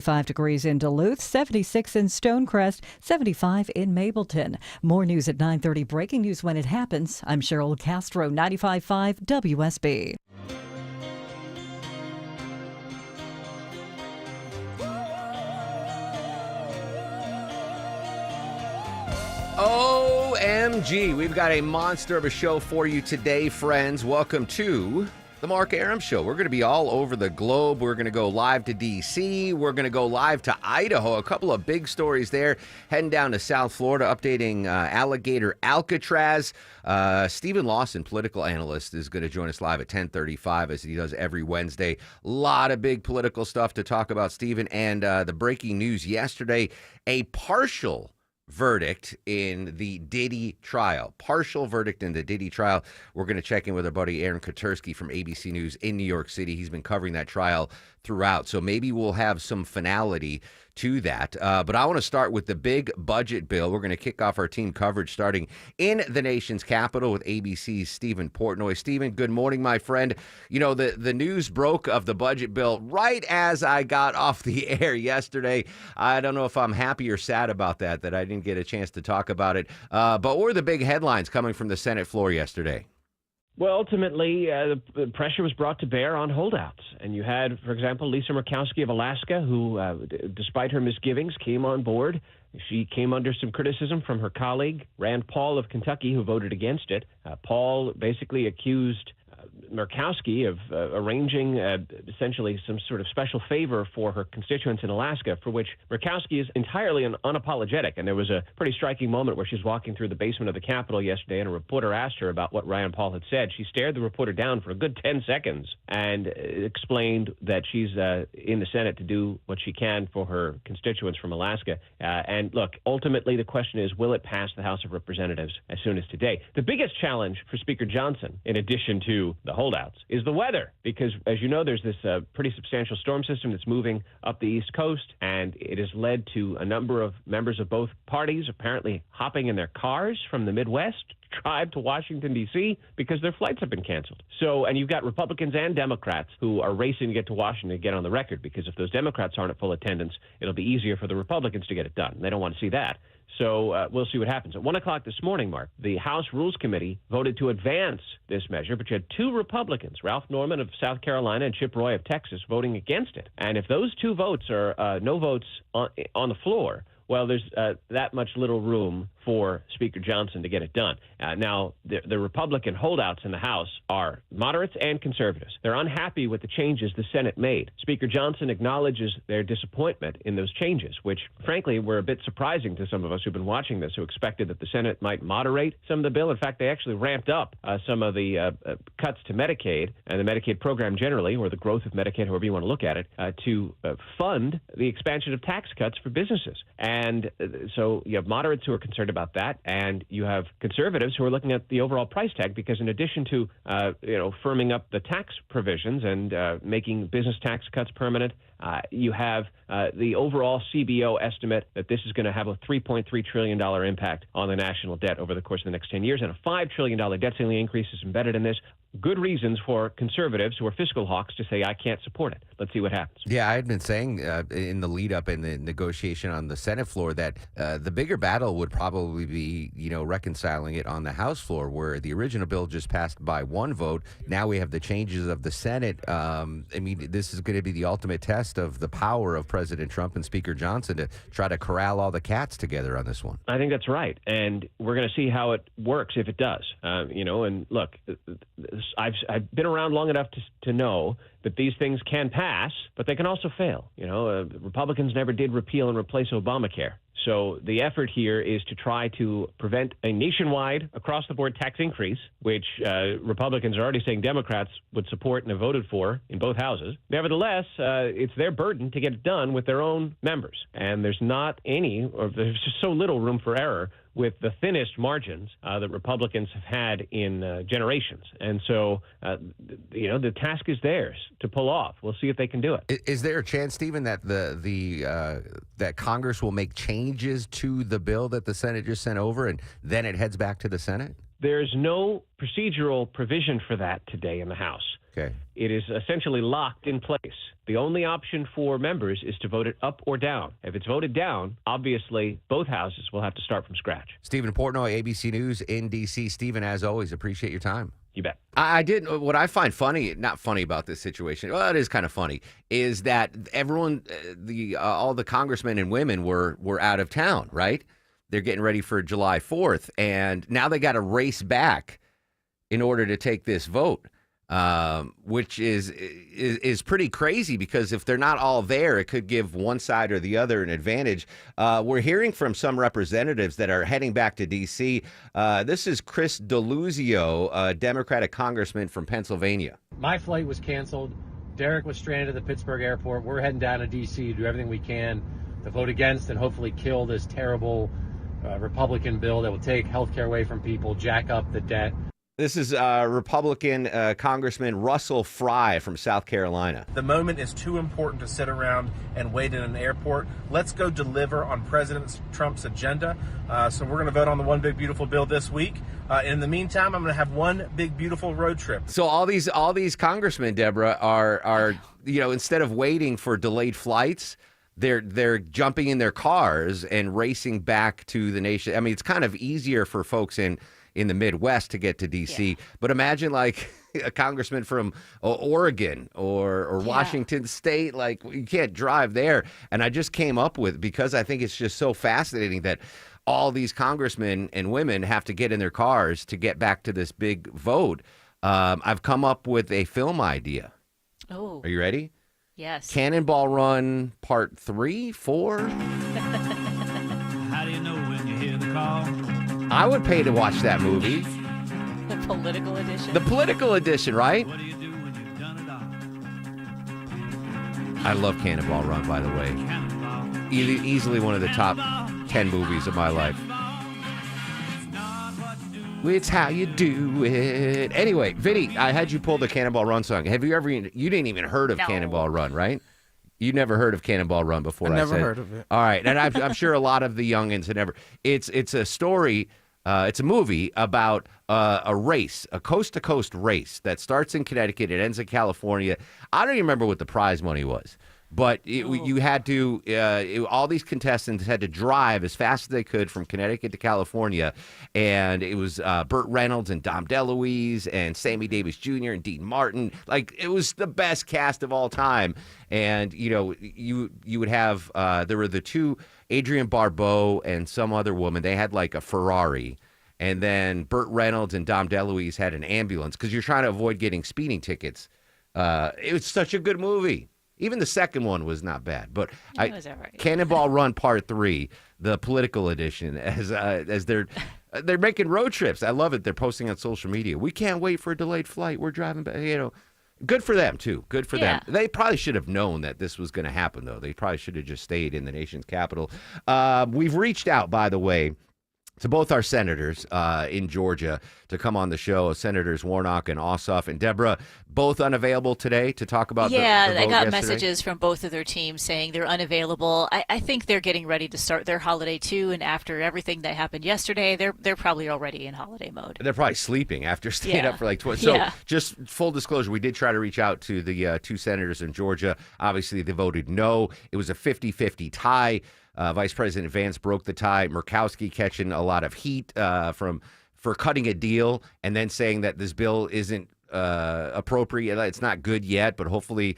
5 degrees in Duluth, 76 in Stonecrest, 75 in Mableton. More news at 9:30. Breaking news when it happens. I'm Cheryl Castro, 95.5 WSB. OMG, we've got a monster of a show for you today, friends. Welcome to The Mark Arum Show. We're going to be all over the globe. We're going to go live to D.C. We're going to go live to Idaho. A couple of big stories there. Heading down to South Florida, updating alligator Alcatraz. Stephen Lawson, political analyst, is going to join us live at 10:35, as he does every Wednesday. A lot of big political stuff to talk about, Stephen. And the breaking news yesterday, a partial verdict in the Diddy trial. Partial verdict in the Diddy trial. We're going to check in with our buddy Aaron Katersky from ABC News in New York City. He's been covering that trial throughout, so maybe we'll have some finality to that. But I want to start with the big budget bill. We're going to kick off our team coverage starting in the nation's capital with ABC's Stephen Portnoy. Stephen, good morning, my friend. You know, the news broke of the budget bill right as I got off the air yesterday. I don't know if I'm happy or sad about that I didn't get a chance to talk about it. But what were the big headlines coming from the Senate floor yesterday? Well, ultimately, the pressure was brought to bear on holdouts. And you had, for example, Lisa Murkowski of Alaska, who, despite her misgivings, came on board. She came under some criticism from her colleague, Rand Paul of Kentucky, who voted against it. Paul basically accused Murkowski of arranging essentially some sort of special favor for her constituents in Alaska, for which Murkowski is entirely unapologetic. And there was a pretty striking moment where she was walking through the basement of the Capitol yesterday, and a reporter asked her about what Rand Paul had said. She stared the reporter down for a good 10 seconds and explained that she's in the Senate to do what she can for her constituents from Alaska. And look, ultimately the question is, will it pass the House of Representatives as soon as today? The biggest challenge for Speaker Johnson, in addition to the holdouts, is the weather, because as you know, there's this pretty substantial storm system that's moving up the East Coast, and it has led to a number of members of both parties apparently hopping in their cars from the Midwest to drive to Washington, D.C. because their flights have been canceled. So, and you've got Republicans and Democrats who are racing to get to Washington to get on the record, because if those Democrats aren't at full attendance, it'll be easier for the Republicans to get it done. They don't want to see that. So we'll see what happens. At 1 o'clock this morning, Mark, the House Rules Committee voted to advance this measure, but you had two Republicans, Ralph Norman of South Carolina and Chip Roy of Texas, voting against it. And if those two votes are no votes on the floor, well, there's that much little room for Speaker Johnson to get it done. Now, the Republican holdouts in the House are moderates and conservatives. They're unhappy with the changes the Senate made. Speaker Johnson acknowledges their disappointment in those changes, which, frankly, were a bit surprising to some of us who've been watching this, who expected that the Senate might moderate some of the bill. In fact, they actually ramped up some of the cuts to Medicaid and the Medicaid program generally, or the growth of Medicaid, however you want to look at it, to fund the expansion of tax cuts for businesses. And so you have moderates who are concerned about that, and you have conservatives who are looking at the overall price tag, because in addition to firming up the tax provisions and making business tax cuts permanent, you have the overall CBO estimate that this is going to have a $3.3 trillion impact on the national debt over the course of the next 10 years, and a $5 trillion debt ceiling increase is embedded in this. Good reasons for conservatives who are fiscal hawks to say, I can't support it. Let's see what happens. Yeah, I had been saying in the lead up in the negotiation on the Senate floor that the bigger battle would probably be, reconciling it on the House floor, where the original bill just passed by one vote. Now we have the changes of the Senate. This is going to be the ultimate test of the power of President Trump and Speaker Johnson to try to corral all the cats together on this one. I think that's right. And we're going to see how it works if it does. And look, I've been around long enough to know that these things can pass, but they can also fail. Republicans never did repeal and replace Obamacare. So the effort here is to try to prevent a nationwide, across-the-board tax increase, which Republicans are already saying Democrats would support and have voted for in both houses. Nevertheless, it's their burden to get it done with their own members. And there's there's just so little room for error with the thinnest margins that Republicans have had in generations. And so, the task is theirs to pull off. We'll see if they can do it. Is there a chance, Stephen, that that Congress will make changes to the bill that the Senate just sent over, and then it heads back to the Senate? There's no procedural provision for that today in the House. Okay. It is essentially locked in place. The only option for members is to vote it up or down. If it's voted down, obviously both houses will have to start from scratch. Stephen Portnoy, ABC News in D.C. Stephen, as always, appreciate your time. You bet. I did. What I find funny, not funny about this situation, well, it is kind of funny, is that everyone, all the congressmen and women were out of town, right? They're getting ready for July 4th, and now they got to race back in order to take this vote. Which is pretty crazy, because if they're not all there, it could give one side or the other an advantage. We're hearing from some representatives that are heading back to D.C. This is Chris Deluzio, a Democratic congressman from Pennsylvania. My flight was canceled. Derek was stranded at the Pittsburgh airport. We're heading down to D.C. to do everything we can to vote against and hopefully kill this terrible Republican bill that will take health care away from people, jack up the debt. This is Republican Congressman Russell Fry from South Carolina. The moment is too important to sit around and wait in an airport. Let's go deliver on President Trump's agenda. So we're going to vote on the One Big Beautiful Bill this week. In the meantime, I'm going to have one big beautiful road trip. So all these congressmen, Deborah, are instead of waiting for delayed flights, they're jumping in their cars and racing back to the nation. I mean, it's kind of easier for folks in the Midwest to get to D.C. Yeah. But imagine like a congressman from Oregon or Washington State, like you can't drive there. And I just came up with, because I think it's just so fascinating that all these congressmen and women have to get in their cars to get back to this big vote. I've come up with a film idea. Oh. Are you ready? Yes. Cannonball Run Part 3, 4. How do you know when you hear the call? I would pay to watch that movie. The political edition. The political edition, right? What do you do when you've done it all? I love Cannonball Run, by the way. Cannonball. Easily one of the top 10 movies of my life. It's how you do it. Anyway, Vinny, I had you pull the Cannonball Run song. Have you ever? You didn't even heard of Cannonball Run, right? You never heard of Cannonball Run before? I never heard of it. All right, and I'm sure a lot of the youngins had never. It's a story. It's a movie about a race, a coast-to-coast race that starts in Connecticut. It ends in California. I don't even remember what the prize money was. But you had to, all these contestants had to drive as fast as they could from Connecticut to California. And it was Burt Reynolds and Dom DeLuise and Sammy Davis Jr. and Dean Martin. Like, it was the best cast of all time. And, you would have, there were the two, Adrienne Barbeau and some other woman. They had like a Ferrari. And then Burt Reynolds and Dom DeLuise had an ambulance because you're trying to avoid getting speeding tickets. It was such a good movie. Even the second one was not bad, but was all right. Cannonball Run Part 3, the political edition, as they're making road trips. I love it. They're posting on social media. We can't wait for a delayed flight. We're driving back. Good for them too. Good for them. They probably should have known that this was going to happen, though. They probably should have just stayed in the nation's capital. We've reached out, by the way, to both our senators in Georgia to come on the show, Senators Warnock and Ossoff. And Deborah, both unavailable today to talk about the vote I got yesterday? messages from both of their teams saying they're unavailable. I think they're getting ready to start their holiday, too. And after everything that happened yesterday, they're probably already in holiday mode. They're probably sleeping after staying up for like 20. So just full disclosure, we did try to reach out to the two senators in Georgia. Obviously, they voted no. It was a 50-50 tie. Vice President Vance broke the tie. Murkowski catching a lot of heat for cutting a deal and then saying that this bill isn't appropriate. It's not good yet, but hopefully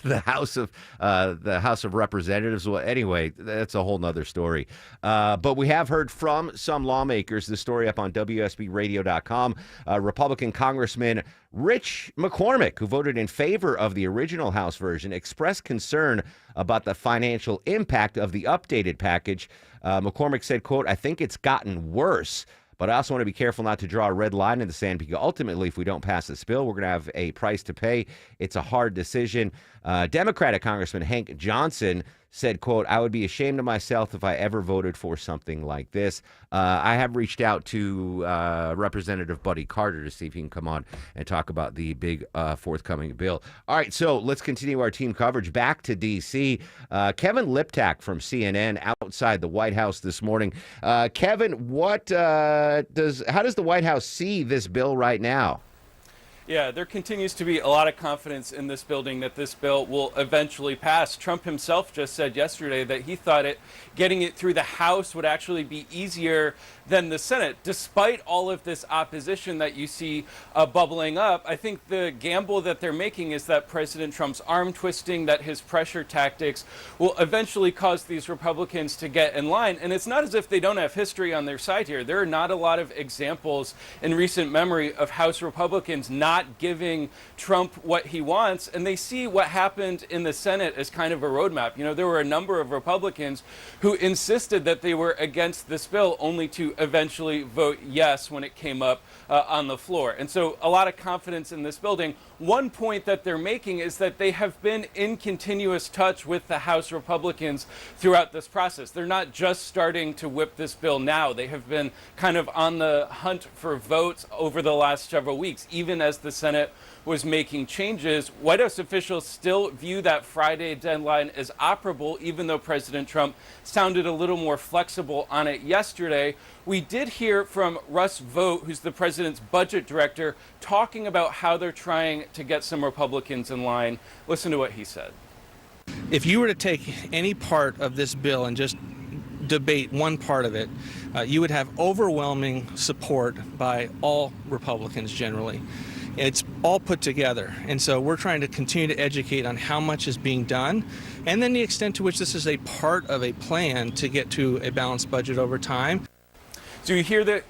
the House of Representatives will. Anyway, that's a whole nother story. But we have heard from some lawmakers. The story up on WSBRadio.com. Republican Congressman Rich McCormick, who voted in favor of the original House version, expressed concern about the financial impact of the updated package. McCormick said, quote, "I think it's gotten worse. But I also want to be careful not to draw a red line in the sand because ultimately, if we don't pass this bill, we're going to have a price to pay. It's a hard decision." Democratic Congressman Hank Johnson said, quote, "I would be ashamed of myself if I ever voted for something like this." I have reached out to Representative Buddy Carter to see if he can come on and talk about the big forthcoming bill. All right, so let's continue our team coverage. Back to D.C. Kevin Liptak from CNN outside the White House this morning. Kevin, how does the White House see this bill right now? Yeah, there continues to be a lot of confidence in this building that this bill will eventually pass. Trump himself just said yesterday that he thought getting it through the House would actually be easier than the Senate. Despite all of this opposition that you see bubbling up, I think the gamble that they're making is that President Trump's arm twisting, that his pressure tactics will eventually cause these Republicans to get in line. And it's not as if they don't have history on their side here. There are not a lot of examples in recent memory of House Republicans not giving Trump what he wants, and they see what happened in the Senate as kind of a roadmap. You know, there were a number of Republicans who insisted that they were against this bill only to eventually vote yes when it came up on the floor. And so a lot of confidence in this building. One point that they're making is that they have been in continuous touch with the House Republicans throughout this process. They're not just starting to whip this bill now. They have been kind of on the hunt for votes over the last several weeks, even as the Senate was making changes. White House officials still view that Friday deadline as operable, even though President Trump sounded a little more flexible on it yesterday. We did hear from Russ Vought, who's the president's budget director, talking about how they're trying to get some Republicans in line. Listen to what he said. If you were to take any part of this bill and just debate one part of it, you would have overwhelming support by all Republicans generally. It's all put together, and so we're trying to continue to educate on how much is being done and then the extent to which this is a part of a plan to get to a balanced budget over time. So you hear the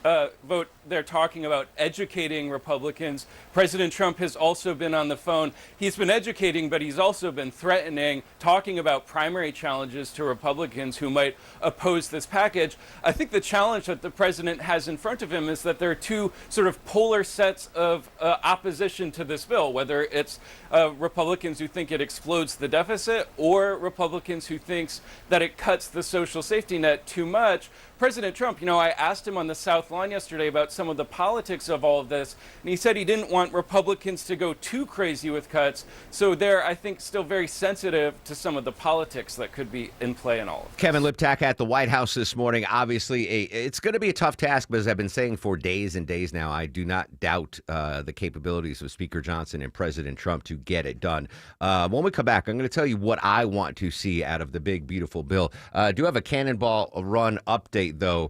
vote, they're talking about educating Republicans. President Trump has also been on the phone. He's been educating, but he's also been threatening, talking about primary challenges to Republicans who might oppose this package. I think the challenge that the president has in front of him is that there are two sort of polar sets of opposition to this bill, whether it's Republicans who think it explodes the deficit or Republicans who thinks that it cuts the social safety net too much. President Trump, I asked him on the South Lawn yesterday about some of the politics of all of this, and he said he didn't want Republicans to go too crazy with cuts. So they're, I think, still very sensitive to some of the politics that could be in play in all of this. Kevin Liptak at the White House this morning. Obviously, it's going to be a tough task, but as I've been saying for days and days now, I do not doubt the capabilities of Speaker Johnson and President Trump to get it done. When we come back, I'm going to tell you what I want to see out of the big, beautiful bill. Do have a Cannonball Run update, though.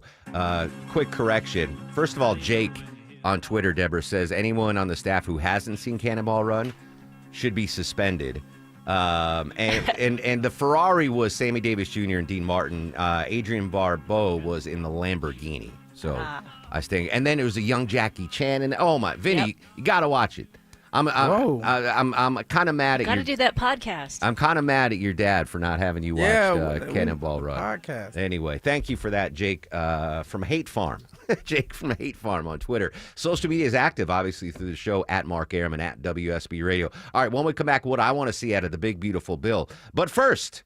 Quick correction. First of all, Jake on Twitter, Deborah, says anyone on the staff who hasn't seen Cannonball Run should be suspended. And the Ferrari was Sammy Davis Jr. and Dean Martin. Adrian Barbeau was in the Lamborghini. So I think, and then it was a young Jackie Chan. And oh my, Vinny, you got to watch it. I'm kind of mad at Got to do that podcast. I'm kind of mad at your dad for not having you watch Cannonball Run. Podcast. Anyway, thank you for that, Jake from Hate Farm. Jake from Hate Farm on Twitter. Social media is active, obviously, through the show at Mark Arum at WSB Radio. All right, when we come back, what I want to see out of the big, beautiful bill. But first,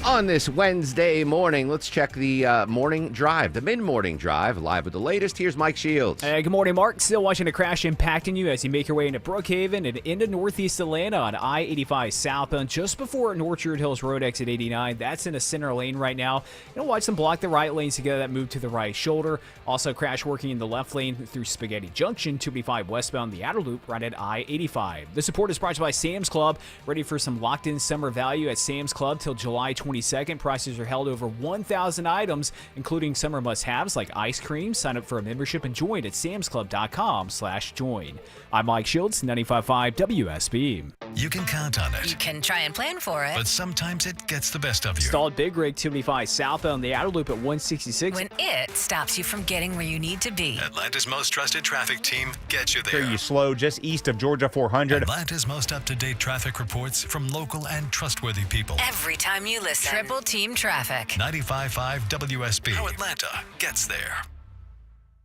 on this Wednesday morning, let's check the morning drive, the mid-morning drive, live with the latest. Here's Mike Shields. Hey, good morning, Mark. Still watching a crash impacting you as you make your way into Brookhaven and into northeast Atlanta on I-85 southbound just before Orchard Hills Road, exit 89. That's in a center lane right now. You'll watch them block the right lanes to get that move to the right shoulder. Also, crash working in the left lane through Spaghetti Junction, 285 westbound, the outer loop right at I-85. The support is brought to you by Sam's Club. Ready for some locked-in summer value at Sam's Club till July 22nd. Prices are held over 1,000 items, including summer must-haves like ice cream. Sign up for a membership and join at samsclub.com/join. I'm Mike Shields, 95.5 WSB. You can count on it. You can try and plan for it. But sometimes it gets the best of you. Installed Big Rig 285 southbound, the outer loop at 166. When it stops you from getting where you need to be. Atlanta's most trusted traffic team gets you there. Sure, you slow just east of Georgia 400. Atlanta's most up-to-date traffic reports from local and trustworthy people. Every time you listen. Triple Team Traffic. 95.5 WSB. How Atlanta gets there.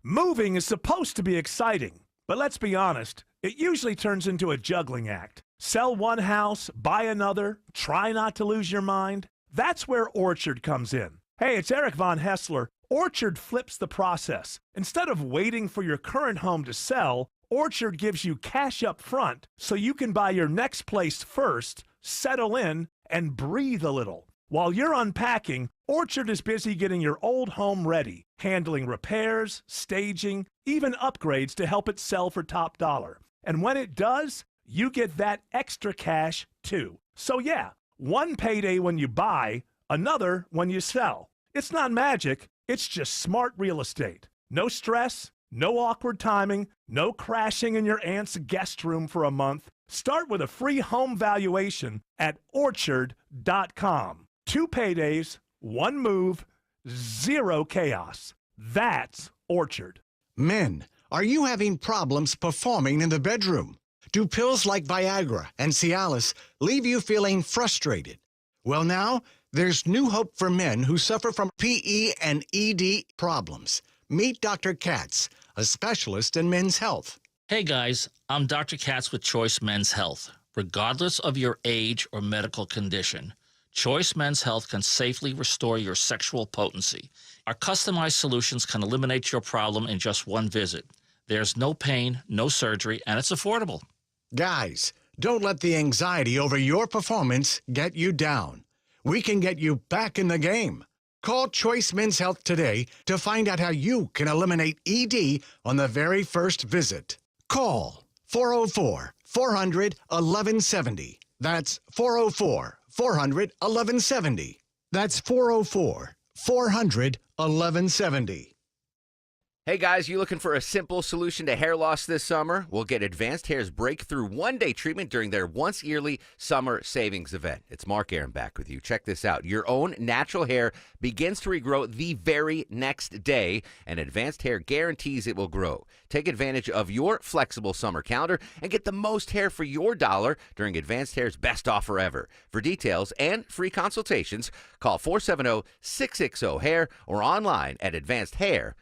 Moving is supposed to be exciting, but let's be honest, it usually turns into a juggling act. Sell one house, buy another, try not to lose your mind. That's where Orchard comes in. Hey, it's Eric Von Hessler. Orchard flips the process. Instead of waiting for your current home to sell, Orchard gives you cash up front so you can buy your next place first, settle in, and breathe a little. While you're unpacking, Orchard is busy getting your old home ready, handling repairs, staging, even upgrades to help it sell for top dollar. And when it does, you get that extra cash too. So yeah, one payday when you buy, another when you sell. It's not magic, it's just smart real estate. No stress, no awkward timing, no crashing in your aunt's guest room for a month. Start with a free home valuation at Orchard.com. 2 paydays, 1 move, 0 chaos. That's Orchard. Men, are you having problems performing in the bedroom? Do pills like Viagra and Cialis leave you feeling frustrated? Well, now, there's new hope for men who suffer from PE and ED problems. Meet Dr. Katz, a specialist in men's health. Hey guys, I'm Dr. Katz with Choice Men's Health. Regardless of your age or medical condition, Choice Men's Health can safely restore your sexual potency. Our customized solutions can eliminate your problem in just one visit. There's no pain, no surgery, and it's affordable. Guys, don't let the anxiety over your performance get you down. We can get you back in the game. Call Choice Men's Health today to find out how you can eliminate ED on the very first visit. Call 404-400-1170. That's 404-400-1170. That's 404-400-1170. Hey guys, you looking for a simple solution to hair loss this summer? Well, get Advanced Hair's breakthrough one-day treatment during their once-yearly summer savings event. It's Mark Arum back with you. Check this out. Your own natural hair begins to regrow the very next day, and Advanced Hair guarantees it will grow. Take advantage of your flexible summer calendar and get the most hair for your dollar during Advanced Hair's best offer ever. For details and free consultations, call 470-660-HAIR or online at advancedhair.com.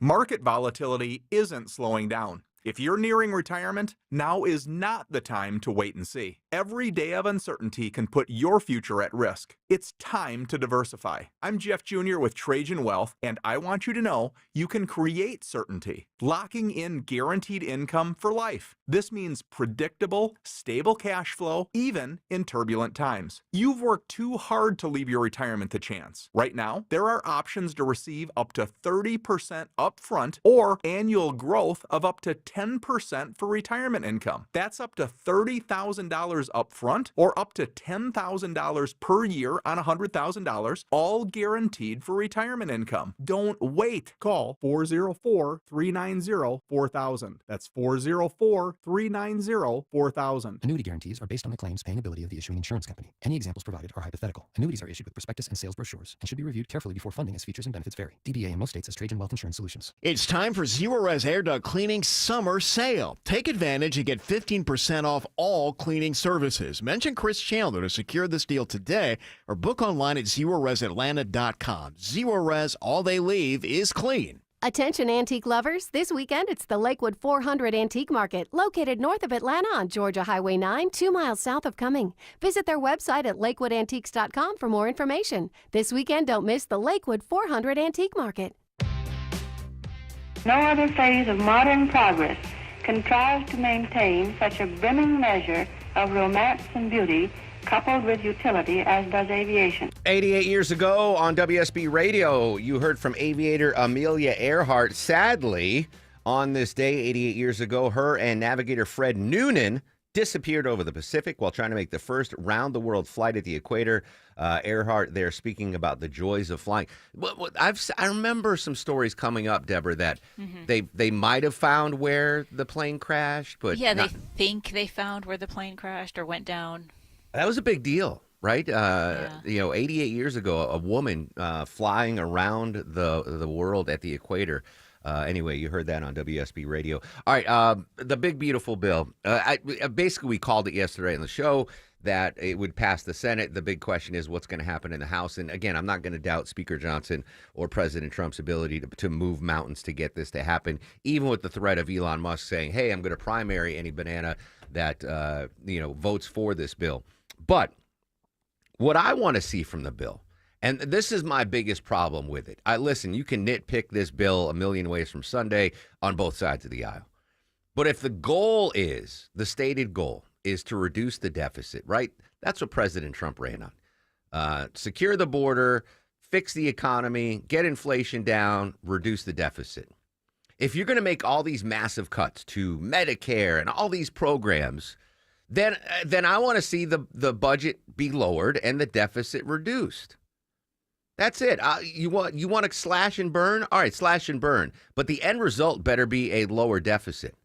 Market volatility isn't slowing down. If you're nearing retirement, now is not the time to wait and see. Every day of uncertainty can put your future at risk. It's time to diversify. I'm Jeff Jr. with Trajan Wealth, and I want you to know you can create certainty, locking in guaranteed income for life. This means predictable, stable cash flow, even in turbulent times. You've worked too hard to leave your retirement to chance. Right now, there are options to receive up to 30% upfront or annual growth of up to 10% for retirement income. That's up to $30,000 upfront or up to $10,000 per year on $100,000, all guaranteed for retirement income. Don't wait. Call 404-390-4000. That's 404-390-4000. Annuity guarantees are based on the claims paying ability of the issuing insurance company. Any examples provided are hypothetical. Annuities are issued with prospectus and sales brochures and should be reviewed carefully before funding as features and benefits vary. DBA in most states as Trajan Wealth Insurance Solutions. It's time for Zero Res Air Duct Cleaning Summer Sale. Take advantage and get 15% off all cleaning services. Mention Chris Chandler to secure this deal today or book online at ZeroResAtlanta.com. Zero Res, all they leave is clean. Attention antique lovers, this weekend it's the Lakewood 400 Antique Market, located north of Atlanta on Georgia Highway 9, 2 miles south of Cumming. Visit their website at lakewoodantiques.com for more information. This weekend, don't miss the Lakewood 400 Antique Market. No other phase of modern progress contrives to maintain such a brimming measure of romance and beauty coupled with utility as does aviation. 88 years ago on WSB Radio, you heard from aviator Amelia Earhart. Sadly, on this day, 88 years ago, her and navigator Fred Noonan disappeared over the Pacific while trying to make the first round-the-world flight at the equator. Earhart there speaking about the joys of flying. I remember some stories coming up, Deborah, that they might have found where the plane crashed, but yeah, they think they found where the plane crashed or went down. That was a big deal, right? 88 years ago, a woman flying around the world at the equator. Anyway, you heard that on WSB Radio. All right, the big, beautiful bill. Basically, we called it yesterday on the show that it would pass the Senate. The big question is what's going to happen in the House. And again, I'm not going to doubt Speaker Johnson or President Trump's ability to move mountains to get this to happen, even with the threat of Elon Musk saying, hey, I'm going to primary any banana that votes for this bill. But what I want to see from the bill, and this is my biggest problem with it. Listen, you can nitpick this bill a million ways from Sunday on both sides of the aisle. But if the stated goal is to reduce the deficit, right? That's what President Trump ran on. Secure the border, fix the economy, get inflation down, reduce the deficit. If you're going to make all these massive cuts to Medicare and all these programs, then I want to see the budget be lowered and the deficit reduced. That's it. You want to slash and burn? All right, slash and burn. But the end result better be a lower deficit.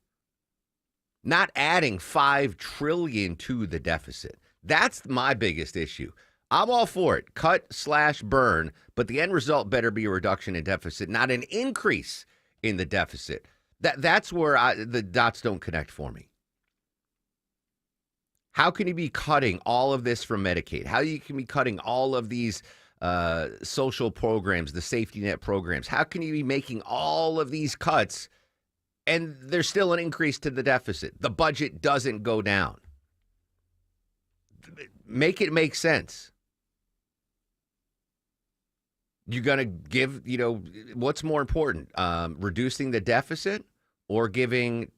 Not adding $5 trillion to the deficit. That's my biggest issue. I'm all for it. Cut, slash, burn. But the end result better be a reduction in deficit, not an increase in the deficit. That's where the dots don't connect for me. How can you be cutting all of this from Medicaid? How you can be cutting all of these social programs, the safety net programs? How can you be making all of these cuts and there's still an increase to the deficit? The budget doesn't go down. Make it make sense. You're going to give, what's more important, reducing the deficit or giving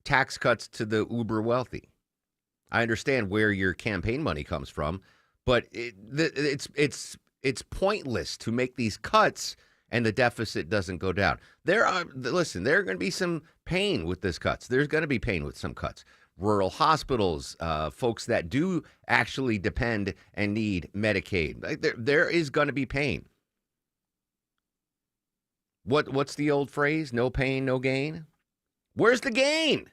tax cuts to the uber wealthy? I understand where your campaign money comes from, but it's pointless to make these cuts and the deficit doesn't go down. There are going to be some pain with these cuts. There's going to be pain with some cuts. Rural hospitals, folks that do actually depend and need Medicaid. There is going to be pain. What's the old phrase? No pain, no gain. Where's the gain?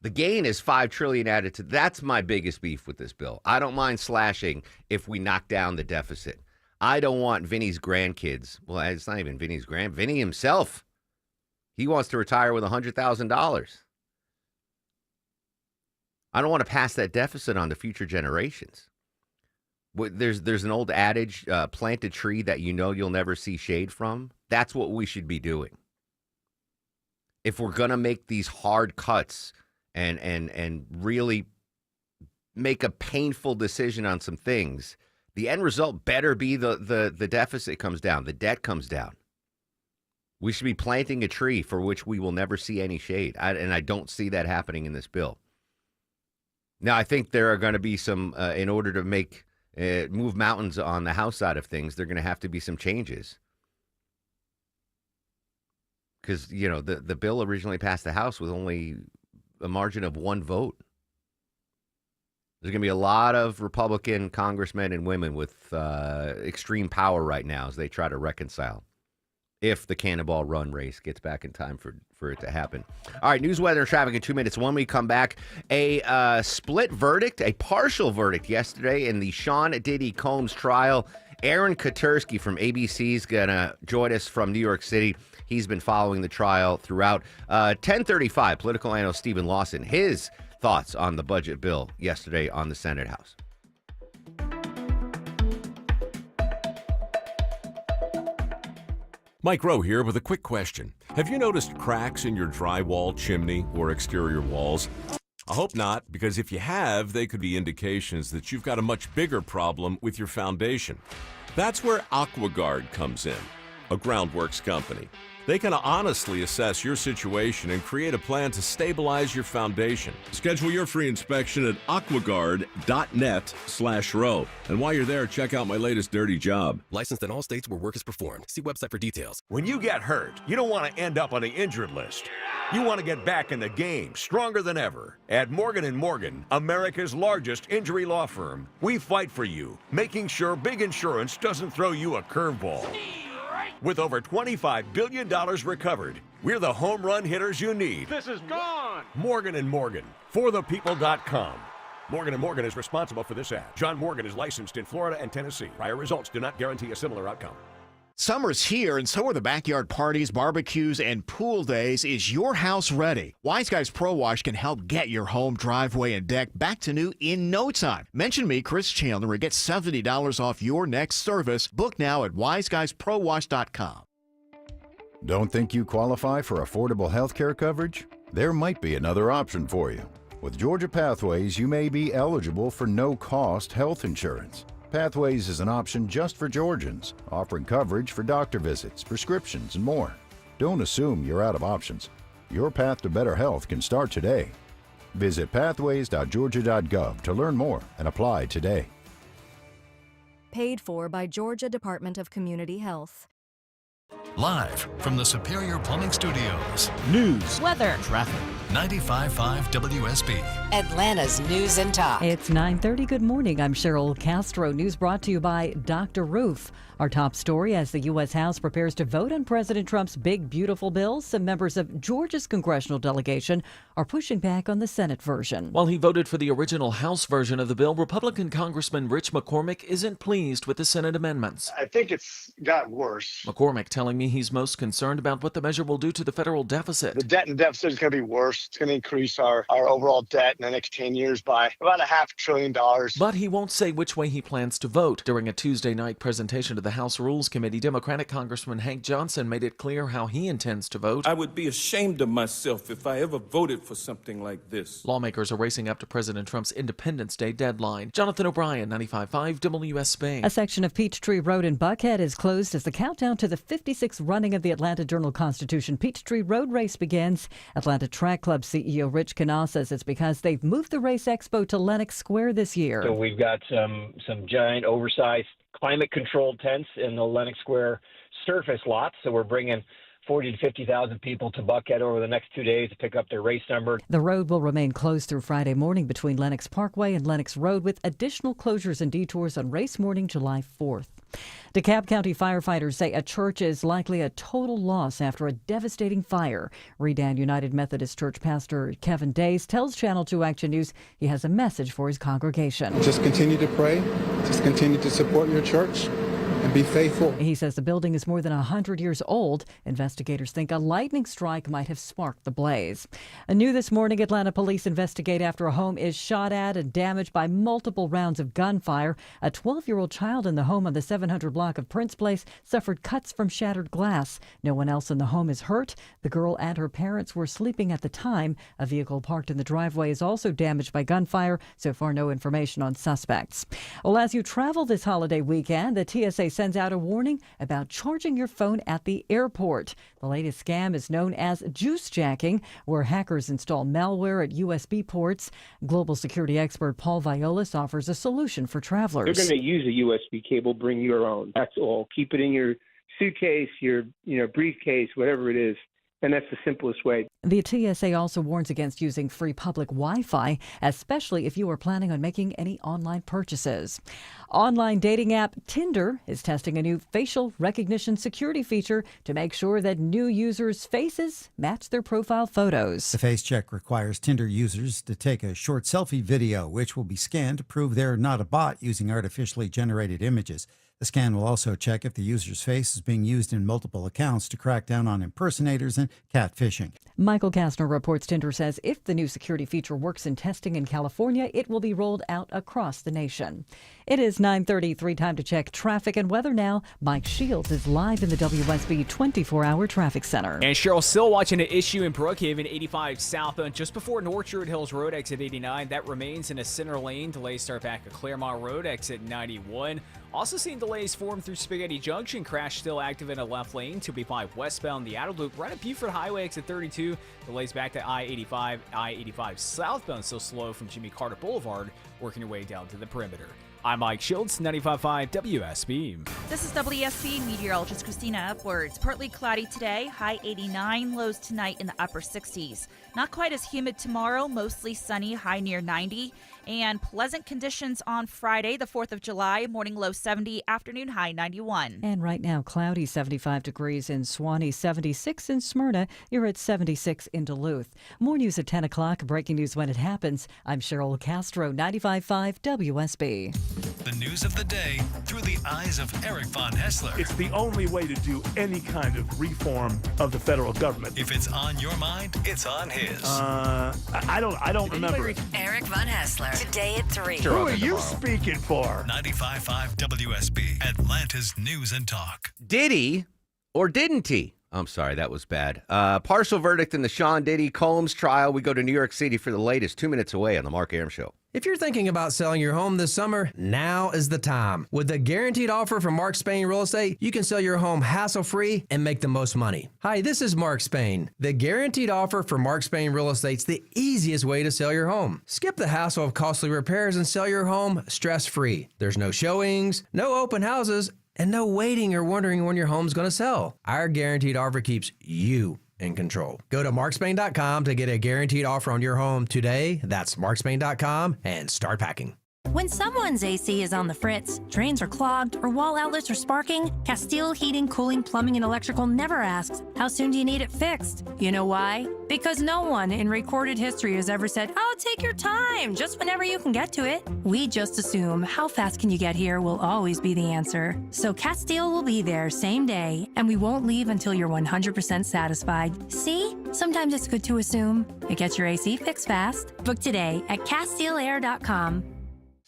The gain is $5 trillion added to. That's my biggest beef with this bill. I don't mind slashing if we knock down the deficit. I don't want Vinny's grandkids. Well, it's not even Vinny's Vinny himself. He wants to retire with $100,000. I don't want to pass that deficit on to future generations. There's an old adage, plant a tree that you'll never see shade from. That's what we should be doing. If we're going to make these hard cuts and really make a painful decision on some things, the end result better be the deficit comes down, the debt comes down. We should be planting a tree for which we will never see any shade. And I don't see that happening in this bill. Now, I think there are going to be some, in order to move mountains on the House side of things, there are going to have to be some changes. Because, the bill originally passed the House with only a margin of one vote. There's going to be a lot of Republican congressmen and women with extreme power right now as they try to reconcile if the Cannonball Run race gets back in time for it to happen. All right, news, weather, and traffic in 2 minutes. When we come back, a split verdict, a partial verdict yesterday in the Sean Diddy Combs trial. Aaron Katersky from ABC is going to join us from New York City. He's been following the trial throughout. 10:35, political analyst Stephen Lawson, his thoughts on the budget bill yesterday on the Senate House. Mike Rowe here with a quick question. Have you noticed cracks in your drywall, chimney, or exterior walls? I hope not, because if you have, they could be indications that you've got a much bigger problem with your foundation. That's where AquaGuard comes in, a groundworks company. They can honestly assess your situation and create a plan to stabilize your foundation. Schedule your free inspection at aquaguard.net/row. And while you're there, check out my latest dirty job. Licensed in all states where work is performed. See website for details. When you get hurt, you don't want to end up on the injured list. You want to get back in the game, stronger than ever. At Morgan & Morgan, America's largest injury law firm, we fight for you, making sure big insurance doesn't throw you a curveball. With over $25 billion recovered, we're the home run hitters you need. This is gone! Morgan & Morgan, forthepeople.com. Morgan & Morgan is responsible for this ad. John Morgan is licensed in Florida and Tennessee. Prior results do not guarantee a similar outcome. Summer's here, and so are the backyard parties, barbecues, and pool days. Is your house ready? Wise Guys Pro Wash can help get your home, driveway, and deck back to new in no time. Mention me, Chris Chandler, and get $70 off your next service. Book now at wiseguysprowash.com. Don't think you qualify for affordable health care coverage? There might be another option for you. With Georgia Pathways, you may be eligible for no-cost health insurance. Pathways is an option just for Georgians, offering coverage for doctor visits, prescriptions, and more. Don't assume you're out of options. Your path to better health can start today. Visit pathways.georgia.gov to learn more and apply today. paid for by Georgia Department of Community Health. Live from the Superior Plumbing Studios. News, weather, traffic. 95.5 WSB. Atlanta's News and Talk. It's 9:30. Good morning. I'm Cheryl Castro. News brought to you by Dr. Roof. Our top story: as the U.S. House prepares to vote on President Trump's big, beautiful bill, some members of Georgia's congressional delegation are pushing back on the Senate version. While he voted for the original House version of the bill, Republican Congressman Rich McCormick isn't pleased with the Senate amendments. I think it's gotten worse. McCormick telling me he's most concerned about what the measure will do to the federal deficit. The debt and deficit is going to be worse. It's going to increase our overall debt in the next 10 years by about $500 billion. But he won't say which way he plans to vote. During a Tuesday night presentation to the House Rules Committee, Democratic Congressman Hank Johnson made it clear how he intends to vote. I would be ashamed of myself if I ever voted for something like this. Lawmakers are racing up to President Trump's Independence Day deadline. Jonathan O'Brien, 95.5 WSB. A section of Peachtree Road in Buckhead is closed as the countdown to the 56th running of the Atlanta Journal-Constitution Peachtree Road Race begins. Atlanta Track Club CEO Rich Canal says it's because they've moved the race expo to Lenox Square this year. So we've got some giant oversized climate-controlled tents in the Lenox Square surface lots. So we're bringing 40 to 50,000 people to Buckhead over the next 2 days to pick up their race number. The road will remain closed through Friday morning between Lenox Parkway and Lenox Road, with additional closures and detours on race morning, July 4th. DeKalb County firefighters say a church is likely a total loss after a devastating fire. Redan United Methodist Church pastor Kevin Days tells Channel 2 Action News he has a message for his congregation. Just continue to pray. Just continue to support your church. And be faithful. He says the building is more than 100 years old. Investigators think a lightning strike might have sparked the blaze. New this morning, Atlanta police investigate after a home is shot at and damaged by multiple rounds of gunfire. A 12-year-old child in the home on the 700 block of Prince Place suffered cuts from shattered glass. No one else in the home is hurt. The girl and her parents were sleeping at the time. A vehicle parked in the driveway is also damaged by gunfire. So far, no information on suspects. Well, as you travel this holiday weekend, the TSA sends out a warning about charging your phone at the airport. The latest scam is known as juice jacking, where hackers install malware at USB ports. Global security expert Paul Violas offers a solution for travelers. They're going to use a USB cable. Bring your own. That's all. Keep it in your suitcase, your briefcase, whatever it is. And that's the simplest way. The TSA also warns against using free public Wi-Fi, especially if you are planning on making any online purchases. Online dating app Tinder is testing a new facial recognition security feature to make sure that new users' faces match their profile photos. The face check requires Tinder users to take a short selfie video, which will be scanned to prove they're not a bot using artificially generated images. The scan will also check if the user's face is being used in multiple accounts to crack down on impersonators and catfishing. Michael Kastner reports Tinder says if the new security feature works in testing in California, it will be rolled out across the nation. It is 9:33, time to check traffic and weather now. Mike Shields is live in the WSB 24-hour traffic center. And Cheryl, still watching an issue in Brookhaven, 85 southbound, just before North Druid Hills Road, exit 89. That remains in a center lane. Delays start back at Claremont Road, exit 91. Also seeing delays form through Spaghetti Junction. Crash still active in a left lane. 2B5 westbound, the outer loop right at Buford Highway, exit 32. Delays back to I-85. I-85 southbound still slow from Jimmy Carter Boulevard, working your way down to the perimeter. I'm Mike Shields, 95.5 WSB. This is WSB meteorologist Christina Upwards. Partly cloudy today, high 89, lows tonight in the upper 60s. Not quite as humid tomorrow, mostly sunny, high near 90. And pleasant conditions on Friday, the 4th of July, morning low 70, afternoon high 91. And right now, cloudy, 75 degrees in Swanee, 76 in Smyrna. You're at 76 in Duluth. More news at 10 o'clock. Breaking news when it happens. I'm Cheryl Castro, 95.5 WSB. The news of the day through the eyes of Eric Von Hessler. It's the only way to do any kind of reform of the federal government. If it's on your mind, it's on his. I don't remember. Eric Von Hessler. Today at 3. Who are you speaking for? 95.5 WSB, Atlanta's News and Talk. Did he or didn't he? I'm sorry, that was bad. Partial verdict in the Sean Diddy Combs trial. We go to New York City for the latest. 2 minutes away on the Mark Arum Show. If you're thinking about selling your home this summer, now is the time. With the guaranteed offer from Mark Spain Real Estate, you can sell your home hassle-free and make the most money. Hi, this is Mark Spain. The guaranteed offer from Mark Spain Real Estate's the easiest way to sell your home. Skip the hassle of costly repairs and sell your home stress-free. There's no showings, no open houses, and no waiting or wondering when your home's going to sell. Our guaranteed offer keeps you in control. Go to markspain.com to get a guaranteed offer on your home today. That's markspain.com and start packing. When someone's AC is on the fritz, drains are clogged, or wall outlets are sparking, Castile Heating, Cooling, Plumbing, and Electrical never asks, how soon do you need it fixed? You know why? Because no one in recorded history has ever said, oh, take your time, just whenever you can get to it. We just assume how fast can you get here will always be the answer. So Castile will be there same day, and we won't leave until you're 100% satisfied. See? Sometimes it's good to assume. It gets your AC fixed fast. Book today at CastileAir.com.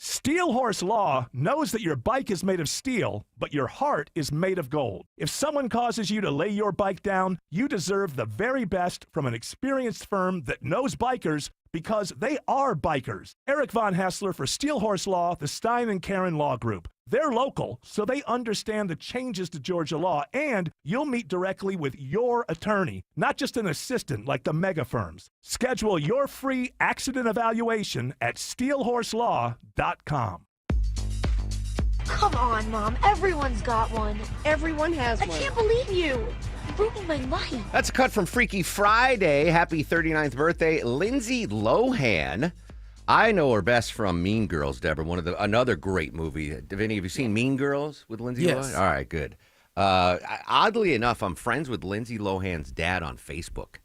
Steel Horse Law knows that your bike is made of steel, but your heart is made of gold. If someone causes you to lay your bike down, you deserve the very best from an experienced firm that knows bikers because they are bikers. Eric Von Hassler for Steel Horse Law, the Stein and Karen Law Group. They're local, so they understand the changes to Georgia law, and you'll meet directly with your attorney, not just an assistant like the mega firms. Schedule your free accident evaluation at steelhorselaw.com. Come on, Mom. Everyone's got one. Everyone has one. I can't believe you. You're ruining my life. That's a cut from Freaky Friday. Happy 39th birthday, Lindsay Lohan. I know her best from Mean Girls, Deborah. Another great movie. Have any of you seen Mean Girls with Lindsay Lohan? All right, good. Oddly enough, I'm friends with Lindsay Lohan's dad on Facebook.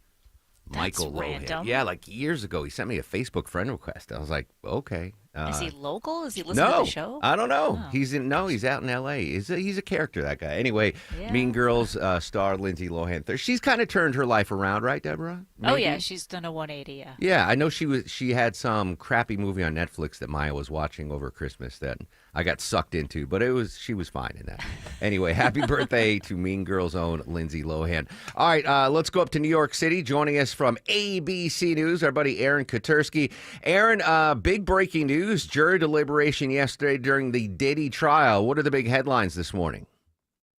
Michael Lohan. Random. Yeah, like years ago, he sent me a Facebook friend request. I was like, okay. Is he local? Is he listening to the show? I don't know. Oh. He's out in L.A. He's a character, that guy. Anyway, Yeah. Mean Girls star Lindsay Lohan. She's kind of turned her life around, right, Deborah? Oh Maybe? yeah, she's done a 180. Yeah. Yeah, I know she had some crappy movie on Netflix that Maya was watching over Christmas that I got sucked into, but she was fine in that. Anyway, happy birthday to Mean Girls' own Lindsay Lohan. All right, let's go up to New York City. Joining us from ABC News, our buddy Aaron Katursky. Aaron, big breaking news: jury deliberation yesterday during the Diddy trial. What are the big headlines this morning?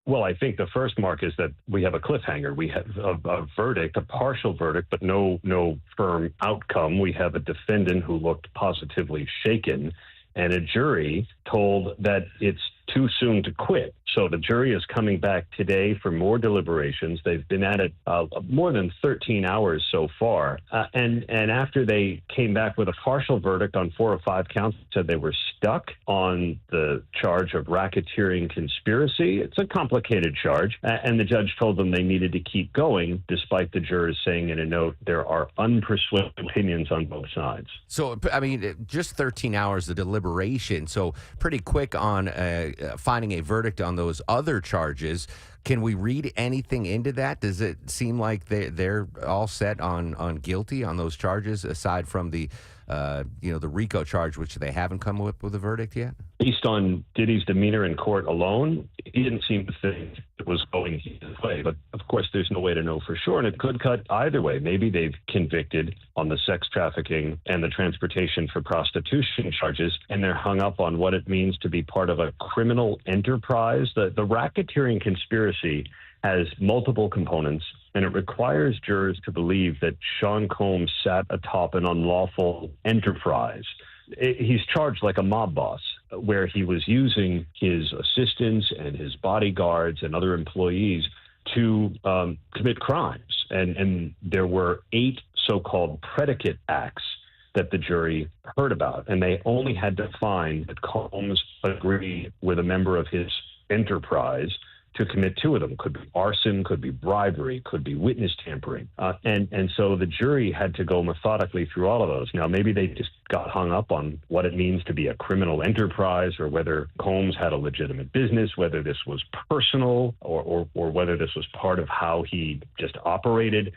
Well, I think the first, Mark, is that we have a cliffhanger. We have a verdict, a partial verdict, but no firm outcome. We have a defendant who looked positively shaken, and a jury told that it's too soon to quit. So the jury is coming back today for more deliberations. They've been at it more than 13 hours so far. And after they came back with a partial verdict on 4 or 5 counts, said they were stuck on the charge of racketeering conspiracy. It's a complicated charge. And the judge told them they needed to keep going, despite the jurors saying in a note there are unpersuasive opinions on both sides. So, I mean, just 13 hours of deliberation. So pretty quick on finding a verdict on those other charges. Can we read anything into that? Does it seem like they're all set on guilty on those charges, aside from the the RICO charge, which they haven't come up with a verdict yet? Based on Diddy's demeanor in court alone, he didn't seem to think it was going his way. But of course, there's no way to know for sure, and it could cut either way. Maybe they've convicted on the sex trafficking and the transportation for prostitution charges, and they're hung up on what it means to be part of a criminal enterprise. The racketeering conspiracy has multiple components, and it requires jurors to believe that Sean Combs sat atop an unlawful enterprise. He's charged like a mob boss, where he was using his assistants and his bodyguards and other employees to commit crimes. And there were 8 so-called predicate acts that the jury heard about, and they only had to find that Combs agreed with a member of his enterprise to commit 2 of them. Could be arson, could be bribery, could be witness tampering. And so the jury had to go methodically through all of those. Now, maybe they just got hung up on what it means to be a criminal enterprise, or whether Combs had a legitimate business, whether this was personal, or whether this was part of how he just operated.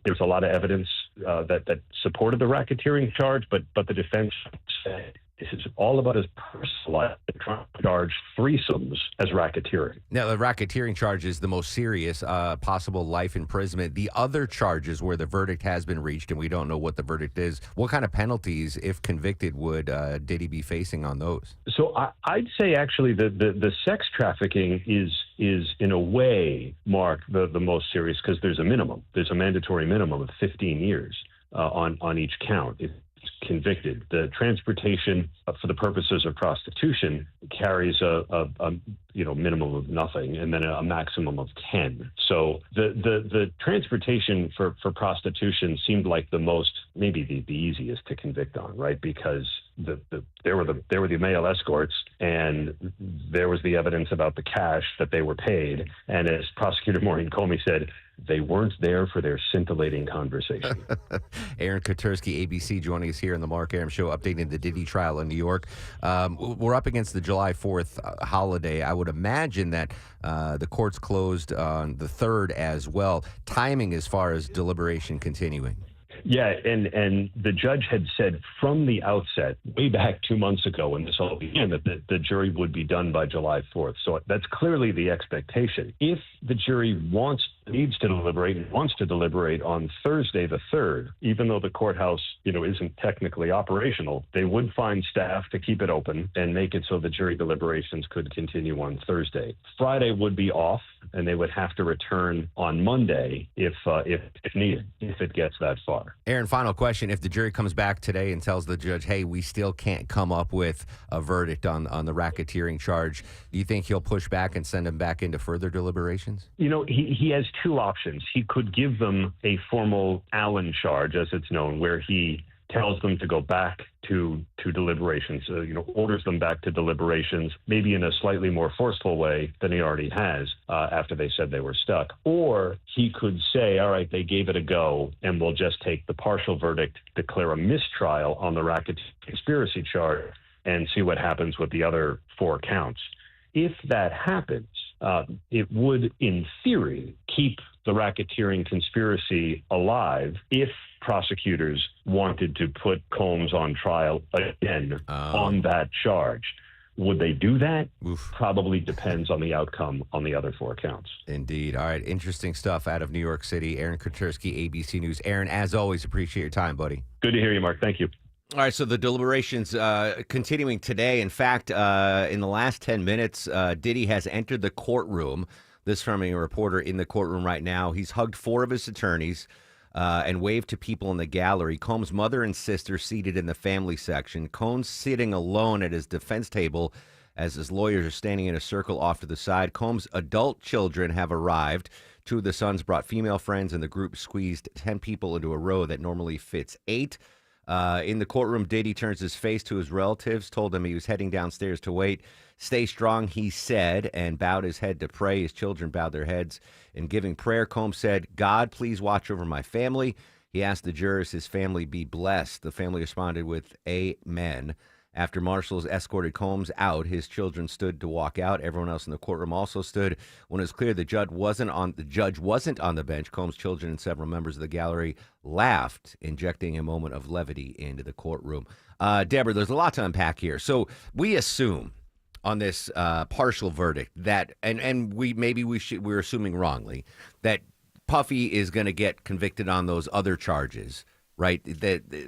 There's a lot of evidence that supported the racketeering charge, but the defense said This is all about his personal life. They're trying to charge threesomes as racketeering. Now, the racketeering charge is the most serious, possible life imprisonment. The other charges where the verdict has been reached, and we don't know what the verdict is, what kind of penalties, if convicted, would Diddy be facing on those? So I'd say actually the sex trafficking is in a way, Mark, the most serious because there's a minimum. There's a mandatory minimum of 15 years on each count. If convicted. The transportation for the purposes of prostitution carries a minimum of nothing and then a maximum of 10. So the transportation for prostitution seemed like the most, maybe the easiest to convict on, right? Because there were the male escorts, and there was the evidence about the cash that they were paid. And as Prosecutor Maureen Comey said, they weren't there for their scintillating conversation. Aaron Katersky, ABC, joining us here on the Mark Arum Show, updating the Diddy trial in New York. We're up against the July 4th holiday. I would imagine that the court's closed on the 3rd as well. Timing as far as deliberation continuing. Yeah, and the judge had said from the outset, way back 2 months ago when this all began, that the jury would be done by July 4th. So that's clearly the expectation. If the jury needs to deliberate and wants to deliberate on Thursday the 3rd, even though the courthouse, isn't technically operational, they would find staff to keep it open and make it so the jury deliberations could continue on Thursday. Friday would be off, and they would have to return on Monday if needed, if it gets that far. Aaron, final question. If the jury comes back today and tells the judge, hey, we still can't come up with a verdict on the racketeering charge, do you think he'll push back and send him back into further deliberations? He has two options. He could give them a formal Allen charge, as it's known, where he tells them to go back to deliberations, orders them back to deliberations, maybe in a slightly more forceful way than he already has after they said they were stuck. Or he could say, all right, they gave it a go, and we'll just take the partial verdict, declare a mistrial on the racketeering conspiracy charge, and see what happens with the other 4 counts. If that happens, it would, in theory, keep the racketeering conspiracy alive if prosecutors wanted to put Combs on trial again on that charge. Would they do that? Oof. Probably depends on the outcome on the other 4 counts. Indeed. All right. Interesting stuff out of New York City. Aaron Katersky, ABC News. Aaron, as always, appreciate your time, buddy. Good to hear you, Mark. Thank you. All right, so the deliberations continuing today. In fact, in the last 10 minutes, Diddy has entered the courtroom. This from a reporter in the courtroom right now. He's hugged 4 of his attorneys and waved to people in the gallery. Combs' mother and sister seated in the family section. Combs sitting alone at his defense table as his lawyers are standing in a circle off to the side. Combs' adult children have arrived. 2 of the sons brought female friends, and the group squeezed 10 people into a row that normally fits 8. In the courtroom, Diddy turns his face to his relatives, told them he was heading downstairs to wait. Stay strong, he said, and bowed his head to pray. His children bowed their heads in giving prayer. Combs said, God, please watch over my family. He asked the jurors his family be blessed. The family responded with amen. After marshals escorted Combs out, his children stood to walk out. Everyone else in the courtroom also stood. When it was clear the judge wasn't on the bench, Combs' children and several members of the gallery laughed, injecting a moment of levity into the courtroom. Deborah, there's a lot to unpack here. So we assume on this partial verdict that, and we're assuming wrongly, that Puffy is going to get convicted on those other charges, right?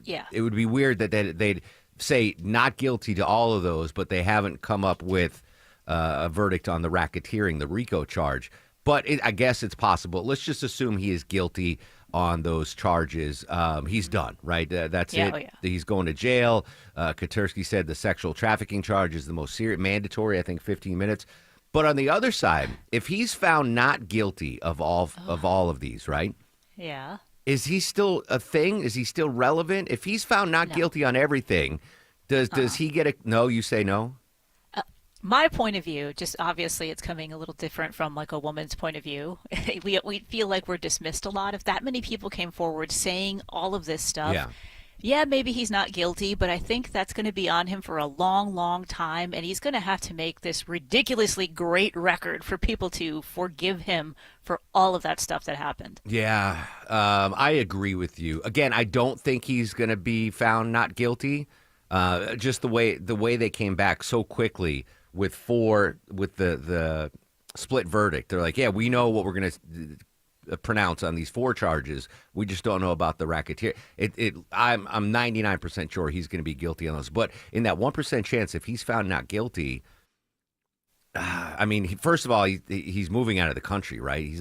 Yeah. It would be weird that they'd say not guilty to all of those, but they haven't come up with a verdict on the racketeering, the RICO charge. But I guess it's possible. Let's just assume he is guilty on those charges. He's done, right? That's it. Oh, yeah. He's going to jail. Katersky said the sexual trafficking charge is the most serious, mandatory, I think 15 minutes. But on the other side, if he's found not guilty of all of these, right? Yeah. Is he still a thing? Is he still relevant? If he's found not guilty on everything, does he get a... No, you say no? My point of view, just obviously it's coming a little different from like a woman's point of view. we feel like we're dismissed a lot. If that many people came forward saying all of this stuff, yeah, maybe he's not guilty, but I think that's going to be on him for a long, long time, and he's going to have to make this ridiculously great record for people to forgive him for all of that stuff that happened. Yeah, I agree with you. Again, I don't think he's going to be found not guilty. Just the way they came back so quickly with the split verdict. They're like, yeah, we know what we're going to pronounce on these 4 charges. We just don't know about the racketeer. I'm 99% sure he's going to be guilty on those. But in that 1% chance, if he's found not guilty, I mean, first of all, he's moving out of the country, right? He's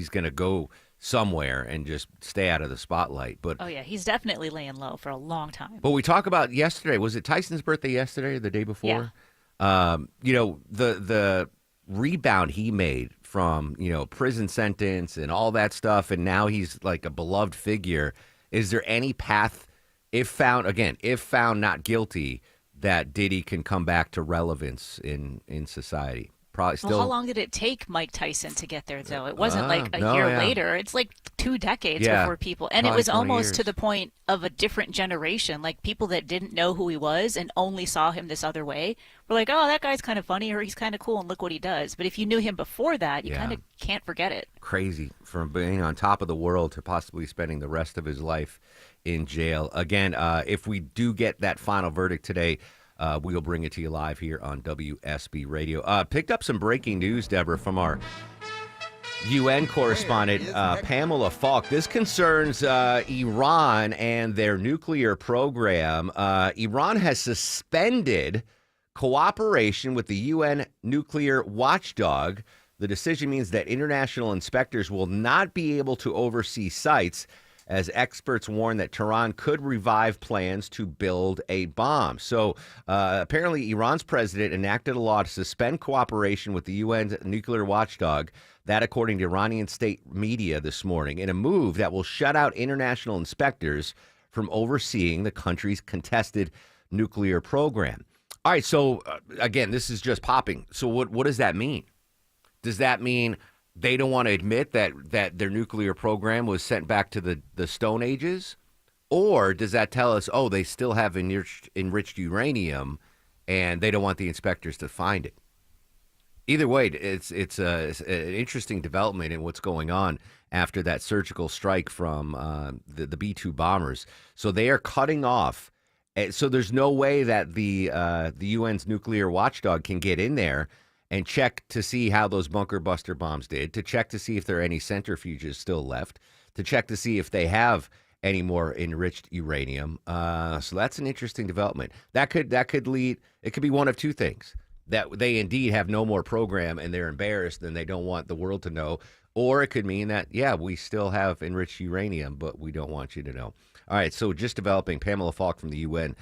going to go somewhere and just stay out of the spotlight. But oh yeah, he's definitely laying low for a long time. But we talk about yesterday. Was it Tyson's birthday yesterday or the day before? Yeah. The rebound he made from, prison sentence and all that stuff, and now he's like a beloved figure. Is there any path, if found not guilty, that Diddy can come back to relevance in society? Probably still. Well, how long did it take Mike Tyson to get there, though? It wasn't like a year later. It's like 2 decades before people. And it was almost to the point of a different generation. Like people that didn't know who he was and only saw him this other way were like, oh, that guy's kind of funny or he's kind of cool and look what he does. But if you knew him before that, you kind of can't forget it. Crazy, from being on top of the world to possibly spending the rest of his life in jail. Again, if we do get that final verdict today, we'll bring it to you live here on WSB Radio. Picked up some breaking news, Deborah, from our UN correspondent, Pamela Falk. This concerns Iran and their nuclear program. Iran has suspended cooperation with the UN nuclear watchdog. The decision means that international inspectors will not be able to oversee sites, as experts warn that Tehran could revive plans to build a bomb. So apparently Iran's president enacted a law to suspend cooperation with the UN's nuclear watchdog, that according to Iranian state media this morning, in a move that will shut out international inspectors from overseeing the country's contested nuclear program. All right, so again, this is just popping. So what does that mean? Does that mean they don't want to admit that their nuclear program was sent back to the Stone Ages? Or does that tell us, oh, they still have enriched uranium and they don't want the inspectors to find it? Either way, it's an interesting development in what's going on after that surgical strike from the B-2 bombers. So they are cutting off. So there's no way that the UN's nuclear watchdog can get in there and check to see how those bunker buster bombs did, to check to see if there are any centrifuges still left, to check to see if they have any more enriched uranium. So that's an interesting development. That could lead, it could be one of 2 things. That they indeed have no more program and they're embarrassed and they don't want the world to know. Or it could mean that, yeah, we still have enriched uranium, but we don't want you to know. All right, so just developing. Pamela Falk from the UN,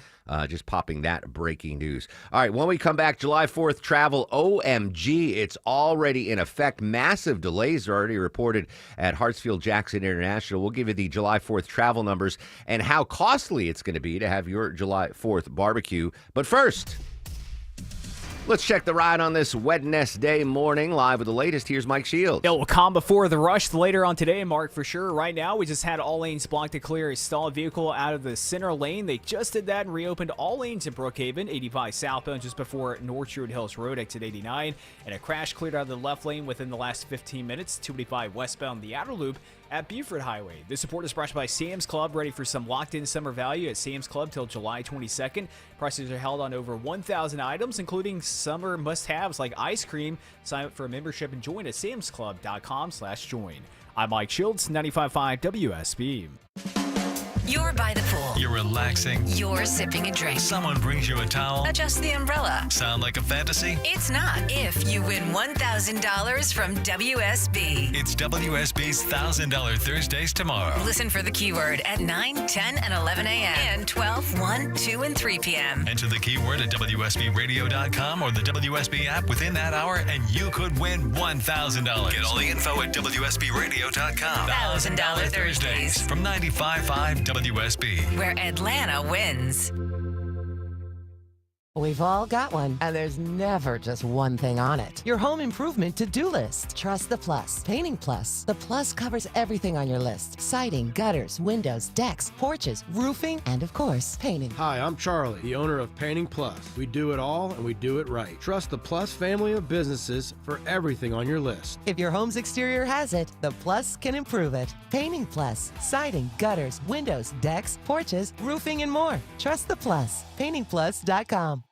just popping that breaking news. All right, when we come back, July 4th travel, OMG, it's already in effect. Massive delays are already reported at Hartsfield-Jackson International. We'll give you the July 4th travel numbers and how costly it's going to be to have your July 4th barbecue. But first, let's check the ride on this Wednesday morning. Live with the latest, here's Mike Shields. It will calm before the rush later on today, Mark, for sure. Right now, we just had all lanes blocked to clear a stalled vehicle out of the center lane. They just did that and reopened all lanes in Brookhaven, 85 southbound just before North Druid Hills Road, exit 89. And a crash cleared out of the left lane within the last 15 minutes, 285 westbound the outer loop at Buford Highway. This support is brought to you by Sam's Club, ready for some locked-in summer value at Sam's Club till July 22nd. Prices are held on over 1,000 items, including summer must-haves like ice cream. Sign up for a membership and join at samsclub.com/join. I'm Mike Shields, 95.5 WSB. You're by the pool. You're relaxing. You're sipping a drink. Someone brings you a towel. Adjust the umbrella. Sound like a fantasy? It's not if you win $1,000 from WSB. It's WSB's $1,000 Thursdays tomorrow. Listen for the keyword at 9, 10, and 11 a.m. and 12, 1, 2, and 3 p.m. Enter the keyword at WSBRadio.com or the WSB app within that hour, and you could win $1,000. Get all the info at WSBRadio.com. $1,000 Thursdays from 95.5 WSB, where Atlanta wins. We've all got one, and there's never just one thing on it. Your home improvement to-do list. Trust the Plus. Painting Plus. The Plus covers everything on your list. Siding, gutters, windows, decks, porches, roofing, and of course, painting. Hi, I'm Charlie, the owner of Painting Plus. We do it all, and we do it right. Trust the Plus family of businesses for everything on your list. If your home's exterior has it, the Plus can improve it. Painting Plus. Siding, gutters, windows, decks, porches, roofing, and more. Trust the Plus. PaintingPlus.com.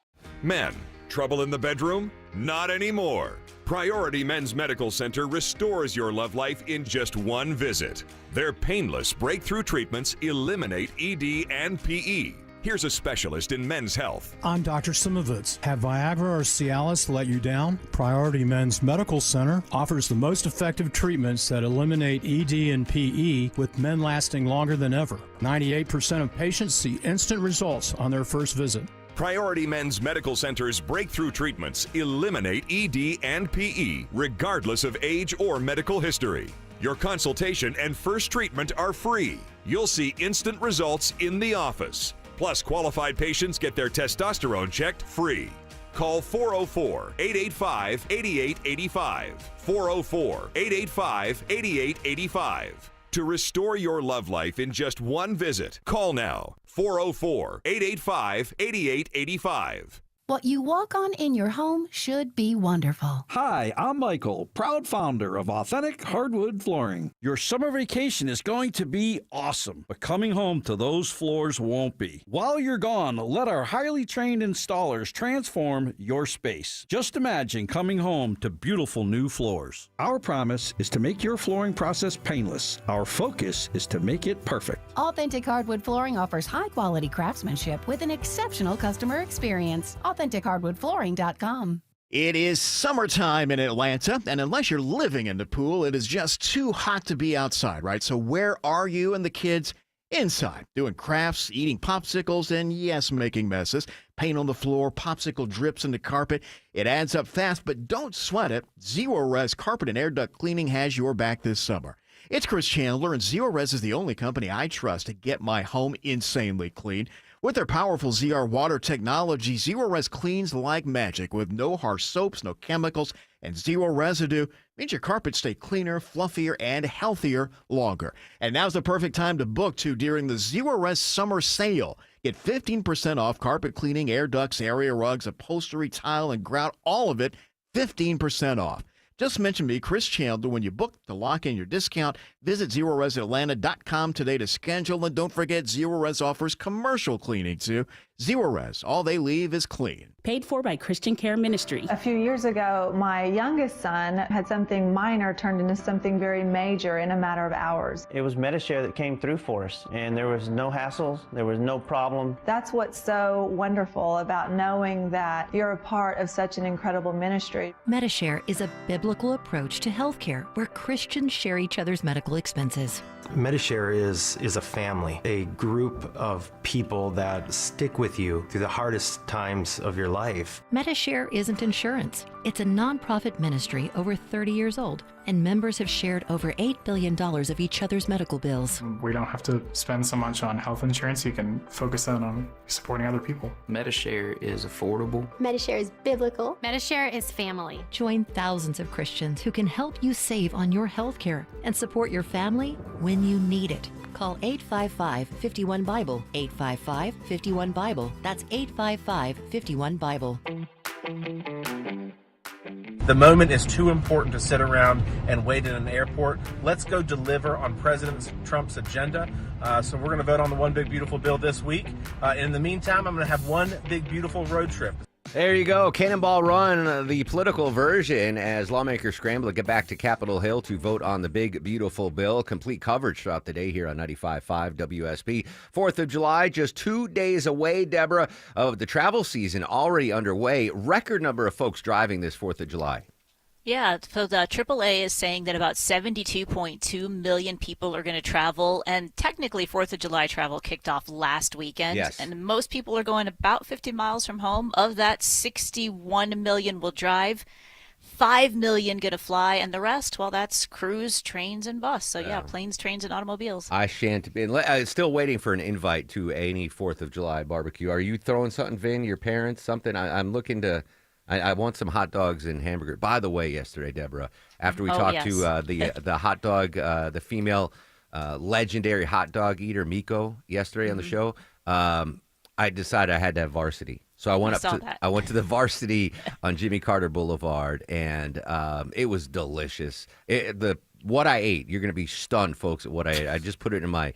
Men, trouble in the bedroom? Not anymore. Priority Men's Medical Center restores your love life in just one visit. Their painless breakthrough treatments eliminate ED and PE. Here's a specialist in men's health. I'm Dr. Simovitz. Have Viagra or Cialis let you down? Priority Men's Medical Center offers the most effective treatments that eliminate ED and PE, with men lasting longer than ever. 98% of patients see instant results on their first visit. Priority Men's Medical Center's breakthrough treatments eliminate ED and PE, regardless of age or medical history. Your consultation and first treatment are free. You'll see instant results in the office. Plus, qualified patients get their testosterone checked free. Call 404-885-8885. 404-885-8885. To restore your love life in just one visit, call now. 404-885-8885. What you walk on in your home should be wonderful. Hi, I'm Michael, proud founder of Authentic Hardwood Flooring. Your summer vacation is going to be awesome, but coming home to those floors won't be. While you're gone, let our highly trained installers transform your space. Just imagine coming home to beautiful new floors. Our promise is to make your flooring process painless. Our focus is to make it perfect. Authentic Hardwood Flooring offers high-quality craftsmanship with an exceptional customer experience. AuthenticHardwoodFlooring.com. It is summertime in Atlanta, and unless you're living in the pool, it is just too hot to be outside, right? So where are you and the kids? Inside, doing crafts, eating popsicles, and yes, making messes. Paint on the floor, popsicle drips in the carpet. It adds up fast, but don't sweat it. Zero-Res Carpet and Air Duct Cleaning has your back this summer. It's Chris Chandler, and Zero-Res is the only company I trust to get my home insanely clean. With their powerful ZR water technology, Zero-Res cleans like magic with no harsh soaps, no chemicals, and zero residue. Means your carpets stay cleaner, fluffier, and healthier longer. And now's the perfect time to book, too, during the Zero-Res summer sale. Get 15% off carpet cleaning, air ducts, area rugs, upholstery, tile, and grout, all of it 15% off. Just mention me, Chris Chandler, when you book to lock in your discount. Visit ZeroResAtlanta.com today to schedule. And don't forget, Zero-Res offers commercial cleaning, too. Zero-Res, all they leave is clean. Paid for by Christian Care Ministry. A few years ago, my youngest son had something minor turned into something very major in a matter of hours. It was Medi-Share that came through for us, and there was no hassles, there was no problem. That's what's so wonderful about knowing that you're a part of such an incredible ministry. Medi-Share is a biblical approach to healthcare where Christians share each other's medical expenses. Medi-Share is a family, a group of people that stick with you through the hardest times of your life. Medi-Share isn't insurance. It's a nonprofit ministry over 30 years old, and members have shared over $8 billion of each other's medical bills. We don't have to spend so much on health insurance. You can focus on supporting other people. Medi-Share is affordable. Medi-Share is biblical. Medi-Share is family. Join thousands of Christians who can help you save on your health care and support your family when you need it. Call 855-51-BIBLE, 855-51-BIBLE. That's 855-51-BIBLE. The moment is too important to sit around and wait in an airport. Let's go deliver on President Trump's agenda. So we're going to vote on the One Big Beautiful Bill this week. In the meantime, I'm going to have one big beautiful road trip. There you go. Cannonball Run, the political version, as lawmakers scramble to get back to Capitol Hill to vote on the big, beautiful bill. Complete coverage throughout the day here on 95.5 WSB. 4th of July, just 2 days away, Deborah, of the travel season already underway. Record number of folks driving this 4th of July. Yeah, so the AAA is saying that about 72.2 million people are going to travel, and technically 4th of July travel kicked off last weekend. Yes. And most people are going about 50 miles from home. Of that, 61 million will drive. 5 million gonna fly, and the rest, well, that's cruise, trains, and bus. So yeah, planes, trains, and automobiles. I shan't be. Still waiting for an invite to any 4th of July barbecue. Are you throwing something, Vin? Your parents? Something? I'm looking to. I want some hot dogs and hamburger. By the way, yesterday, Deborah, after we talked to the hot dog, the female legendary hot dog eater Miko yesterday on the show, I decided I had to have varsity. So I went to the varsity on Jimmy Carter Boulevard, and it was delicious. What I ate, you're going to be stunned, folks, at what I ate. I just put it in my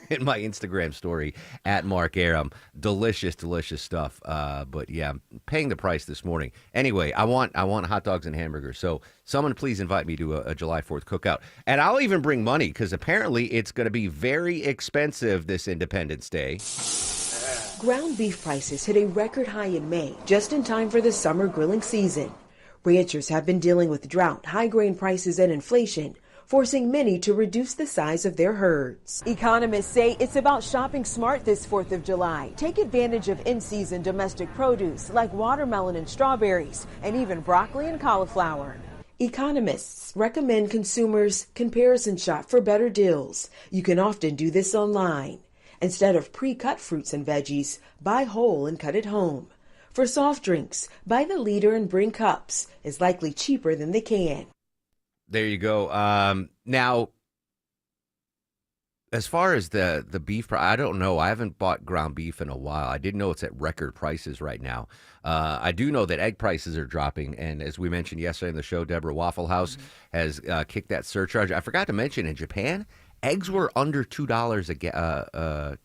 Instagram story at Mark Arum. Delicious, delicious stuff. But yeah, I'm paying the price this morning. Anyway, I want hot dogs and hamburgers. So someone please invite me to a July 4th cookout. And I'll even bring money because apparently it's going to be very expensive this Independence Day. Ground beef prices hit a record high in May, just in time for the summer grilling season. Ranchers have been dealing with drought, high grain prices, and inflation, forcing many to reduce the size of their herds. Economists say it's about shopping smart this 4th of July. Take advantage of in-season domestic produce like watermelon and strawberries, and even broccoli and cauliflower. Economists recommend consumers comparison shop for better deals. You can often do this online. Instead of pre-cut fruits and veggies, buy whole and cut at home. For soft drinks, buy the liter and bring cups. It's likely cheaper than the can. There you go. Now, as far as the beef, I don't know. I haven't bought ground beef in a while. I didn't know it's at record prices right now. I do know that egg prices are dropping. And as we mentioned yesterday in the show, Deborah, Waffle House has kicked that surcharge. I forgot to mention in Japan, eggs were under $2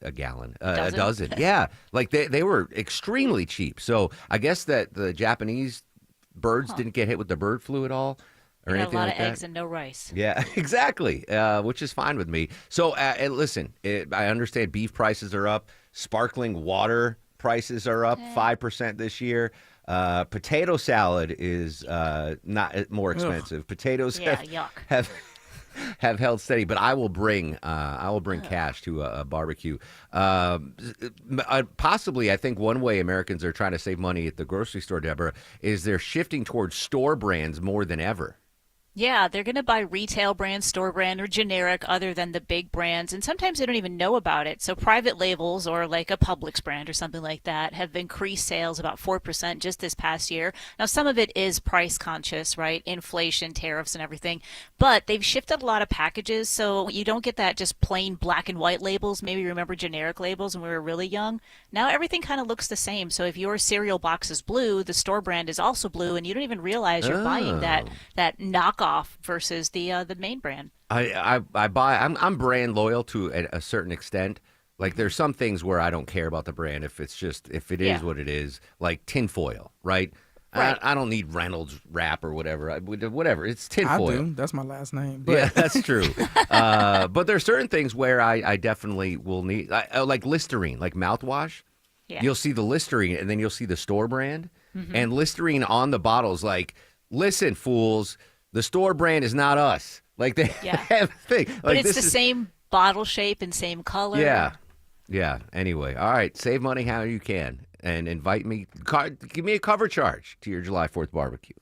a gallon, a dozen. Yeah, like they were extremely cheap. So I guess that the Japanese birds didn't get hit with the bird flu at all. Or anything a lot like of that. eggs and no rice. Yeah, exactly, which is fine with me. So listen, I understand beef prices are up. Sparkling water prices are up 5% this year. Potato salad is not more expensive. Ugh. Potatoes have held steady, but I will bring cash to a barbecue. Possibly, I think one way Americans are trying to save money at the grocery store, Deborah, is they're shifting towards store brands more than ever. Yeah, they're going to buy retail brand, store brand, or generic other than the big brands. And sometimes they don't even know about it. So private labels or like a Publix brand or something like that have increased sales about 4% just this past year. Now, some of it is price conscious, right? Inflation, tariffs, and everything. But they've shifted a lot of packages. So you don't get that just plain black and white labels. Maybe you remember generic labels when we were really young. Now everything kind of looks the same. So if your cereal box is blue, the store brand is also blue. And you don't even realize you're buying that knockoff versus the main brand. I'm brand loyal to a certain extent. Like there's some things where I don't care about the brand if it is what it is, like tinfoil, right? I don't need Reynolds wrap or whatever. Whatever, it's tinfoil. I do. That's my last name. But. Yeah, that's true. But there's certain things where I definitely will need, like Listerine, like mouthwash. Yeah. You'll see the Listerine and then you'll see the store brand. Mm-hmm. And Listerine on the bottles, like, listen, fools, the store brand is not us. Like they have a thing. Like, but it's the same bottle shape and same color. Yeah. Anyway, all right. Save money how you can and invite me. Give me a cover charge to your July 4th barbecue.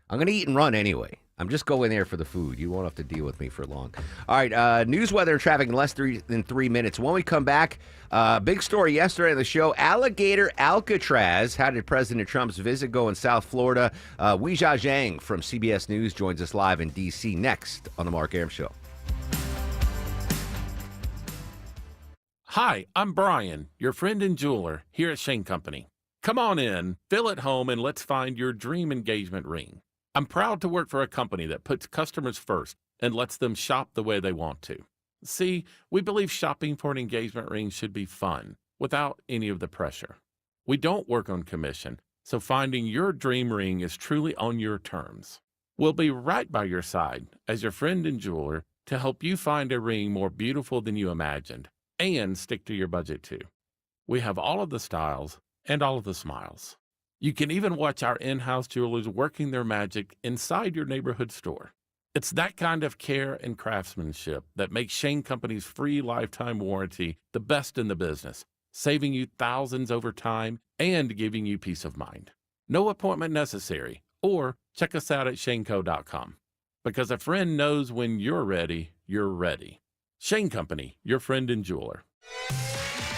I'm going to eat and run anyway. I'm just going there for the food. You won't have to deal with me for long. All right, news, weather, and traffic in less than 3 minutes. When we come back, big story yesterday on the show, Alligator Alcatraz. How did President Trump's visit go in South Florida? Weijia Zhang from CBS News joins us live in D.C. next on The Mark Arum Show. Hi, I'm Brian, your friend and jeweler here at Shane Company. Come on in, feel at home, and let's find your dream engagement ring. I'm proud to work for a company that puts customers first and lets them shop the way they want to. See, we believe shopping for an engagement ring should be fun, without any of the pressure. We don't work on commission, so finding your dream ring is truly on your terms. We'll be right by your side as your friend and jeweler to help you find a ring more beautiful than you imagined and stick to your budget too. We have all of the styles and all of the smiles. You can even watch our in-house jewelers working their magic inside your neighborhood store. It's that kind of care and craftsmanship that makes Shane Company's free lifetime warranty the best in the business, saving you thousands over time and giving you peace of mind. No appointment necessary, or check us out at shaneco.com. Because a friend knows when you're ready, you're ready. Shane Company, your friend and jeweler.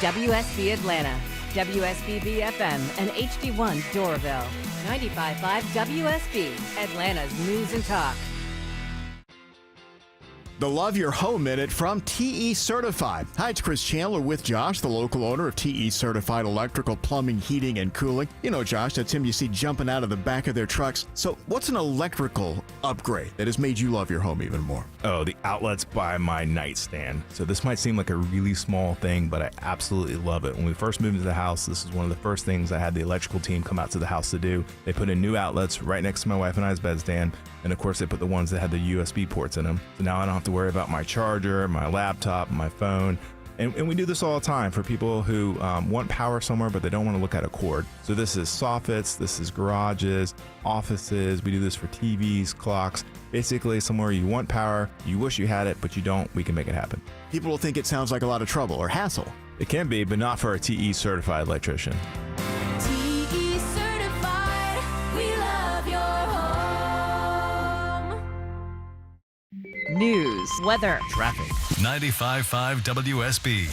WSB Atlanta, WSBB FM, and HD1 Doraville. 95.5 WSB, Atlanta's News and Talk. The Love Your Home Minute from TE Certified. Hi, it's Chris Chandler with Josh, the local owner of TE Certified Electrical, Plumbing, Heating, and Cooling. You know, Josh, that's him you see jumping out of the back of their trucks. So what's an electrical upgrade that has made you love your home even more? Oh, the outlets by my nightstand. So this might seem like a really small thing, but I absolutely love it. When we first moved into the house, this is one of the first things I had the electrical team come out to the house to do. They put in new outlets right next to my wife and I's bedstand. And of course, they put the ones that had the USB ports in them. So now I don't have to worry about my charger, my laptop, my phone. And we do this all the time for people who want power somewhere, but they don't want to look at a cord. So this is soffits, this is garages, offices. We do this for TVs, clocks. Basically, somewhere you want power, you wish you had it, but you don't, we can make it happen. People will think it sounds like a lot of trouble or hassle. It can be, but not for a TE certified electrician. TE certified, we love your home. News, weather, traffic. 95.5 WSB,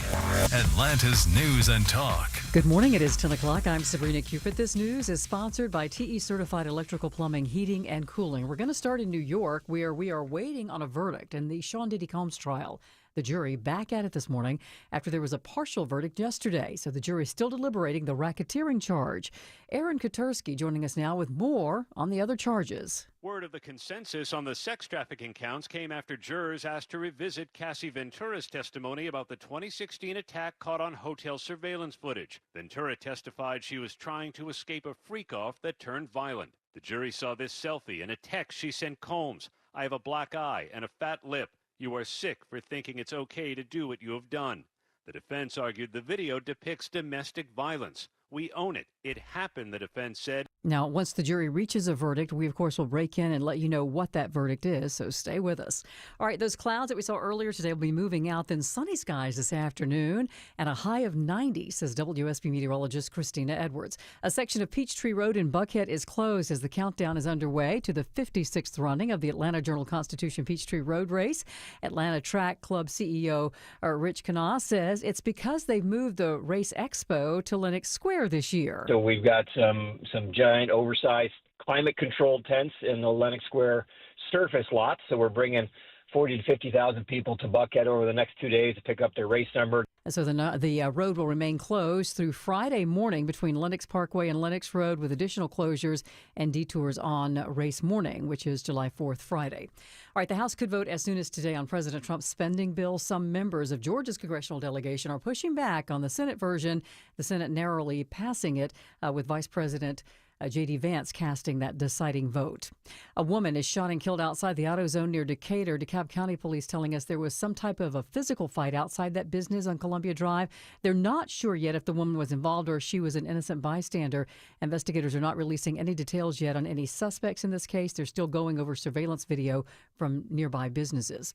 Atlanta's News and Talk. Good morning. It is 10 o'clock. I'm Sabrina Cupid. This news is sponsored by TE Certified Electrical, Plumbing, Heating, and Cooling. We're going to start in New York, where we are waiting on a verdict in the Sean Diddy Combs trial. The jury back at it this morning after there was a partial verdict yesterday. So the jury is still deliberating the racketeering charge. Aaron Katersky joining us now with more on the other charges. Word of the consensus on the sex trafficking counts came after jurors asked to revisit Cassie Ventura's testimony about the 2016 attack caught on hotel surveillance footage. Ventura testified she was trying to escape a freak-off that turned violent. The jury saw this selfie and a text she sent Combs. "I have a black eye and a fat lip. You are sick for thinking it's okay to do what you have done." The defense argued the video depicts domestic violence. "We own it. It happened," the defense said. Now, once the jury reaches a verdict, we, of course, will break in and let you know what that verdict is, so stay with us. All right, those clouds that we saw earlier today will be moving out, then sunny skies this afternoon, and a high of 90, says WSB meteorologist Christina Edwards. A section of Peachtree Road in Buckhead is closed as the countdown is underway to the 56th running of the Atlanta Journal-Constitution Peachtree Road Race. Atlanta Track Club CEO Rich Kanawha says it's because they've moved the Race Expo to Lenox Square this year. So we've got some giant oversized climate-controlled tents in the Lenox Square surface lots. So we're bringing 40 to 50,000 people to Buckhead over the next 2 days to pick up their race number. So the road will remain closed through Friday morning between Lenox Parkway and Lenox Road, with additional closures and detours on race morning, which is July 4th, Friday. All right, the House could vote as soon as today on President Trump's spending bill. Some members of Georgia's congressional delegation are pushing back on the Senate version, the Senate narrowly passing it with Vice President J.D. Vance casting that deciding vote. A woman is shot and killed outside the AutoZone near Decatur. DeKalb County police telling us there was some type of a physical fight outside that business on Columbia Drive. They're not sure yet if the woman was involved or if she was an innocent bystander. Investigators are not releasing any details yet on any suspects in this case. They're still going over surveillance video from nearby businesses.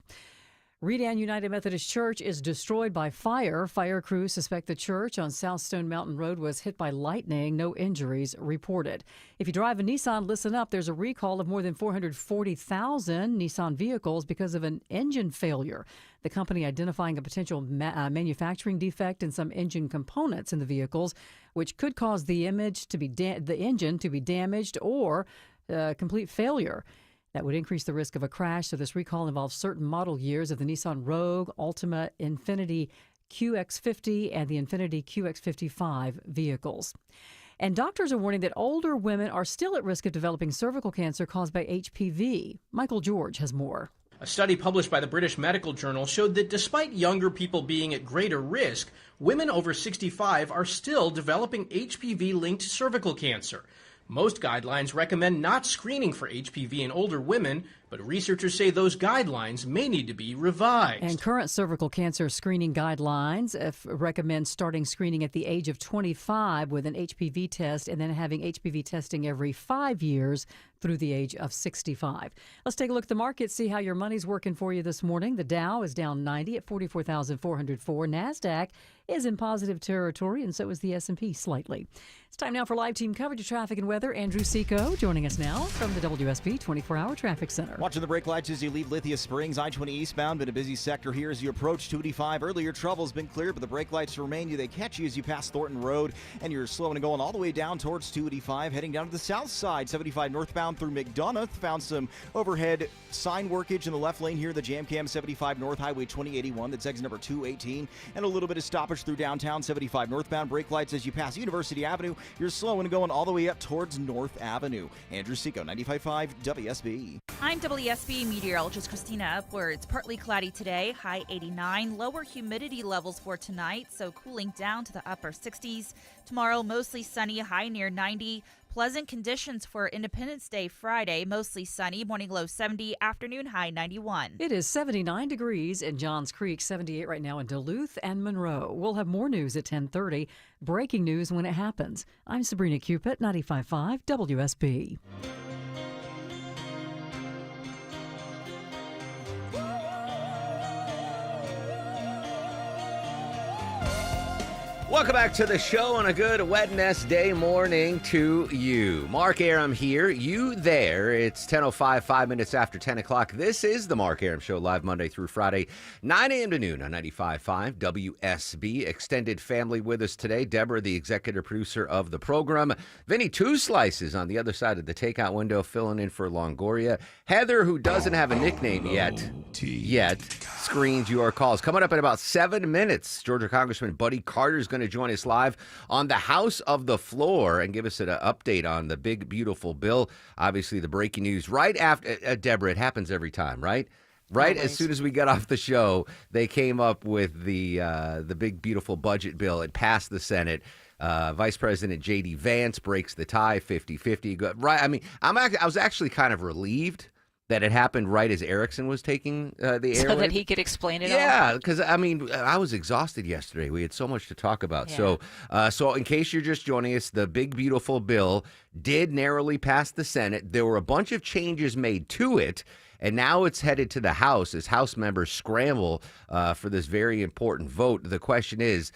Redan United Methodist Church is destroyed by fire. Fire crews suspect the church on South Stone Mountain Road was hit by lightning. No injuries reported. If you drive a Nissan, listen up. There's a recall of more than 440,000 Nissan vehicles because of an engine failure. The company identifying a potential manufacturing defect in some engine components in the vehicles, which could cause the engine to be damaged or complete failure. That would increase the risk of a crash. So this recall involves certain model years of the Nissan Rogue, Altima, Infiniti QX50, and the Infiniti QX55 vehicles. And doctors are warning that older women are still at risk of developing cervical cancer caused by HPV. Michael George has more. A study published by the British Medical Journal showed that despite younger people being at greater risk, women over 65 are still developing HPV-linked cervical cancer. Most guidelines recommend not screening for HPV in older women, but researchers say those guidelines may need to be revised. And current cervical cancer screening guidelines recommend starting screening at the age of 25 with an HPV test and then having HPV testing every 5 years through the age of 65. Let's take a look at the market, see how your money's working for you this morning. The Dow is down 90 at 44,404. NASDAQ is in positive territory, and so is the S&P slightly. It's time now for live team coverage of traffic and weather. Andrew Seco joining us now from the WSB 24-hour traffic center. Watching the brake lights as you leave Lithia Springs. I-20 eastbound, been a busy sector here as you approach 285. Earlier trouble's been cleared, but the brake lights remain. They catch you as you pass Thornton Road, and you're slowing and going all the way down towards 285, heading down to the south side. 75 northbound through McDonough. Found some overhead sign workage in the left lane here. The Jam Cam 75 North Highway 2081. That's exit number 218. And a little bit of stoppage through downtown. 75 northbound. Brake lights as you pass University Avenue. You're slowing and going all the way up towards North Avenue. Andrew Seco, 95.5 WSB. I'm WSB meteorologist Christina Upwards. Partly cloudy today, high 89. Lower humidity levels for tonight, so cooling down to the upper 60s. Tomorrow, mostly sunny, high near 90. Pleasant conditions for Independence Day Friday, mostly sunny, morning low 70, afternoon high 91. It is 79 degrees in Johns Creek, 78 right now in Duluth and Monroe. We'll have more news at 10:30. Breaking news when it happens. I'm Sabrina Cupid, 95.5 WSB. Welcome back to the show on a good Wednesday morning to you. Mark Arum here, you there. It's 10:05, 5 minutes after 10 o'clock. This is the Mark Arum Show, live Monday through Friday, 9 a.m. to noon on 95.5 WSB. Extended family with us today. Deborah, the executive producer of the program. Vinny Two Slices on the other side of the takeout window, filling in for Longoria. Heather, who doesn't have a nickname yet, screens your calls. Coming up in about 7 minutes, Georgia Congressman Buddy Carter is going to join us live on the House of the Floor and give us an update on the big, beautiful bill. Obviously, the breaking news right after, Deborah, it happens every time, right? Right Always. As soon as we got off the show, they came up with the big, beautiful budget bill. It passed the Senate. Vice President J.D. Vance breaks the tie, 50-50. Right? I mean, I was actually kind of relieved that it happened right as Erickson was taking the airwaves. So that he could explain it all? Yeah, because, I mean, I was exhausted yesterday. We had so much to talk about. Yeah. So in case you're just joining us, the big, beautiful bill did narrowly pass the Senate. There were a bunch of changes made to it, and now it's headed to the House as House members scramble for this very important vote. The question is,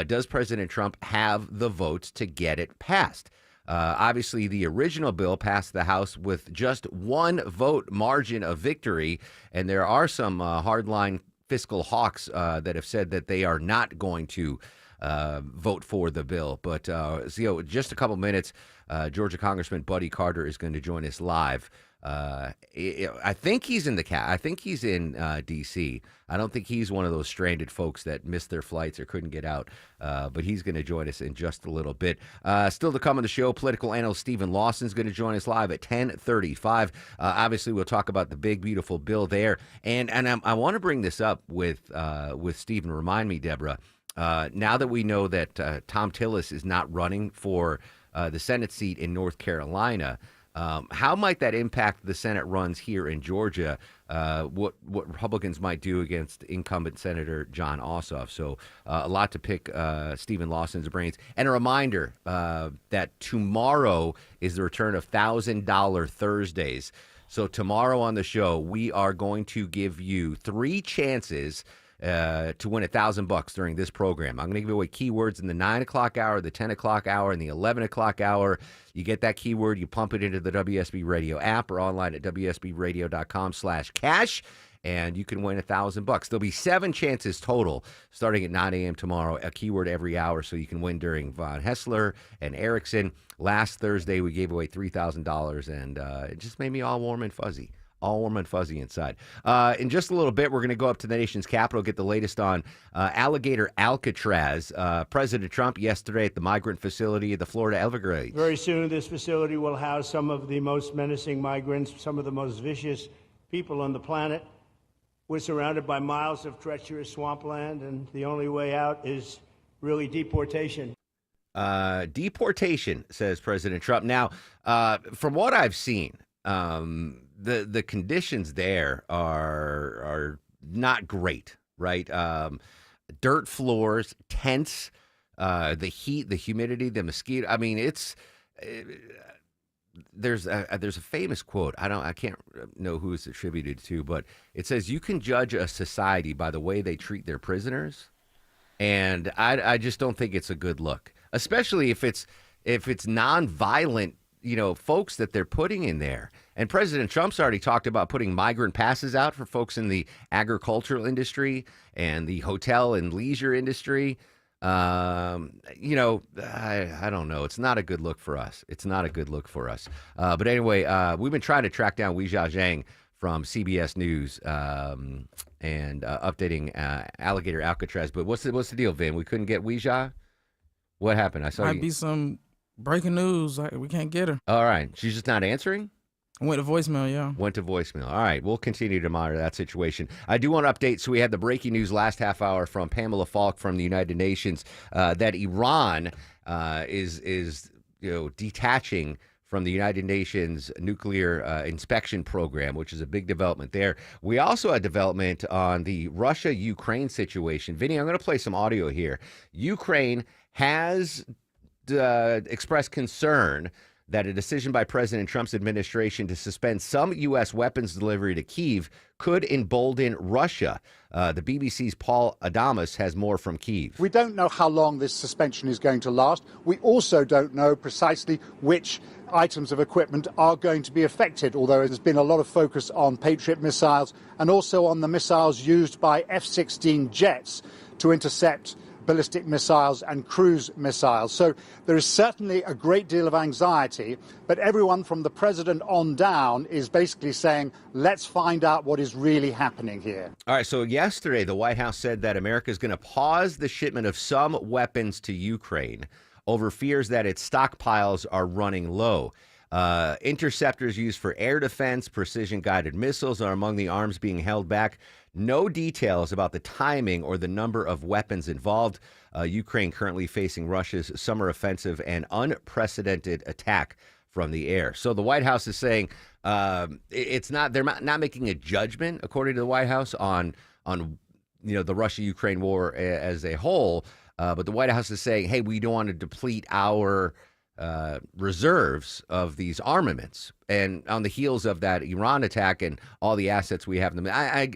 does President Trump have the votes to get it passed? Obviously, the original bill passed the House with just one vote margin of victory, and there are some hardline fiscal hawks that have said that they are not going to vote for the bill. But, just a couple minutes, Georgia Congressman Buddy Carter is going to join us live. I think he's in I think he's in D.C. I don't think he's one of those stranded folks that missed their flights or couldn't get out, but he's going to join us in just a little bit. Still to come on the show, political analyst Stephen Lawson is going to join us live at 10:35. Obviously, we'll talk about the big, beautiful bill there, and I want to bring this up with Stephen. Remind me, Deborah. Now that we know that Tom Tillis is not running for the Senate seat in North Carolina. How might that impact the Senate runs here in Georgia? What Republicans might do against incumbent Senator Jon Ossoff? So a lot to pick Stephen Lawson's brains. And a reminder that tomorrow is the return of $1,000 Thursdays. So tomorrow on the show, we are going to give you 3 chances to win $1,000 during this program. I'm going to give away keywords in the 9 o'clock hour, the 10 o'clock hour, and the 11 o'clock hour. You get that keyword, you pump it into the WSB Radio app or online at WSBradio.com/cash, and you can win $1,000. There'll be 7 chances total starting at 9 a.m. tomorrow, a keyword every hour, so you can win during Von Hessler and Erickson. Last Thursday, we gave away $3,000, and it just made me all warm and fuzzy. All warm and fuzzy inside. In just a little bit, we're going to go up to the nation's capital, get the latest on alligator Alcatraz. President Trump yesterday at the migrant facility at the Florida Everglades. Very soon, this facility will house some of the most menacing migrants, some of the most vicious people on the planet. We're surrounded by miles of treacherous swampland, and the only way out is really deportation. Deportation, says President Trump. Now, from what I've seen, the conditions there are not great, right? Dirt floors, tents, the heat, the humidity, the mosquito. I mean, there's a famous quote. I can't know who it's attributed to, but it says you can judge a society by the way they treat their prisoners, and I just don't think it's a good look, especially if it's nonviolent, folks that they're putting in there. And President Trump's already talked about putting migrant passes out for folks in the agricultural industry and the hotel and leisure industry. I don't know. It's not a good look for us. It's not a good look for us. But anyway, we've been trying to track down Weijia Zhang from CBS News and updating Alligator Alcatraz. But what's the deal, Vin? We couldn't get Weijia? What happened? I saw Might be some breaking news. We can't get her. All right. She's just not answering? Went to voicemail, yeah. Went to voicemail. All right. We'll continue to monitor that situation. I do want to update. So we had the breaking news last half hour from Pamela Falk from the United Nations that Iran is detaching from the United Nations nuclear inspection program, which is a big development there. We also had development on the Russia-Ukraine situation. Vinny, I'm going to play some audio here. Ukraine has expressed concern that a decision by President Trump's administration to suspend some U.S. weapons delivery to Kyiv could embolden Russia. The BBC's Paul Adamus has more from Kyiv. We don't know how long this suspension is going to last. We also don't know precisely which items of equipment are going to be affected, although there's been a lot of focus on Patriot missiles and also on the missiles used by F-16 jets to intercept ballistic missiles and cruise missiles. So there is certainly a great deal of anxiety, but everyone from the president on down is basically saying, let's find out what is really happening here. All right, so yesterday the White House said that America is going to pause the shipment of some weapons to Ukraine over fears that its stockpiles are running low. Interceptors used for air defense, precision-guided missiles are among the arms being held back. No details about the timing or the number of weapons involved. Ukraine currently facing Russia's summer offensive and unprecedented attack from the air. So the White House is saying they're not making a judgment, according to the White House, on the Russia-Ukraine war as a whole. But the White House is saying, hey, we don't want to deplete our reserves of these armaments, and on the heels of that Iran attack and all the assets we have in them,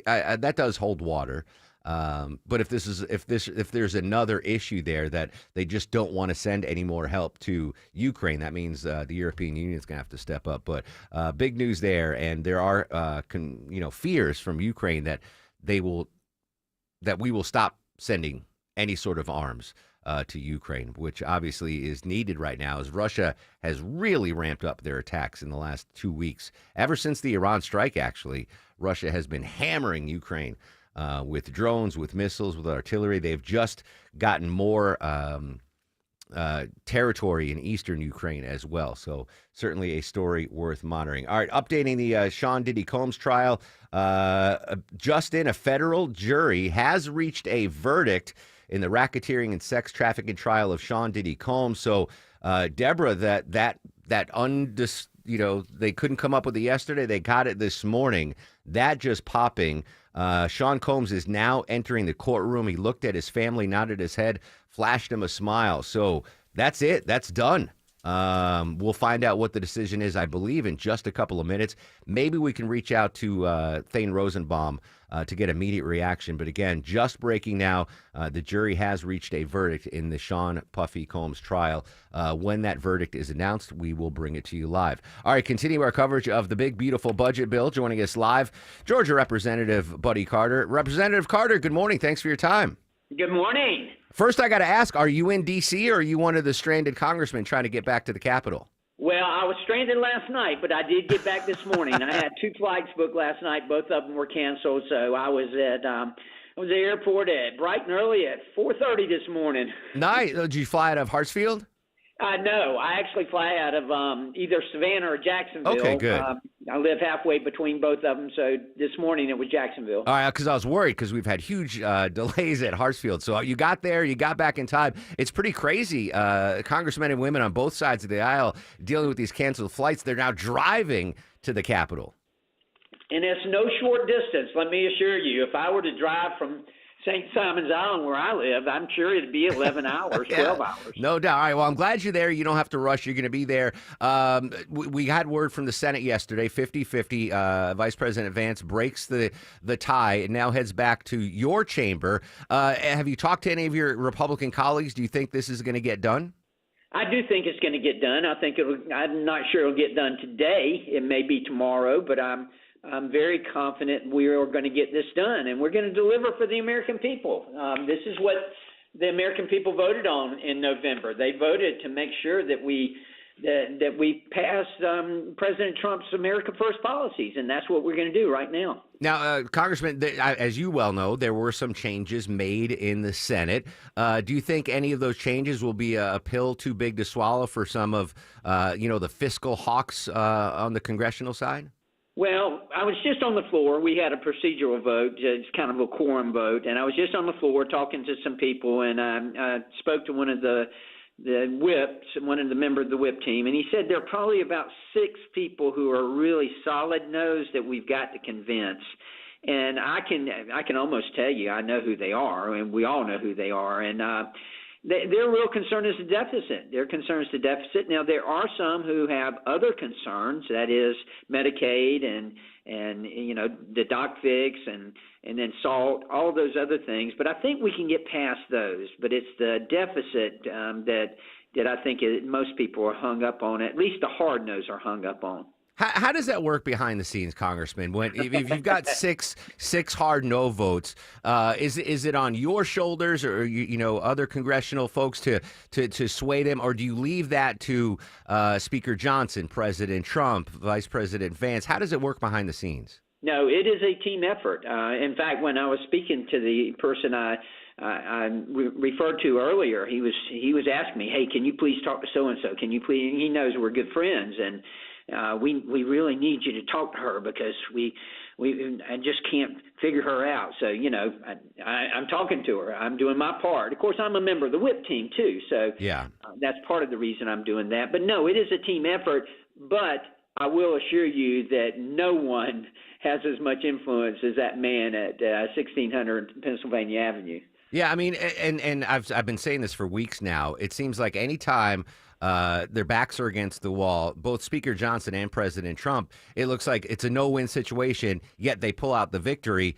that does hold water. But if there's another issue there that they just don't want to send any more help to Ukraine, that means the European Union is going to have to step up. But big news there, and there are fears from Ukraine that we will stop sending any sort of arms to Ukraine, which obviously is needed right now, as Russia has really ramped up their attacks in the last 2 weeks. Ever since the Iran strike, actually, Russia has been hammering Ukraine with drones, with missiles, with artillery. They've just gotten more territory in eastern Ukraine as well. So certainly a story worth monitoring. All right, updating the Sean Diddy Combs trial. Just in, a federal jury has reached a verdict in the racketeering and sex trafficking trial of Sean Diddy Combs. So, Deborah, they couldn't come up with it yesterday. They got it this morning. That just popping. Sean Combs is now entering the courtroom. He looked at his family, nodded his head, flashed him a smile. So that's it. That's done. We'll find out what the decision is, I believe, in just a couple of minutes. Maybe we can reach out to Thane Rosenbaum to get immediate reaction. But again, just breaking now, the jury has reached a verdict in the Sean Puffy Combs trial. When that verdict is announced, we will bring it to you live. All right, continue our coverage of the big, beautiful budget bill. Joining us live, Georgia Representative Buddy Carter. Representative Carter, good morning. Thanks for your time. Good morning. First, I got to ask, are you in D.C. or are you one of the stranded congressmen trying to get back to the Capitol? Well, I was stranded last night, but I did get back this morning. I had 2 flights booked last night. Both of them were canceled, so I was at the airport at bright and early at 4:30 this morning. Nice. Did you fly out of Hartsfield? No, I actually fly out of either Savannah or Jacksonville. Okay, good. I live halfway between both of them, so this morning it was Jacksonville. All right, because I was worried because we've had huge delays at Hartsfield. So you got there, you got back in time. It's pretty crazy. Congressmen and women on both sides of the aisle dealing with these canceled flights. They're now driving to the Capitol. And it's no short distance, let me assure you. If I were to drive from St. Simon's Island, where I live, I'm sure it'd be 11 hours, 12 hours. No doubt. All right, well, I'm glad you're there. You don't have to rush. You're going to be there. We had word from the Senate yesterday, 50-50. Vice President Vance breaks the tie and now heads back to your chamber. Have you talked to any of your Republican colleagues? Do you think this is going to get done? I do think it's going to get done. I'm not sure it'll get done today. It may be tomorrow, but I'm very confident we are going to get this done, and we're going to deliver for the American people. This is what the American people voted on in November. They voted to make sure that we pass President Trump's America First policies, and that's what we're going to do right now. Now, Congressman, as you well know, there were some changes made in the Senate. Do you think any of those changes will be a pill too big to swallow for some of, the fiscal hawks on the congressional side? Well, I was just on the floor. We had a procedural vote. It's kind of a quorum vote. And I was just on the floor talking to some people, and I spoke to one of the whips, one of the members of the whip team, and he said there are probably about 6 people who are really solid-nosed that we've got to convince. And I can almost tell you I know who they are, and we all know who they are. And their real concern is the deficit. Their concern is the deficit. Now, there are some who have other concerns, that is Medicaid and the doc fix and then SALT, all those other things. But I think we can get past those. But it's the deficit that I think most people are hung up on, at least the hard-nosed are hung up on. How does that work behind the scenes, Congressman? If you've got six hard no votes, is it on your shoulders or other congressional folks to sway them, or do you leave that to Speaker Johnson, President Trump, Vice President Vance? How does it work behind the scenes? No, it is a team effort. In fact, when I was speaking to the person I referred to earlier, he was asking me, "Hey, can you please talk to so and so? Can you please?" He knows we're good friends and. We really need you to talk to her because I just can't figure her out. So, I'm talking to her. I'm doing my part. Of course, I'm a member of the whip team too. So yeah, that's part of the reason I'm doing that. But no, it is a team effort. But I will assure you that no one has as much influence as that man at 1600 Pennsylvania Avenue. Yeah, I mean, and I've been saying this for weeks now. It seems like any time their backs are against the wall, both Speaker Johnson and President Trump, it looks like it's a no-win situation, yet they pull out the victory.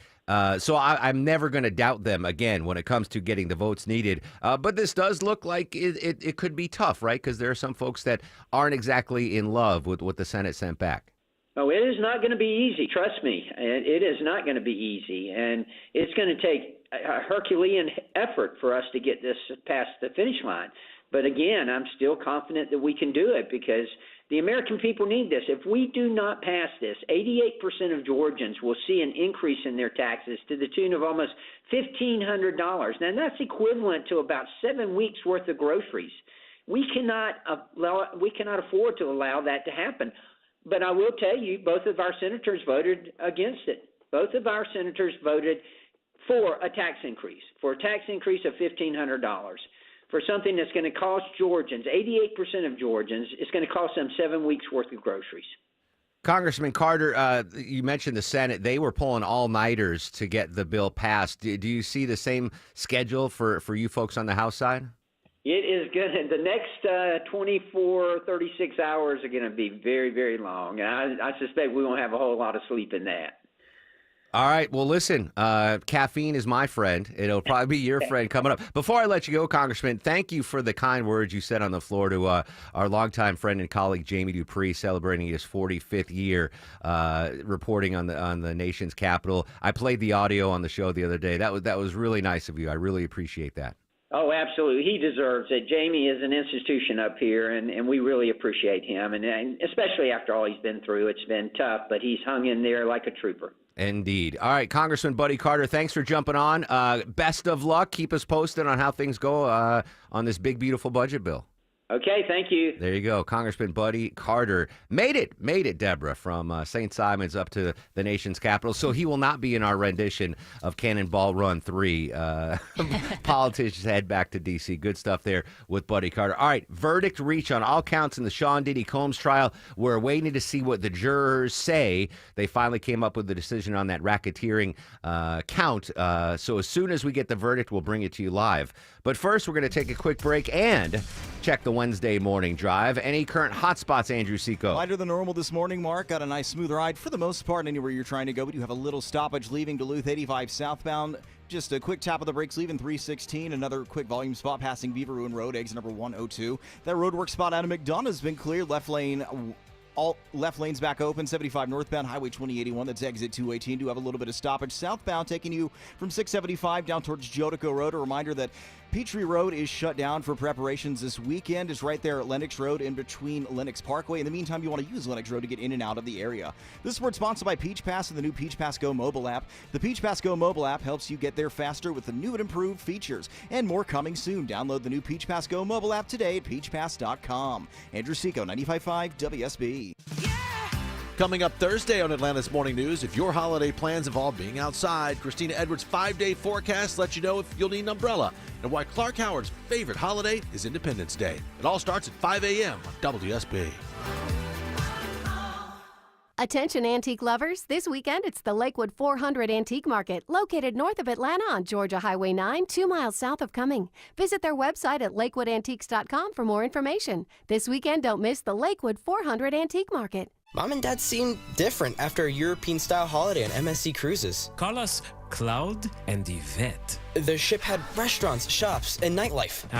So I'm never going to doubt them again when it comes to getting the votes needed. But this does look like it could be tough, right? Because there are some folks that aren't exactly in love with what the Senate sent back. Oh, it is not going to be easy. Trust me. It is not going to be easy. And it's going to take a Herculean effort for us to get this past the finish line. But again, I'm still confident that we can do it because the American people need this. If we do not pass this, 88% of Georgians will see an increase in their taxes to the tune of almost $1,500. Now, that's equivalent to about 7 weeks' worth of groceries. We cannot afford to allow that to happen. But I will tell you, both of our senators voted against it. Both of our senators voted for a tax increase, of $1,500. For something that's going to cost Georgians, 88% of Georgians, it's going to cost them 7 weeks' worth of groceries. Congressman Carter, you mentioned the Senate. They were pulling all-nighters to get the bill passed. Do you see the same schedule for you folks on the House side? It is good. The next 24, 36 hours are going to be very, very long. And I suspect we won't have a whole lot of sleep in that. All right. Well, listen, caffeine is my friend. It'll probably be your friend coming up. Before I let you go, Congressman, thank you for the kind words you said on the floor to our longtime friend and colleague, Jamie Dupree, celebrating his 45th year reporting on the nation's capital. I played the audio on the show the other day. That was really nice of you. I really appreciate that. Oh, absolutely. He deserves it. Jamie is an institution up here, and we really appreciate him. And especially after all he's been through, it's been tough, but he's hung in there like a trooper. Indeed. All right, Congressman Buddy Carter, thanks for jumping on. Best of luck. Keep us posted on how things go on this big, beautiful budget bill. Okay, thank you. There you go. Congressman Buddy Carter made it, Deborah, from St. Simons up to the nation's capital. So he will not be in our rendition of Cannonball Run 3. Politicians head back to D.C. Good stuff there with Buddy Carter. All right, verdict reached on all counts in the Sean Diddy Combs trial. We're waiting to see what the jurors say. They finally came up with the decision on that racketeering count. So as soon as we get the verdict, we'll bring it to you live. But first, we're going to take a quick break and check the Wednesday morning drive. Any current hotspots, Andrew Seco? Lighter than normal this morning, Mark. Got a nice smooth ride for the most part anywhere you're trying to go. We do have a little stoppage leaving Duluth 85 southbound. Just a quick tap of the brakes leaving 316. Another quick volume spot passing Beaver Ruin Road, exit number 102. That roadwork spot out of McDonough has been cleared. Left lane. All left lanes back open. 75 northbound, Highway 2081. That's exit 218. Do have a little bit of stoppage southbound, taking you from 675 down towards Jodico Road. A reminder that Petrie Road is shut down for preparations this weekend. It's right there at Lennox Road in between Lennox Parkway. In the meantime, you want to use Lennox Road to get in and out of the area. This is sponsored by Peach Pass and the new Peach Pass Go mobile app. The Peach Pass Go mobile app helps you get there faster with the new and improved features, and more coming soon. Download the new Peach Pass Go mobile app today at peachpass.com. Andrew Seco, 95.5 WSB. Coming up Thursday on Atlanta's Morning News, if your holiday plans involve being outside, Christina Edwards' 5-day forecast lets you know if you'll need an umbrella and why Clark Howard's favorite holiday is Independence Day. It all starts at 5 a.m. on WSB. Attention antique lovers, this weekend it's the Lakewood 400 Antique Market, located north of Atlanta on Georgia Highway 9, 2 miles south of Cumming. Visit their website at lakewoodantiques.com for more information. This weekend, don't miss the Lakewood 400 Antique Market. Mom and Dad seem different after a European-style holiday on MSC Cruises. Call us Cloud and Yvette. The ship had restaurants, shops, and nightlife.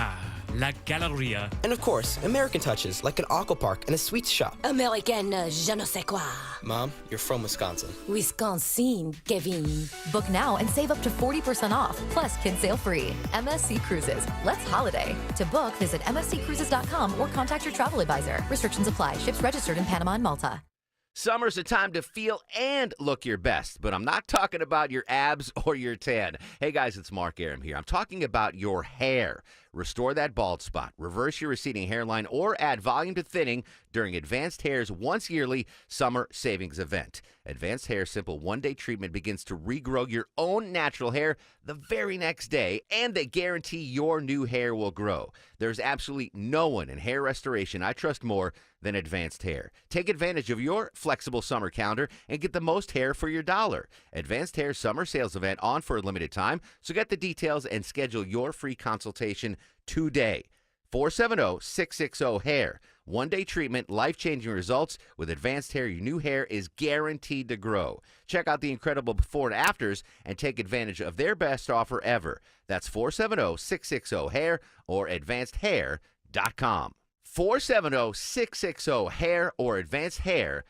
La Galleria. And of course, American touches, like an aqua park and a sweets shop. American je ne sais quoi. Mom, you're from Wisconsin. Wisconsin, Kevin. Book now and save up to 40% off, plus kids sail free. MSC Cruises. Let's holiday. To book, visit msccruises.com or contact your travel advisor. Restrictions apply. Ships registered in Panama and Malta. Summer's a time to feel and look your best, but I'm not talking about your abs or your tan. Hey guys, it's Mark Arum here. I'm talking about your hair. Restore that bald spot, reverse your receding hairline, or add volume to thinning during Advanced Hair's once-yearly summer savings event. Advanced Hair's simple one-day treatment begins to regrow your own natural hair the very next day, and they guarantee your new hair will grow. There's absolutely no one in hair restoration I trust more than Advanced Hair. Take advantage of your flexible summer calendar and get the most hair for your dollar. Advanced Hair's summer sales event on for a limited time, so get the details and schedule your free consultation today. 470-660-HAIR. One-day treatment, life-changing results. With Advanced Hair, your new hair is guaranteed to grow. Check out the incredible before and afters and take advantage of their best offer ever. That's 470-660-HAIR or advancedhair.com. 470-660-HAIR or advancedhair.com.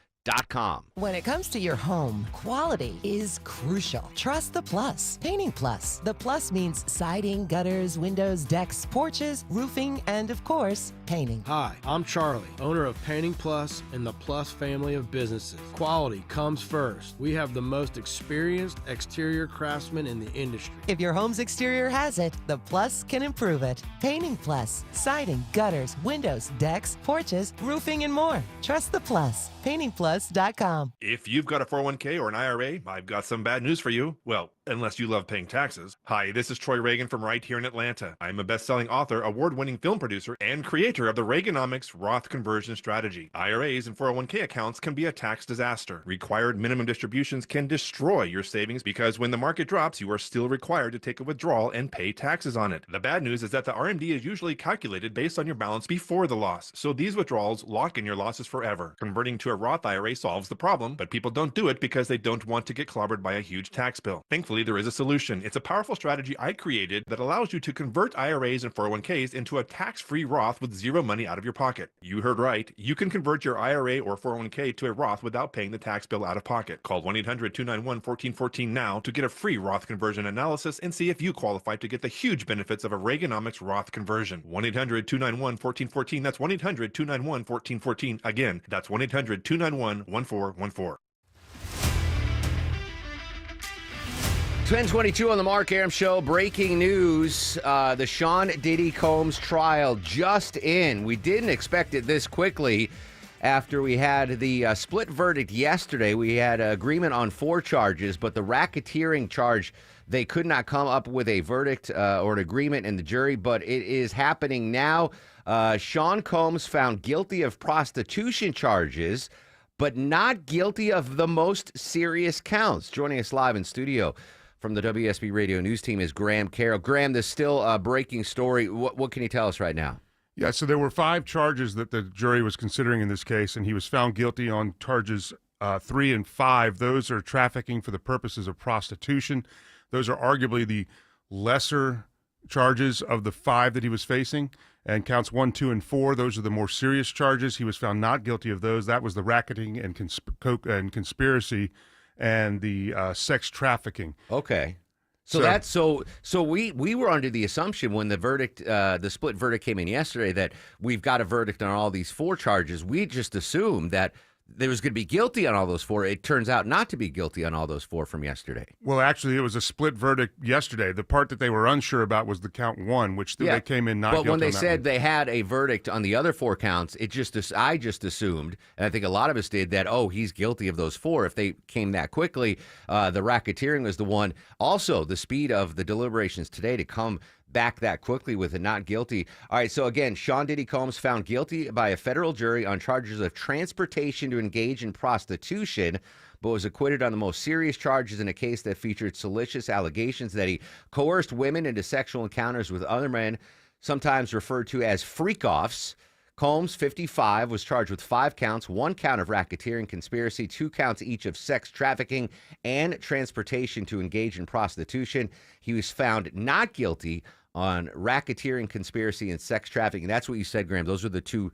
When it comes to your home, quality is crucial. Trust the Plus. Painting Plus. The Plus means siding, gutters, windows, decks, porches, roofing, and of course, painting. Hi, I'm Charlie, owner of Painting Plus and the Plus family of businesses. Quality comes first. We have the most experienced exterior craftsmen in the industry. If your home's exterior has it, the Plus can improve it. Painting Plus. Siding, gutters, windows, decks, porches, roofing, and more. Trust the Plus. PaintingPlus.com. If you've got a 401k or an IRA, I've got some bad news for you. Well, unless you love paying taxes. Hi, this is Troy Reagan from right here in Atlanta. I'm a best-selling author, award-winning film producer, and creator of the Reaganomics Roth Conversion Strategy. IRAs and 401k accounts can be a tax disaster. Required minimum distributions can destroy your savings because when the market drops, you are still required to take a withdrawal and pay taxes on it. The bad news is that the RMD is usually calculated based on your balance before the loss, so these withdrawals lock in your losses forever. Converting to a Roth IRA solves the problem, but people don't do it because they don't want to get clobbered by a huge tax bill. Thankfully, there is a solution. It's a powerful strategy I created that allows you to convert IRAs and 401ks into a tax-free Roth with zero money out of your pocket. You heard right. You can convert your IRA or 401k to a Roth without paying the tax bill out of pocket. Call 1-800-291-1414 now to get a free Roth conversion analysis and see if you qualify to get the huge benefits of a Reaganomics Roth conversion. 1-800-291-1414. That's 1-800-291-1414. Again, that's 1-800-291-1414. 10:22 on the Mark Arum Show. Breaking news. The Sean Diddy Combs trial just in. We didn't expect it this quickly after we had the split verdict yesterday. We had agreement on 4 charges, but the racketeering charge, they could not come up with a verdict or an agreement in the jury, but it is happening now. Sean Combs found guilty of prostitution charges, but not guilty of the most serious counts. Joining us live in studio from the WSB Radio News team is Graham Carroll. Graham, this still a breaking story. What can you tell us right now? Yeah, so there were 5 charges that the jury was considering in this case, and he was found guilty on charges 3 and 5. Those are trafficking for the purposes of prostitution. Those are arguably the lesser charges of the 5 that he was facing. And counts 1, 2, and 4, those are the more serious charges. He was found not guilty of those. That was the racketing and conspiracy and the sex trafficking. Okay. So we were under the assumption when the verdict, the split verdict came in yesterday, that we've got a verdict on all these 4 charges. We just assumed that they was going to be guilty on all those 4. It turns out not to be guilty on all those 4 from yesterday. Well, actually, it was a split verdict yesterday. The part that they were unsure about was the count 1, which they came in not guilty. But when they on said they had a verdict on the other 4 counts, I just assumed, and I think a lot of us did, that, he's guilty of those 4. If they came that quickly, the racketeering was the one. Also, the speed of the deliberations today to come back that quickly with a not guilty. All right, so again, Sean Diddy Combs found guilty by a federal jury on charges of transportation to engage in prostitution, but was acquitted on the most serious charges in a case that featured salacious allegations that he coerced women into sexual encounters with other men, sometimes referred to as freak-offs. Combs, 55, was charged with 5 counts, 1 count of racketeering conspiracy, 2 counts each of sex trafficking and transportation to engage in prostitution. He was found not guilty on racketeering, conspiracy, and sex trafficking. That's what you said, Graham. Those are the two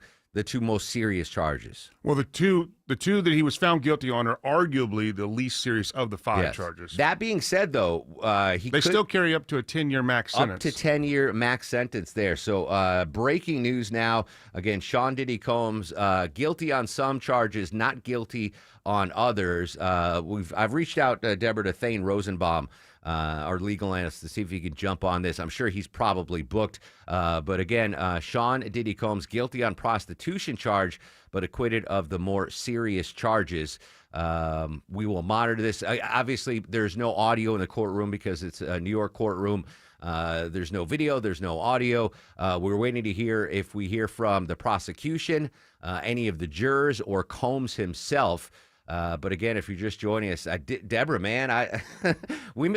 most serious charges. Well, the two that he was found guilty on are arguably the least serious of the 5 charges. That being said, though, they still carry up to a 10-year max sentence. Up to 10-year max sentence there. So breaking news now. Again, Sean Diddy Combs, guilty on some charges, not guilty on others. I've reached out, Deborah, to Thane Rosenbaum, our legal analyst, to see if he can jump on this. I'm sure he's probably booked. But again, Sean Diddy Combs guilty on prostitution charge, but acquitted of the more serious charges. We will monitor this. Obviously, there's no audio in the courtroom because it's a New York courtroom. There's no video. There's no audio. We're waiting to hear if we hear from the prosecution, any of the jurors, or Combs himself. But again, if you're just joining us, Deborah, man,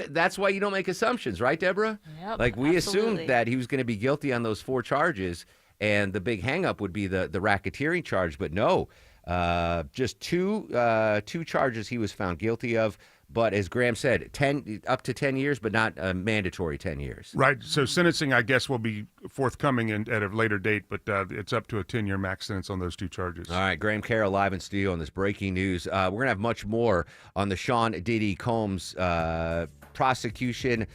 that's why you don't make assumptions, right, Deborah? Yep, like we absolutely. assumed that he was going to be guilty on those 4 charges, and the big hang-up would be the racketeering charge. But no, just two charges he was found guilty of. But as Graham said, up to 10 years, but not a mandatory 10 years. Right. So sentencing, I guess, will be forthcoming at a later date, but it's up to a 10-year max sentence on those 2 charges. All right. Graham Carroll live in studio on this breaking news. We're going to have much more on the Sean Diddy Combs prosecution,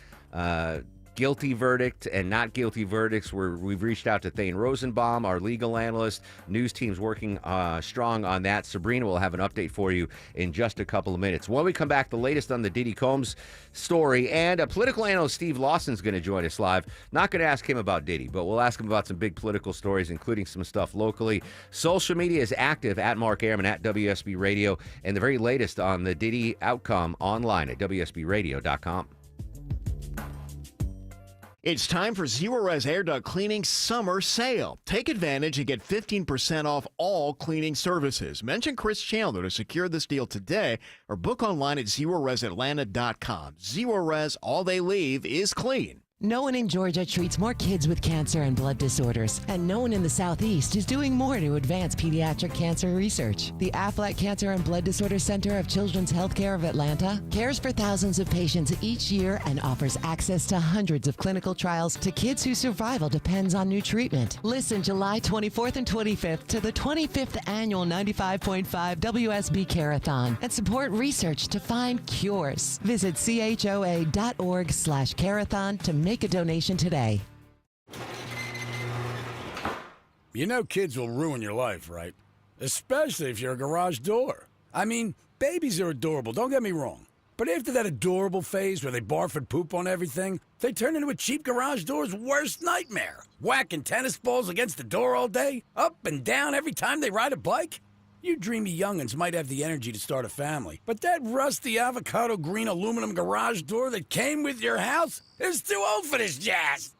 guilty verdict and not guilty verdicts. We've reached out to Thane Rosenbaum, our legal analyst. News team's working strong on that. Sabrina will have an update for you in just a couple of minutes. When we come back, the latest on the Diddy Combs story, and a political analyst, Steve Lawson's going to join us live. Not going to ask him about Diddy, but we'll ask him about some big political stories, including some stuff locally. Social media is active at Mark Arum and at WSB Radio, and the very latest on the Diddy outcome online at WSBRadio.com. It's time for Zerorez Air Duct Cleaning Summer Sale. Take advantage and get 15% off all cleaning services. Mention Chris Chandler to secure this deal today or book online at ZerorezAtlanta.com. Zerorez, all they leave is clean. No one in Georgia treats more kids with cancer and blood disorders, and no one in the Southeast is doing more to advance pediatric cancer research. The Aflac Cancer and Blood Disorder Center of Children's Healthcare of Atlanta cares for thousands of patients each year and offers access to hundreds of clinical trials to kids whose survival depends on new treatment. Listen July 24th and 25th to the 25th annual 95.5 WSB Carathon and support research to find cures. Visit choa.org/carathon to make a donation today. You know kids will ruin your life, right? Especially if you're a garage door. I mean, babies are adorable, don't get me wrong. But after that adorable phase where they barf and poop on everything, they turn into a cheap garage door's worst nightmare. Whacking tennis balls against the door all day, up and down every time they ride a bike. You dreamy young'uns might have the energy to start a family, but that rusty avocado green aluminum garage door that came with your house is too old for this jazz.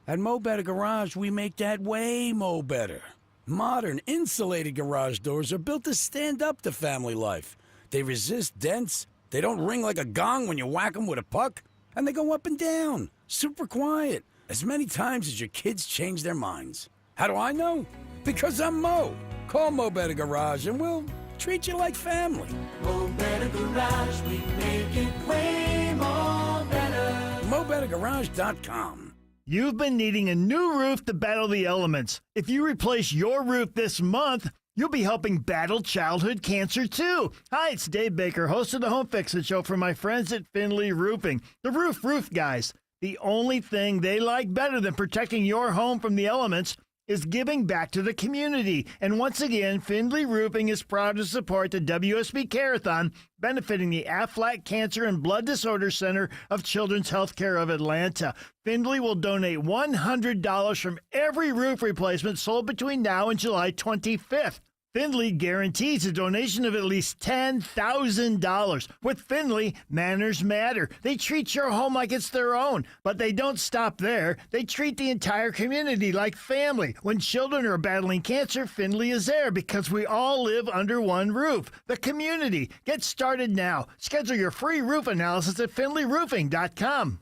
At Mo Better Garage, we make that way mo better. Modern, insulated garage doors are built to stand up to family life. They resist dents, they don't ring like a gong when you whack them with a puck, and they go up and down, super quiet, as many times as your kids change their minds. How do I know? Because I'm Mo. Call Mo Better Garage and we'll treat you like family. Mo Better Garage, we make it way more better. MoBetterGarage.com. You've been needing a new roof to battle the elements. If you replace your roof this month, you'll be helping battle childhood cancer too. Hi, it's Dave Baker, host of the Home Fixin' Show for my friends at Finley Roofing. The roof guys. The only thing they like better than protecting your home from the elements is giving back to the community. And once again, Findlay Roofing is proud to support the WSB Care-a-thon, benefiting the Aflac Cancer and Blood Disorder Center of Children's Healthcare of Atlanta. Findlay will donate $100 from every roof replacement sold between now and July 25th. Findlay guarantees a donation of at least $10,000. With Findlay, manners matter. They treat your home like it's their own, but they don't stop there. They treat the entire community like family. When children are battling cancer, Findlay is there because we all live under one roof. The community. Get started now. Schedule your free roof analysis at FindlayRoofing.com.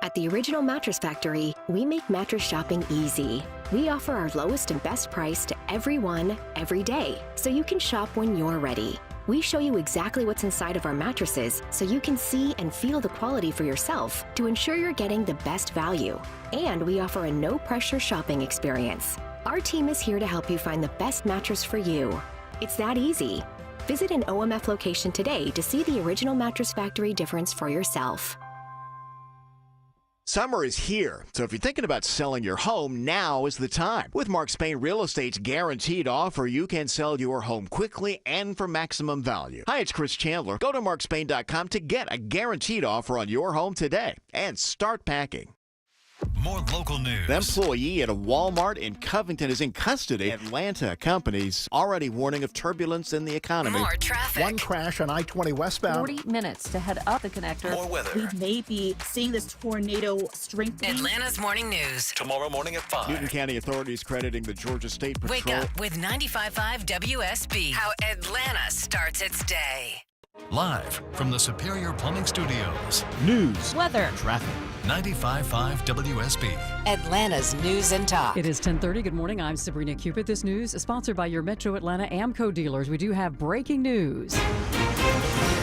At the Original Mattress Factory, we make mattress shopping easy. We offer our lowest and best price to everyone, every day, so you can shop when you're ready. We show you exactly what's inside of our mattresses so you can see and feel the quality for yourself to ensure you're getting the best value. And we offer a no-pressure shopping experience. Our team is here to help you find the best mattress for you. It's that easy. Visit an OMF location today to see the Original Mattress Factory difference for yourself. Summer is here, so if you're thinking about selling your home, now is the time. With Mark Spain Real Estate's guaranteed offer, you can sell your home quickly and for maximum value. Hi, it's Chris Chandler. Go to markspain.com to get a guaranteed offer on your home today and start packing. More local news. An employee at a Walmart in Covington is in custody. Atlanta companies already warning of turbulence in the economy. More traffic. One crash on I-20 westbound. 40 minutes to head up the connector. More weather. We may be seeing this tornado strengthening. Atlanta's morning news. Tomorrow morning at 5. Newton County authorities crediting the Georgia State Patrol. Wake up with 95.5 WSB. How Atlanta starts its day. Live from the Superior Plumbing Studios. News. Weather. Traffic. 95.5 WSB. Atlanta's news and talk. It is 10:30. Good morning. I'm Sabrina Cupid. This news is sponsored by your Metro Atlanta Amco dealers. We do have breaking news.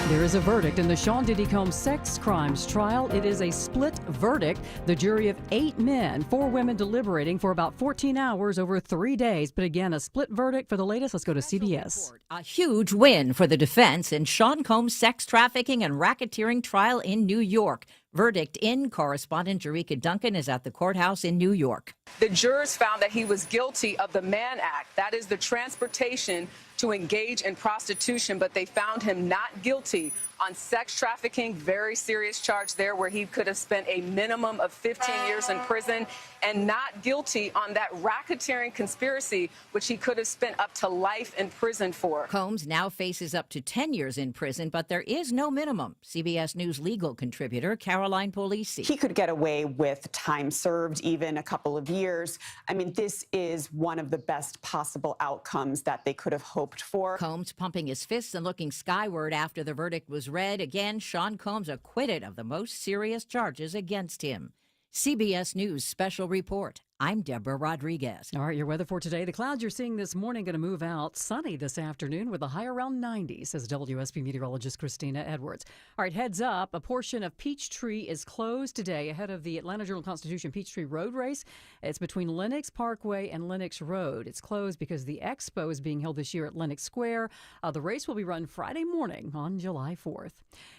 There is a verdict in the Sean Diddy Combs sex crimes trial. It is a split verdict. The jury of 8 men, 4 women deliberating for about 14 hours over 3 days. But again, a split verdict. For the latest, let's go to CBS. A huge win for the defense in Sean Combs' sex trafficking and racketeering trial in New York. Verdict in. Correspondent Jerika Duncan is at the courthouse in New York. The jurors found that he was guilty of the Mann Act. That is the transportation to engage in prostitution, but they found him not guilty on sex trafficking, very serious charge there where he could have spent a minimum of 15 years in prison, and not guilty on that racketeering conspiracy, which he could have spent up to life in prison for. Combs now faces up to 10 years in prison, but there is no minimum. CBS News legal contributor Caroline Polisi. He could get away with time served, even a couple of years. I mean, this is one of the best possible outcomes that they could have hoped for. Combs pumping his fists and looking skyward after the verdict was read. Again, Sean Combs acquitted of the most serious charges against him. CBS News Special Report. I'm Deborah Rodriguez. All right, your weather for today. The clouds you're seeing this morning going to move out. Sunny this afternoon with a high around 90, says WSB meteorologist Christina Edwards. All right, heads up. A portion of Peachtree is closed today ahead of the Atlanta Journal-Constitution Peachtree Road Race. It's between Lenox Parkway and Lenox Road. It's closed because the expo is being held this year at Lenox Square. The race will be run Friday morning on July 4th.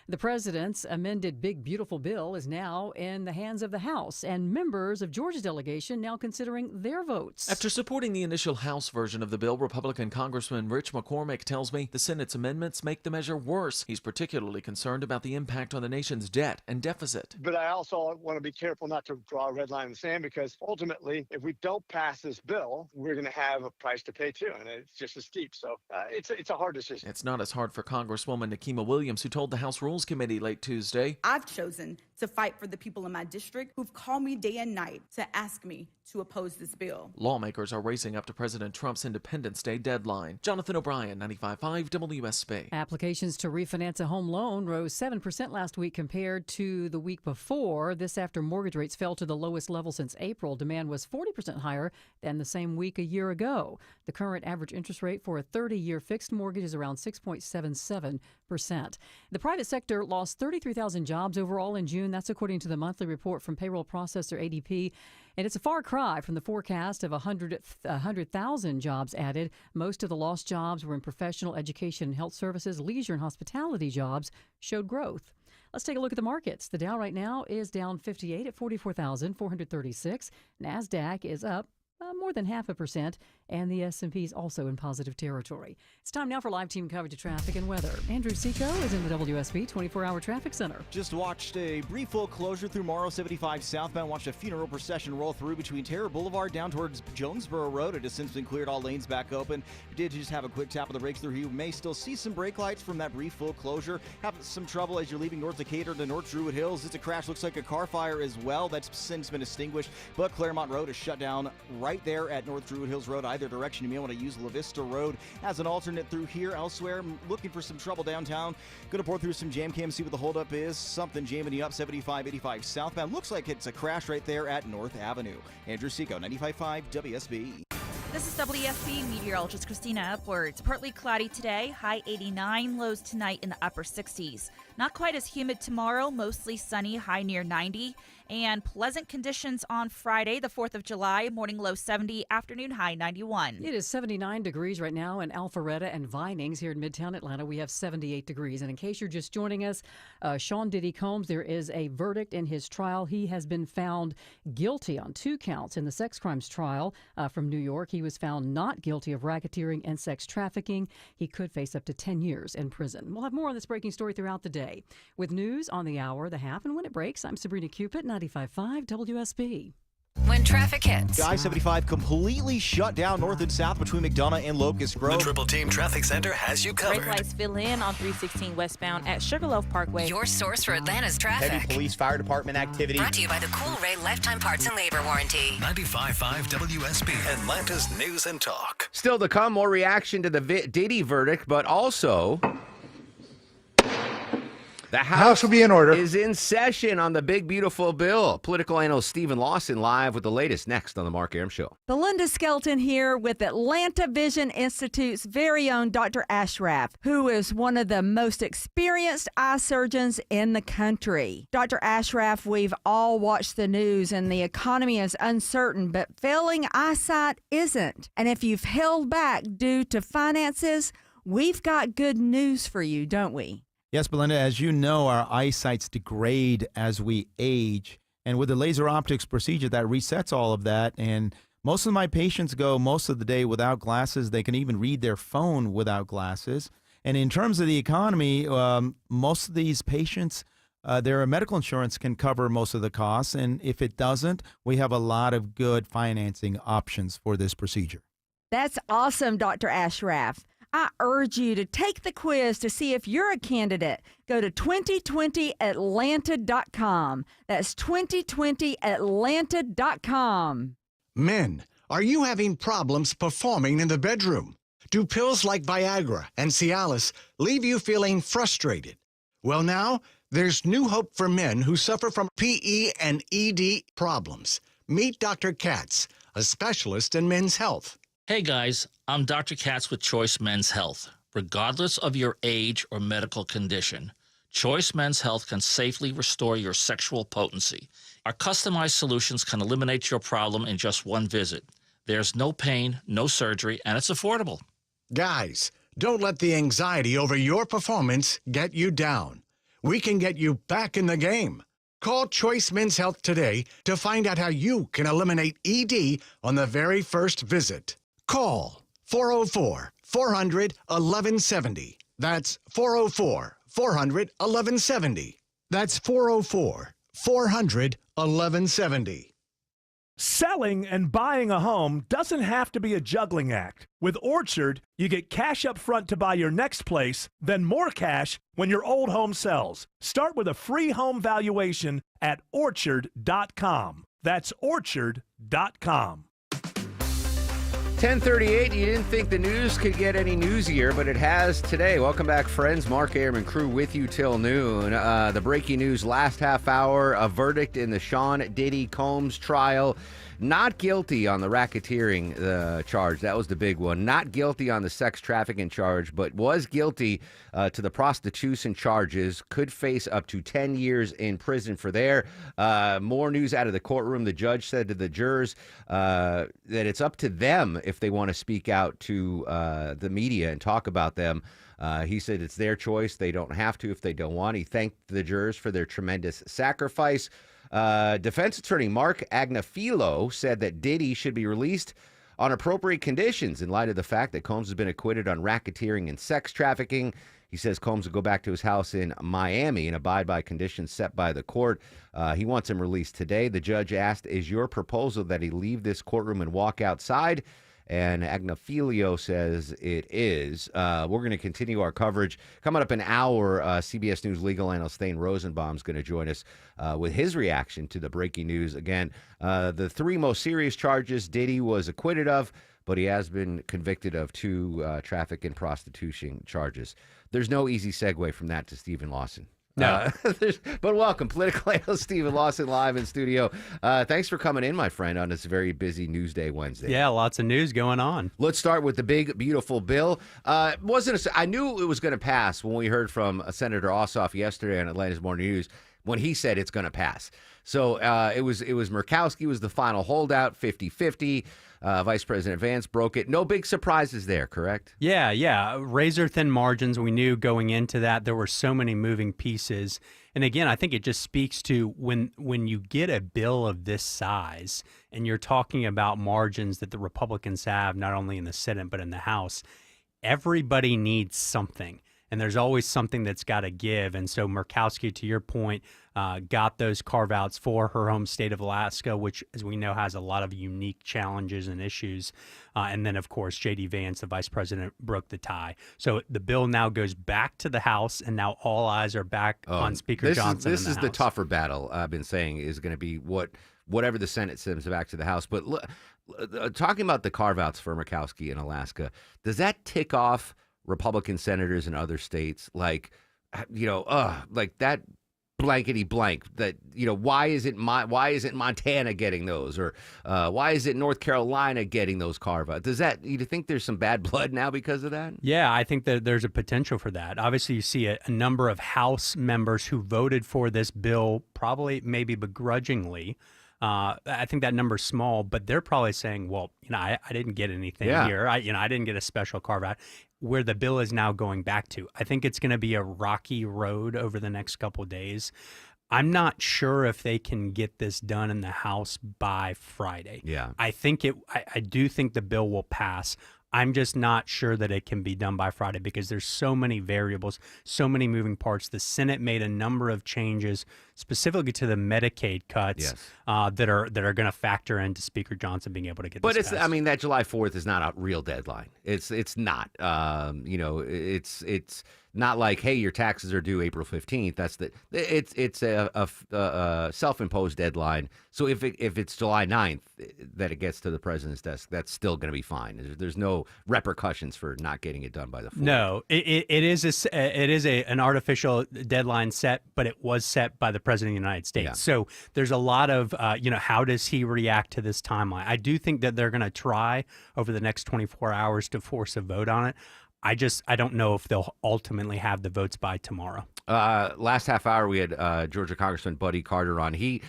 The president's amended Big Beautiful Bill is now in the hands of the House, and members of Georgia's delegation now considering their votes. After supporting the initial House version of the bill, Republican Congressman Rich McCormick tells me the Senate's amendments make the measure worse. He's particularly concerned about the impact on the nation's debt and deficit. But I also want to be careful not to draw a red line in the sand, because ultimately, if we don't pass this bill, we're going to have a price to pay too, and it's just as steep. So it's a hard decision. It's not as hard for Congresswoman Nikema Williams, who told the House Rules Committee late Tuesday, I've chosen to fight for the people in my district who've called me day and night to ask me to oppose this bill. Lawmakers are racing up to President Trump's Independence Day deadline. Jonathan O'Brien, 95.5 WSB. Applications to refinance a home loan rose 7% last week compared to the week before. This after mortgage rates fell to the lowest level since April. Demand was 40% higher than the same week a year ago. The current average interest rate for a 30-year fixed mortgage is around 6.77%. The private sector lost 33,000 jobs overall in June. That's according to the monthly report from payroll processor ADP. And it's a far cry from the forecast of 100,000 jobs added. Most of the lost jobs were in professional, education, and health services. Leisure and hospitality jobs showed growth. Let's take a look at the markets. The Dow right now is down 58 at 44,436. NASDAQ is up more than 0.5%, and the S&P is also in positive territory. It's time now for live team coverage of traffic and weather. Andrew Seco is in the WSB 24-hour traffic center. Just watched a brief full closure through Morrow 75 southbound. Watched a funeral procession roll through between Terror Boulevard down towards Jonesboro Road. It has since been cleared, all lanes back open. We did just have a quick tap of the brakes through here. You may still see some brake lights from that brief full closure. Having some trouble as you're leaving North Decatur to North Druid Hills. It's a crash. Looks like a car fire as well. That's since been extinguished. But Claremont Road is shut down right there at North Druid Hills Road. Either direction, you may want to use La Vista Road as an alternate through here. Elsewhere, looking for some trouble downtown. Going to pour through some jam cam, see what the holdup is. Something jamming you up 75-85 southbound. Looks like it's a crash right there at North Avenue. Andrew Seco, 95.5 WSB. This is WSB meteorologist Christina Upwards. Partly cloudy today, high 89, lows tonight in the upper 60s. Not quite as humid tomorrow, mostly sunny, high near 90. And pleasant conditions on Friday, the 4th of July, morning low 70, afternoon high 91. It is 79 degrees right now in Alpharetta and Vinings here in Midtown Atlanta. We have 78 degrees. And in case you're just joining us, Sean Diddy Combs, there is a verdict in his trial. He has been found guilty on 2 counts in the sex crimes trial from New York. He was found not guilty of racketeering and sex trafficking. He could face up to 10 years in prison. We'll have more on this breaking story throughout the day. With news on the hour, the half, and when it breaks, I'm Sabrina Cupid, 95.5 WSB. When traffic hits. I-75 completely shut down north and south between McDonough and Locust Grove. The Triple Team Traffic Center has you covered. Brake lights fill in on 316 westbound at Sugarloaf Parkway. Your source for Atlanta's traffic. Heavy police fire department activity. Brought to you by the Cool Ray Lifetime Parts and Labor Warranty. 95.5 WSB, Atlanta's News and Talk. Still to come, more reaction to the Diddy verdict, but also the House will be in order. Is in session on the big, beautiful bill. Political analyst Stephen Lawson live with the latest next on the Mark Arum Show. Belinda Skelton here with Atlanta Vision Institute's very own Dr. Ashraf, who is one of the most experienced eye surgeons in the country. Dr. Ashraf, we've all watched the news and the economy is uncertain, but failing eyesight isn't. And if you've held back due to finances, we've got good news for you, don't we? Yes, Belinda, as you know, our eyesights degrade as we age. And with the laser optics procedure, that resets all of that. And most of my patients go most of the day without glasses. They can even read their phone without glasses. And in terms of the economy, most of these patients, their medical insurance can cover most of the costs. And if it doesn't, we have a lot of good financing options for this procedure. That's awesome, Dr. Ashraf. I urge you to take the quiz to see if you're a candidate. Go to 2020atlanta.com. That's 2020atlanta.com. Men, are you having problems performing in the bedroom? Do pills like Viagra and Cialis leave you feeling frustrated? Well, now there's new hope for men who suffer from PE and ED problems. Meet Dr. Katz, a specialist in men's health. Hey guys, I'm Dr. Katz with Choice Men's Health. Regardless of your age or medical condition, Choice Men's Health can safely restore your sexual potency. Our customized solutions can eliminate your problem in just one visit. There's no pain, no surgery, and it's affordable. Guys, don't let the anxiety over your performance get you down. We can get you back in the game. Call Choice Men's Health today to find out how you can eliminate ED on the very first visit. Call 404-400-1170. That's 404-400-1170. That's 404-400-1170. Selling and buying a home doesn't have to be a juggling act. With Orchard, you get cash up front to buy your next place, then more cash when your old home sells. Start with a free home valuation at Orchard.com. That's Orchard.com. 10:38. You didn't think the news could get any newsier, but it has today. Welcome back, friends. Mark Arum and crew with you till noon. The breaking news last half hour, a verdict in the Sean Diddy Combs trial. Not guilty on the racketeering charge. That was the big one. Not guilty on the sex trafficking charge, but was guilty to the prostitution charges. Could face up to 10 years in prison for there. More news out of the courtroom. The judge said to the jurors that it's up to them if they want to speak out to the media and talk about them. He said it's their choice. They don't have to if they don't want. He thanked the jurors for their tremendous sacrifice. Defense attorney Mark Agnifilo said that Diddy should be released on appropriate conditions in light of the fact that Combs has been acquitted on racketeering and sex trafficking. He says Combs will go back to his house in Miami and abide by conditions set by the court. He wants him released today. The judge asked, is your proposal that he leave this courtroom and walk outside? And Agnifilo says it is. We're going to continue our coverage. Coming up an hour, CBS News legal analyst Thane Rosenbaum is going to join us with his reaction to the breaking news. Again, the three most serious charges Diddy was acquitted of, but he has been convicted of two traffic and prostitution charges. There's no easy segue from that to Stephen Lawson. No. But welcome, political analyst Stephen Lawson live in studio. Thanks for coming in, my friend, on this very busy News Day Wednesday. Yeah, lots of news going on. Let's start with the big, beautiful bill. I knew it was going to pass when we heard from Senator Ossoff yesterday on Atlanta's Morning News when he said it's going to pass. So it was Murkowski was the final holdout, 50-50. Vice President Vance broke it. No big surprises there, correct? Yeah. Razor thin margins. We knew going into that there were so many moving pieces. And again, I think it just speaks to when you get a bill of this size and you're talking about margins that the Republicans have, not only in the Senate, but in the House, everybody needs something. And there's always something that's got to give. And so Murkowski, to your point, got those carve-outs for her home state of Alaska, which, as we know, has a lot of unique challenges and issues. And then, of course, J.D. Vance, the vice president, broke the tie. So the bill now goes back to the House, and now all eyes are back on Speaker Johnson. This is the tougher battle I've been saying is going to be whatever the Senate sends back to the House. But talking about the carve-outs for Murkowski in Alaska, does that tick off Republican senators in other states like that blankety blank that, why isn't Montana getting those, or why is it North Carolina getting those carve-outs? Do you think there's some bad blood now because of that? Yeah, I think that there's a potential for that. Obviously, you see a number of House members who voted for this bill, probably maybe begrudgingly. I think that number's small, but they're probably saying, well, I didn't get anything here. I didn't get a special carve out. Where the bill is now going back to, I think it's going to be a rocky road over the next couple of days. I'm not sure if they can get this done in the House by Friday. Yeah. I do think the bill will pass. I'm just not sure that it can be done by Friday because there's so many variables, so many moving parts. The Senate made a number of changes specifically to the Medicaid cuts that are going to factor into Speaker Johnson being able to get this passed. But that July 4th is not a real deadline. It's not. It's not like, hey, your taxes are due April 15th. It's a self-imposed deadline. So if it's July 9th that it gets to the president's desk, that's still going to be fine. There's no repercussions for not getting it done by the 4th. No, it is an artificial deadline set, but it was set by the president of the United States. Yeah. So there's a lot of how does he react to this timeline? I do think that they're going to try over the next 24 hours to force a vote on it. I don't know if they'll ultimately have the votes by tomorrow. Last half hour, we had Georgia Congressman Buddy Carter on. He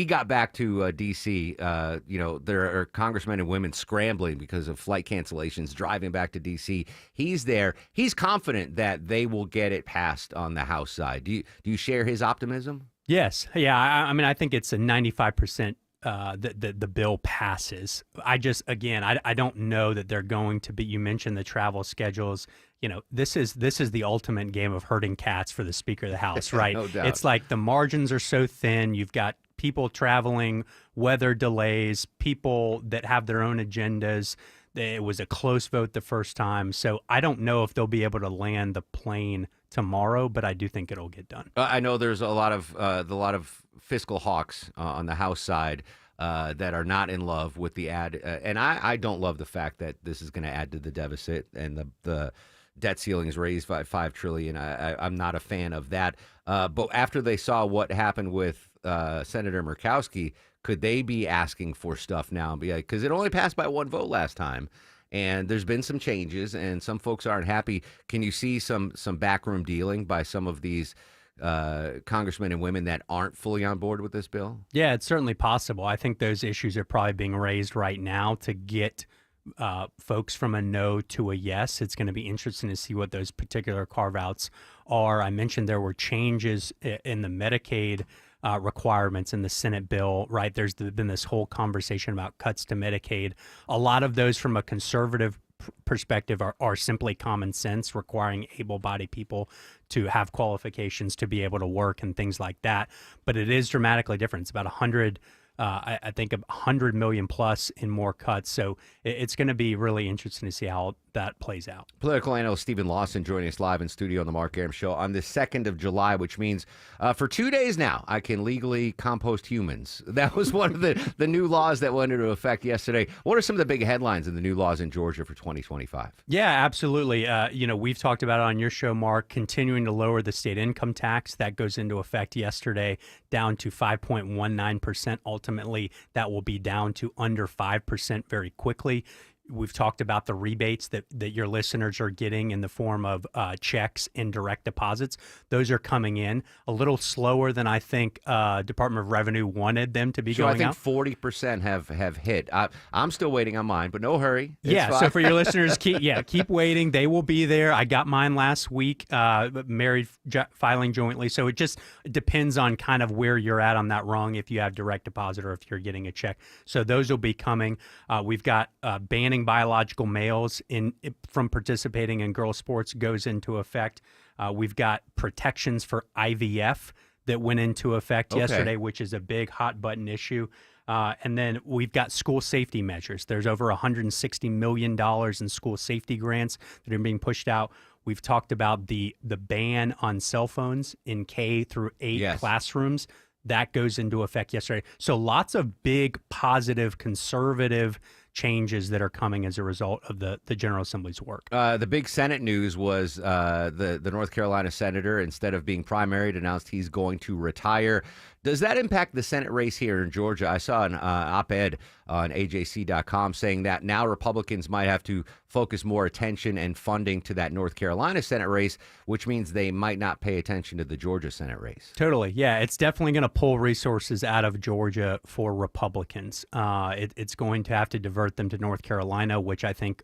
got back to D.C. There are congressmen and women scrambling because of flight cancellations, driving back to D.C. He's there. He's confident that they will get it passed on the House side. Do you share his optimism? Yes. Yeah. I mean, I think it's a 95% the bill passes. I don't know that they're going to be. You mentioned the travel schedules. This is the ultimate game of herding cats for the Speaker of the House, right? No doubt. It's like the margins are so thin. You've got people traveling, weather delays, people that have their own agendas. It was a close vote the first time, so I don't know if they'll be able to land the plane tomorrow, but I do think it'll get done. I know there's a lot of fiscal hawks on the House side that are not in love with the ad, and I don't love the fact that this is going to add to the deficit and the debt ceiling is raised by $5 trillion. I'm not a fan of that. But after they saw what happened with Senator Murkowski, could they be asking for stuff now? Because it only passed by one vote last time. And there's been some changes, and some folks aren't happy. Can you see some backroom dealing by some of these congressmen and women that aren't fully on board with this bill? Yeah, it's certainly possible. I think those issues are probably being raised right now to get folks from a no to a yes. It's going to be interesting to see what those particular carve-outs are. I mentioned there were changes in the Medicaid requirements in the Senate bill, right? There's been this whole conversation about cuts to Medicaid. A lot of those from a conservative perspective are simply common sense, requiring able-bodied people to have qualifications to be able to work and things like that. But it is dramatically different. It's about 100 I think $100 million plus in more cuts. So it's going to be really interesting to see how that plays out. Political analyst Stephen Lawson joining us live in studio on the Mark Arum Show on the 2nd of July, which means for 2 days now, I can legally compost humans. That was one of the new laws that went into effect yesterday. What are some of the big headlines in the new laws in Georgia for 2025? Yeah, absolutely. We've talked about it on your show, Mark, continuing to lower the state income tax. That goes into effect yesterday, down to 5.19%. Ultimately, that will be down to under 5% very quickly. We've talked about the rebates that your listeners are getting in the form of checks and direct deposits. Those are coming in a little slower than I think Department of Revenue wanted them to be going out. So I think 40% have hit. I'm still waiting on mine, but no hurry. Yeah, so for your listeners, keep waiting. They will be there. I got mine last week, married filing jointly. So it just depends on kind of where you're at on that rung, if you have direct deposit or if you're getting a check. So those will be coming. We've got banning biological males from participating in girls' sports goes into effect. We've got protections for IVF that went into effect yesterday, which is a big hot button issue. And then we've got school safety measures. There's over $160 million in school safety grants that are being pushed out. We've talked about the ban on cell phones in K through 8 classrooms. That goes into effect yesterday. So lots of big, positive, conservative changes that are coming as a result of the General Assembly's work. The big Senate news was the North Carolina senator, instead of being primaried, announced he's going to retire. Does that impact the Senate race here in Georgia? I saw an op-ed on AJC.com saying that now Republicans might have to focus more attention and funding to that North Carolina Senate race, which means they might not pay attention to the Georgia Senate race. Totally. Yeah, it's definitely going to pull resources out of Georgia for Republicans. It's going to have to divert them to North Carolina, which I think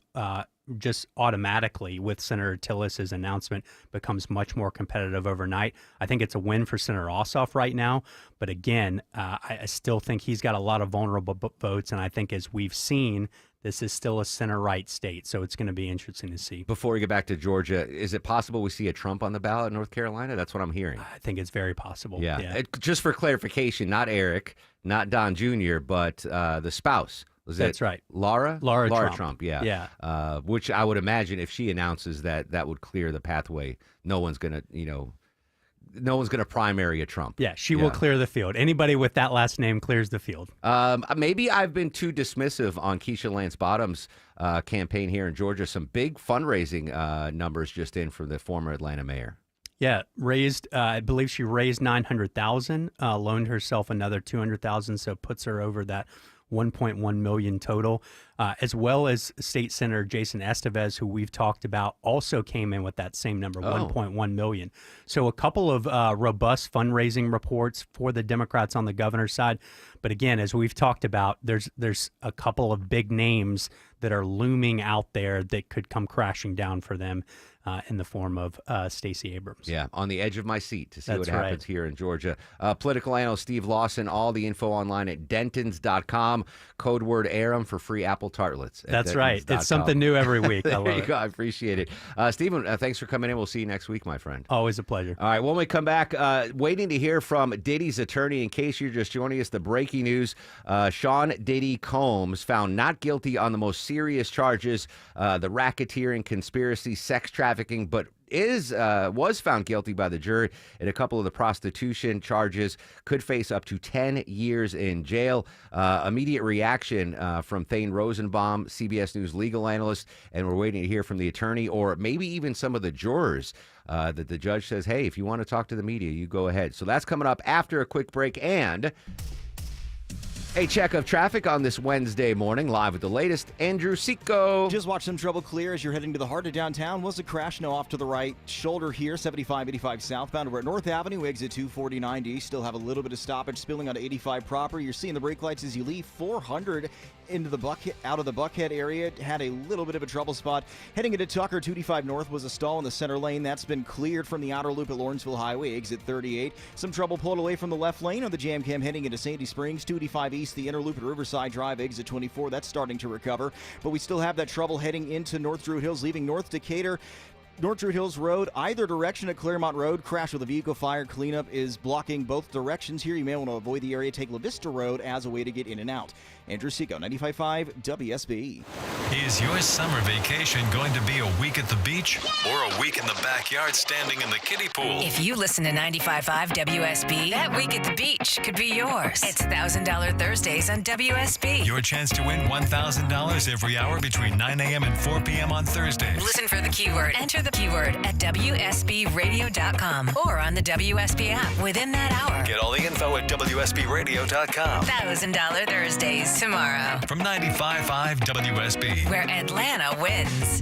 just automatically with Senator Tillis's announcement becomes much more competitive overnight. I think it's a win for Senator Ossoff right now. But again, I still think he's got a lot of vulnerable votes. And I think as we've seen, this is still a center-right state. So it's going to be interesting to see. Before we get back to Georgia, is it possible we see a Trump on the ballot in North Carolina? That's what I'm hearing. I think it's very possible. Yeah. Just for clarification, not Eric, not Don Jr., but the spouse. That's right. Laura Trump, yeah. Which I would imagine if she announces that would clear the pathway. No one's going to primary a Trump. Yeah, she will clear the field. Anybody with that last name clears the field. Maybe I've been too dismissive on Keisha Lance Bottoms' campaign here in Georgia. Some big fundraising numbers just in from the former Atlanta mayor. Yeah, I believe she raised $900,000, loaned herself another $200,000, so puts her over that 1.1 million total. as well as State Senator Jason Estevez, who we've talked about, also came in with that same number, 1.1 million. So a couple of robust fundraising reports for the Democrats on the governor's side. But again, as we've talked about, there's a couple of big names that are looming out there that could come crashing down for them in the form of Stacey Abrams. Yeah, on the edge of my seat to see That's what happens here in Georgia. Political analyst Steve Lawson, all the info online at dentons.com. Code word Aram for free apple tartlets. That's right. It's something new every week. I love There you it. go. I appreciate it. Stephen, thanks for coming in. We'll see you next week, my friend. Always a pleasure. All right, when we come back, waiting to hear from Diddy's attorney. In case you're just joining us, the breaking news, Sean Diddy Combs found not guilty on the most serious charges, the racketeering, conspiracy, sex trafficking, but was found guilty by the jury in a couple of the prostitution charges, could face up to 10 years in jail. Immediate reaction from Thane Rosenbaum, CBS News legal analyst, and we're waiting to hear from the attorney or maybe even some of the jurors that the judge says, hey, if you want to talk to the media, you go ahead. So that's coming up after a quick break and a check of traffic on this Wednesday morning, live with the latest. Andrew Seco. Just watch some trouble clear as you're heading to the heart of downtown. Was a crash, no off to the right shoulder here, 75-85 southbound. We're at North Avenue, exit 249D. Still have a little bit of stoppage spilling on 85 proper. You're seeing the brake lights as you leave 400 into the out of the Buckhead area. Had a little bit of a trouble spot. Heading into Tucker, 285 north was a stall in the center lane. That's been cleared from the outer loop at Lawrenceville Highway, exit 38. Some trouble pulled away from the left lane on the Jam Cam heading into Sandy Springs, 285 east, the inner loop at Riverside Drive, exit 24. That's starting to recover. But we still have that trouble heading into North Druid Hills, leaving North Decatur. North Druid Hills Road, either direction at Claremont Road. Crash with a vehicle fire. Cleanup is blocking both directions here. You may want to avoid the area. Take La Vista Road as a way to get in and out. Andrew Seco, 95.5 WSB. Is your summer vacation going to be a week at the beach or a week in the backyard standing in the kiddie pool? If you listen to 95.5 WSB, that week at the beach could be yours. It's $1,000 Thursdays on WSB. Your chance to win $1,000 every hour between 9 a.m. and 4 p.m. on Thursdays. Listen for the keyword. Enter the keyword at WSBradio.com or on the WSB app within that hour. Get all the info at WSBradio.com. $1,000 Thursdays tomorrow. From 95.5 WSB. Where Atlanta wins.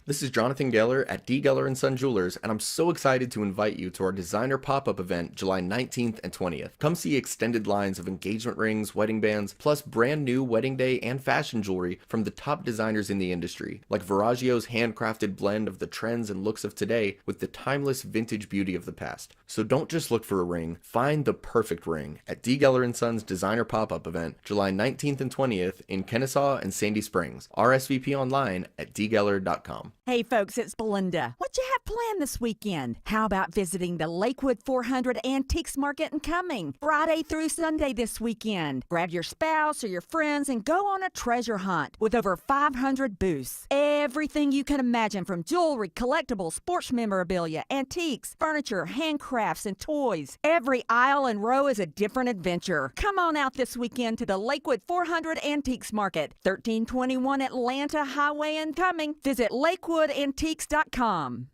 This is Jonathan Geller at D. Geller & Son Jewelers, and I'm so excited to invite you to our designer pop-up event July 19th and 20th. Come see extended lines of engagement rings, wedding bands, plus brand new wedding day and fashion jewelry from the top designers in the industry, like Veragio's handcrafted blend of the trends and looks of today with the timeless vintage beauty of the past. So don't just look for a ring, find the perfect ring at D. Geller & Son's designer pop-up event July 19th and 20th in Kennesaw and Sandy Springs. RSVP online at dgeller.com. Hey folks, it's Belinda. What you have planned this weekend? How about visiting the Lakewood 400 Antiques Market in Cumming, Friday through Sunday this weekend? Grab your spouse or your friends and go on a treasure hunt with over 500 booths. Everything you can imagine, from jewelry, collectibles, sports memorabilia, antiques, furniture, handcrafts, and toys. Every aisle and row is a different adventure. Come on out this weekend to the Lakewood 400 Antiques Market, 1321 Atlanta Highway in Cumming. Visit LakewoodAntiques.com.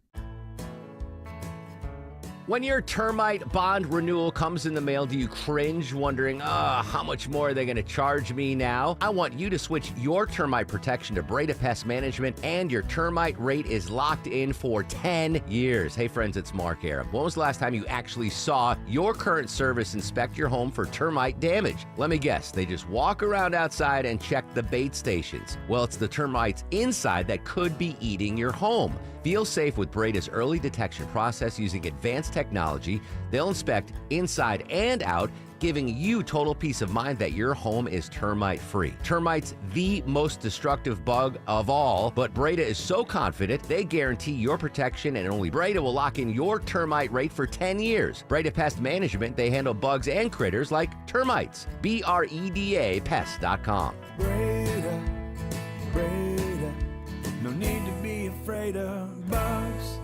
When your termite bond renewal comes in the mail, do you cringe wondering, how much more are they going to charge me now? I want you to switch your termite protection to Breda Pest Management, and your termite rate is locked in for 10 years. Hey friends, it's Mark Aram. When was the last time you actually saw your current service inspect your home for termite damage? Let me guess, they just walk around outside and check the bait stations. Well, it's the termites inside that could be eating your home. Feel safe with Breda's early detection process using advanced technology. They'll inspect inside and out, giving you total peace of mind that your home is termite-free. Termites, the most destructive bug of all, but Breda is so confident they guarantee your protection, and only Breda will lock in your termite rate for 10 years. Breda Pest Management, they handle bugs and critters like termites. BREDA Pest.com. Breda, Breda, no need to be afraid of bugs.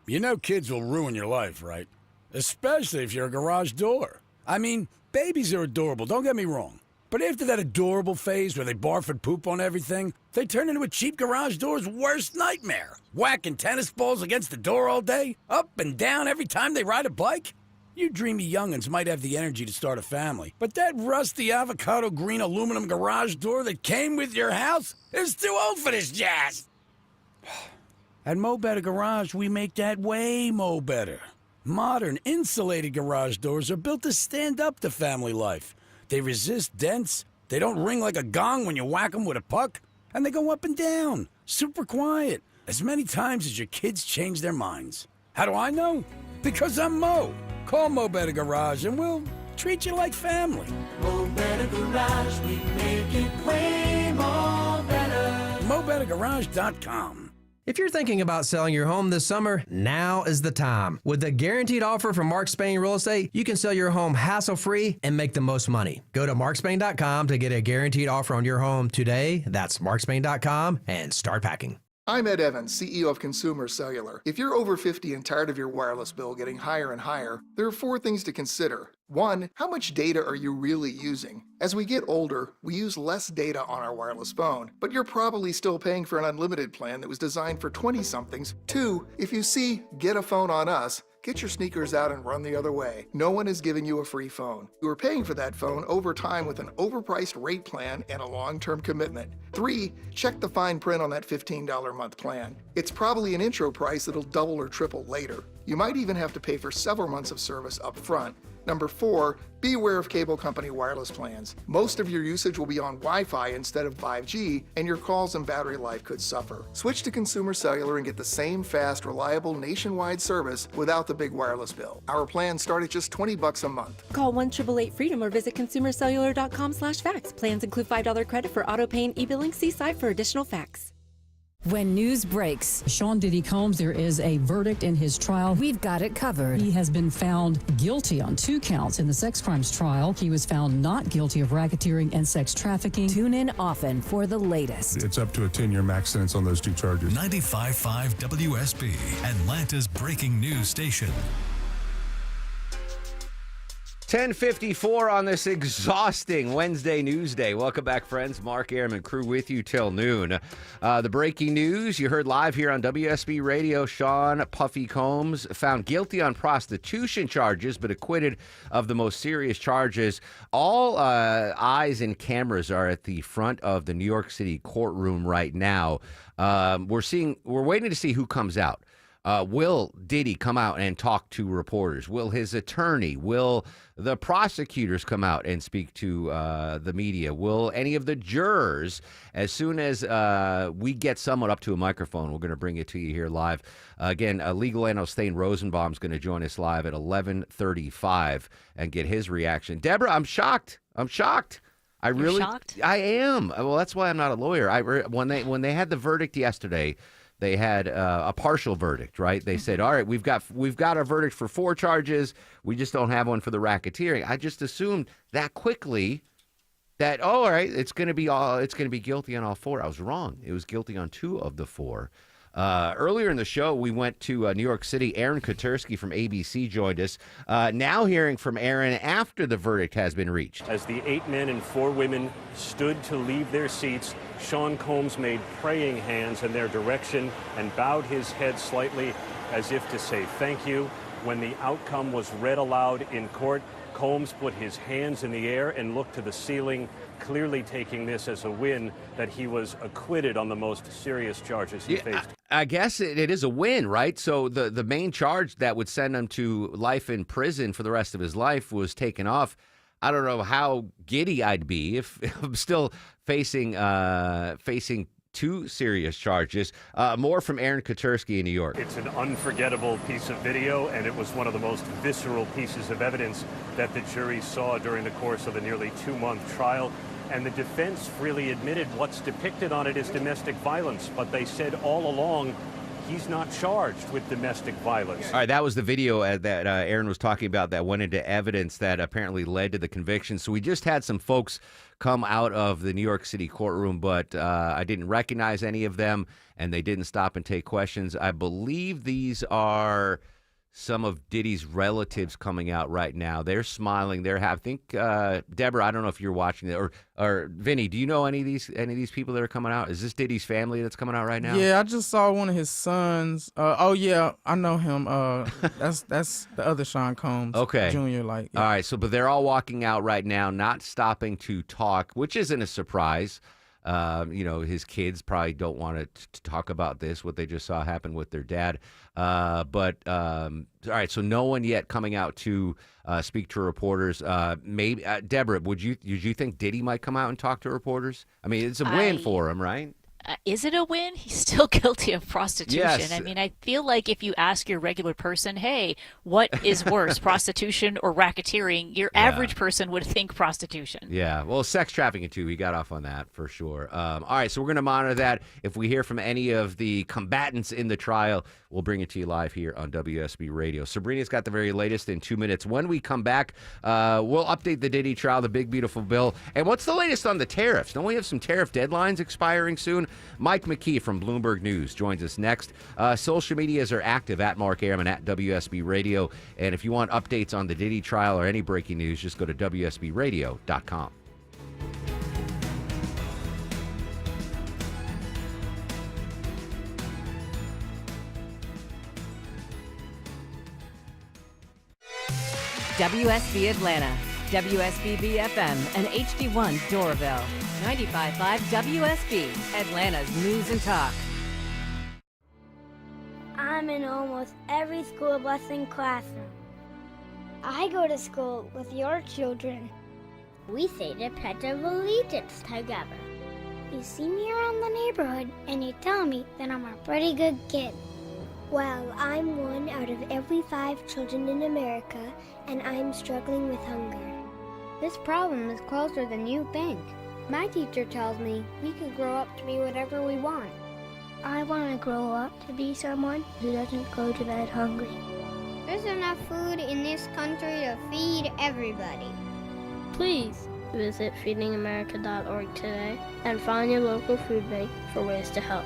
You know kids will ruin your life, right? Especially if you're a garage door. I mean, babies are adorable, don't get me wrong. But after that adorable phase where they barf and poop on everything, they turn into a cheap garage door's worst nightmare. Whacking tennis balls against the door all day, up and down every time they ride a bike. You dreamy young'uns might have the energy to start a family, but that rusty avocado green aluminum garage door that came with your house is too old for this jazz. At Mo Better Garage, we make that way mo better. Modern, insulated garage doors are built to stand up to family life. They resist dents, they don't ring like a gong when you whack them with a puck, and they go up and down, super quiet, as many times as your kids change their minds. How do I know? Because I'm Mo. Call Mo Better Garage and we'll treat you like family. Mo Better Garage, we make it way more better. MoBetterGarage.com. If you're thinking about selling your home this summer, now is the time. With the guaranteed offer from Mark Spain Real Estate, you can sell your home hassle-free and make the most money. Go to markspain.com to get a guaranteed offer on your home today. That's markspain.com and start packing. I'm Ed Evans, CEO of Consumer Cellular. If you're over 50 and tired of your wireless bill getting higher and higher, there are 4 things to consider. 1, how much data are you really using? As we get older, we use less data on our wireless phone, but you're probably still paying for an unlimited plan that was designed for 20-somethings. 2, if you see Get a Phone on Us, get your sneakers out and run the other way. No one is giving you a free phone. You are paying for that phone over time with an overpriced rate plan and a long-term commitment. 3, check the fine print on that $15 a month plan. It's probably an intro price that'll double or triple later. You might even have to pay for several months of service up front. Number 4, be aware of cable company wireless plans. Most of your usage will be on Wi-Fi instead of 5G, and your calls and battery life could suffer. Switch to Consumer Cellular and get the same fast, reliable nationwide service without the big wireless bill. Our plans start at just $20 a month. Call 1-888-FREEDOM or visit consumercellular.com/facts. Plans include $5 credit for auto pay and e-billing. See site for additional facts. When news breaks, Sean Diddy Combs, there is a verdict in his trial. We've got it covered. He has been found guilty on 2 counts in the sex crimes trial. He was found not guilty of racketeering and sex trafficking. Tune in often for the latest. It's up to a 10-year max sentence on those 2 charges. 95.5 WSB, Atlanta's breaking news station. 10:54 on this exhausting Wednesday news day. Welcome back, friends. Mark Arum and crew with you till noon. The breaking news you heard live here on WSB Radio. Sean Puffy Combs found guilty on prostitution charges, but acquitted of the most serious charges. All eyes and cameras are at the front of the New York City courtroom right now. We're waiting to see who comes out. Will Diddy come out and talk to reporters? Will his attorney? Will the prosecutors come out and speak to the media? Will any of the jurors? As soon as we get someone up to a microphone, we're going to bring it to you here live. Again, legal analyst Thane Rosenbaum is going to join us live at 11:35 and get his reaction. Deborah, I'm shocked. I'm shocked. You're shocked? I am. Well, that's why I'm not a lawyer. When they had the verdict yesterday, they had a partial verdict, right? They said, all right, we've got a verdict for 4 charges. We just don't have one for the racketeering. I just assumed that quickly that, all right, it's going to be guilty on all 4. I was wrong. It was guilty on 2 of the 4. Earlier in the show, we went to New York City. Aaron Katersky from ABC joined us. Now hearing from Aaron after the verdict has been reached. As the 8 men and 4 women stood to leave their seats, Sean Combs made praying hands in their direction and bowed his head slightly as if to say thank you. When the outcome was read aloud in court, Combs put his hands in the air and looked to the ceiling, clearly taking this as a win that he was acquitted on the most serious charges he faced. I guess it is a win, right? So the main charge that would send him to life in prison for the rest of his life was taken off. I don't know how giddy I'd be if I'm still facing 2 serious charges. More from Aaron Katersky in New York. It's an unforgettable piece of video, and it was one of the most visceral pieces of evidence that the jury saw during the course of a nearly 2-month trial. And the defense freely admitted what's depicted on it is domestic violence, but they said all along he's not charged with domestic violence. All right, that was the video that Aaron was talking about that went into evidence that apparently led to the conviction. So we just had some folks come out of the New York City courtroom, but I didn't recognize any of them, and they didn't stop and take questions. I believe these are some of Diddy's relatives coming out right now. They're smiling. I think Deborah, I don't know if you're watching it, or Vinny, do you know any of these people that are coming out? Is this Diddy's family that's coming out right now? Yeah, I just saw one of his sons. Oh yeah, I know him. That's the other Sean Combs. Okay. Jr. All right. So, but they're all walking out right now, not stopping to talk, which isn't a surprise. His kids probably don't want to talk about this, what they just saw happen with their dad. All right, so no one yet coming out to speak to reporters. Maybe Deborah, would you think Diddy might come out and talk to reporters? I mean, it's a win for him, right? Is it a win? He's still guilty of prostitution. Yes. I mean, I feel like if you ask your regular person, hey, what is worse, prostitution or racketeering, your average person would think prostitution. Yeah, well, sex trafficking, too. He got off on that for sure. All right, so we're going to monitor that. If we hear from any of the combatants in the trial, we'll bring it to you live here on WSB Radio. Sabrina's got the very latest in 2 minutes. When we come back, we'll update the Diddy trial, the big, beautiful bill. And what's the latest on the tariffs? Don't we have some tariff deadlines expiring soon? Mike McKee from Bloomberg News joins us next. Social medias are active at Mark Arum and at WSB Radio. And if you want updates on the Diddy trial or any breaking news, just go to WSBRadio.com. WSB Atlanta, WSB FM, and HD1 Doraville. 95.5 WSB, Atlanta's News and Talk. I'm in almost every school bus and classroom. I go to school with your children. We say the Pledge of Allegiance together. You see me around the neighborhood and you tell me that I'm a pretty good kid. Well, I'm one out of every 5 children in America, and I'm struggling with hunger. This problem is closer than you think. My teacher tells me we can grow up to be whatever we want. I want to grow up to be someone who doesn't go to bed hungry. There's enough food in this country to feed everybody. Please visit feedingamerica.org today and find your local food bank for ways to help.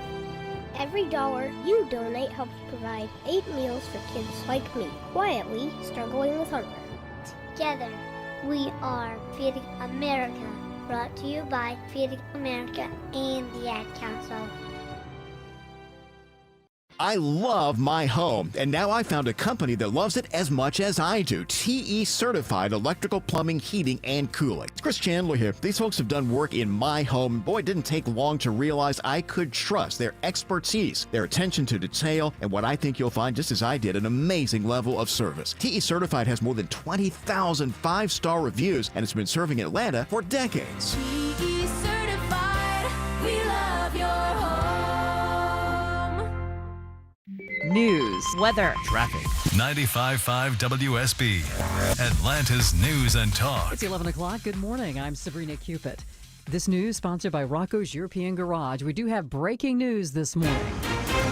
Every dollar you donate helps provide 8 meals for kids like me, quietly struggling with hunger. Together, we are Feeding America, brought to you by Feeding America and the Ad Council. I love my home, and now I found a company that loves it as much as I do. TE Certified Electrical, Plumbing, Heating, and Cooling. Chris Chandler here. These folks have done work in my home. Boy, it didn't take long to realize I could trust their expertise, their attention to detail, and what I think you'll find, just as I did, an amazing level of service. TE Certified has more than 20,000 5-star reviews, and it's been serving Atlanta for decades. TE Certified, we love your home. News, weather, traffic. 95.5 WSB, Atlanta's News and Talk. It's 11 o'clock. Good morning. I'm Sabrina Cupid. This news sponsored by Rocco's European Garage. We do have breaking news this morning.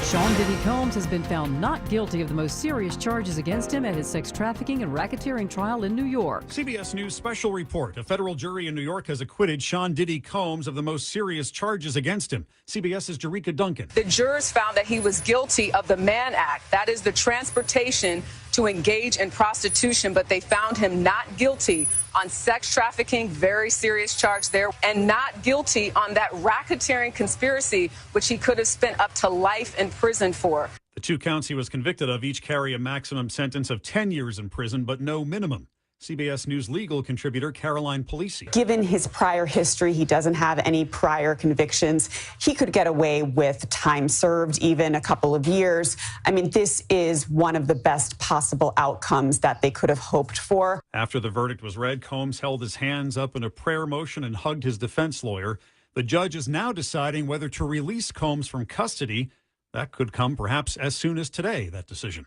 Sean Diddy Combs has been found not guilty of the most serious charges against him at his sex trafficking and racketeering trial in New York. CBS News special report. A federal jury in New York has acquitted Sean Diddy Combs of the most serious charges against him. CBS's Jerika Duncan. The jurors found that he was guilty of the Mann Act. That is the transportation to engage in prostitution, but they found him not guilty on sex trafficking, very serious charge there, and not guilty on that racketeering conspiracy, which he could have spent up to life in prison for. The 2 counts he was convicted of each carry a maximum sentence of 10 years in prison, but no minimum. CBS News legal contributor Caroline Polisi. Given his prior history, he doesn't have any prior convictions. He could get away with time served, even a couple of years. I mean, this is one of the best possible outcomes that they could have hoped for. After the verdict was read, Combs held his hands up in a prayer motion and hugged his defense lawyer. The judge is now deciding whether to release Combs from custody. That could come perhaps as soon as today, that decision.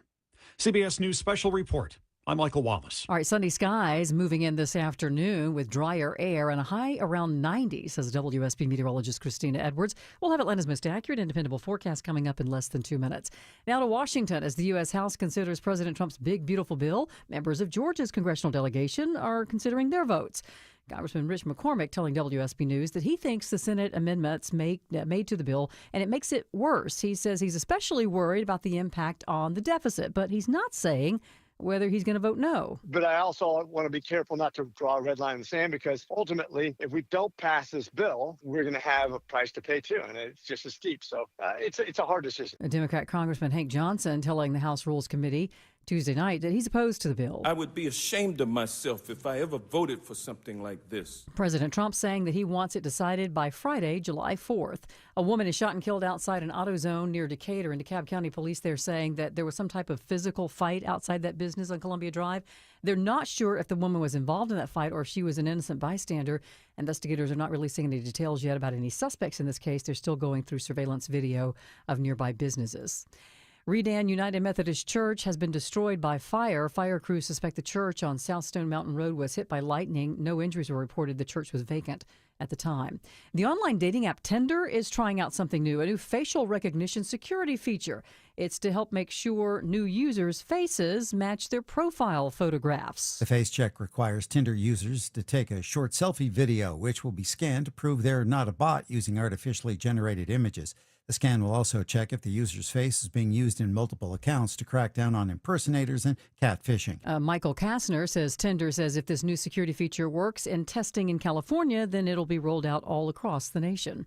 CBS News special report. I'm Michael Wallace. All right, sunny skies moving in this afternoon with drier air and a high around 90, says WSB meteorologist Christina Edwards. We'll have Atlanta's most accurate and dependable forecast coming up in less than 2 minutes. Now to Washington. As the U.S. House considers President Trump's big, beautiful bill, members of Georgia's congressional delegation are considering their votes. Congressman Rich McCormick telling WSB News that he thinks the Senate amendments made to the bill, and it makes it worse. He says he's especially worried about the impact on the deficit, but he's not saying whether he's going to vote no. But I also want to be careful not to draw a red line in the sand, because ultimately, if we don't pass this bill, we're going to have a price to pay too, and it's just as steep. So it's a hard decision. A Democrat Congressman Hank Johnson telling the House Rules Committee Tuesday night that he's opposed to the bill. I would be ashamed of myself if I ever voted for something like this. President Trump saying that he wants it decided by Friday, July 4th. A woman is shot and killed outside an AutoZone near Decatur, and DeKalb County police there saying that there was some type of physical fight outside that business on Columbia Drive. They're not sure if the woman was involved in that fight or if she was an innocent bystander. Investigators are not releasing any details yet about any suspects in this case. They're still going through surveillance video of nearby businesses. Redan United Methodist Church has been destroyed by fire. Fire crews suspect the church on South Stone Mountain Road was hit by lightning. No injuries were reported. The church was vacant at the time. The online dating app Tinder is trying out something new, a new facial recognition security feature. It's to help make sure new users' faces match their profile photographs. The face check requires Tinder users to take a short selfie video, which will be scanned to prove they're not a bot using artificially generated images. The scan will also check if the user's face is being used in multiple accounts to crack down on impersonators and catfishing. Michael Kastner says Tinder says if this new security feature works in testing in California, then it'll be rolled out all across the nation.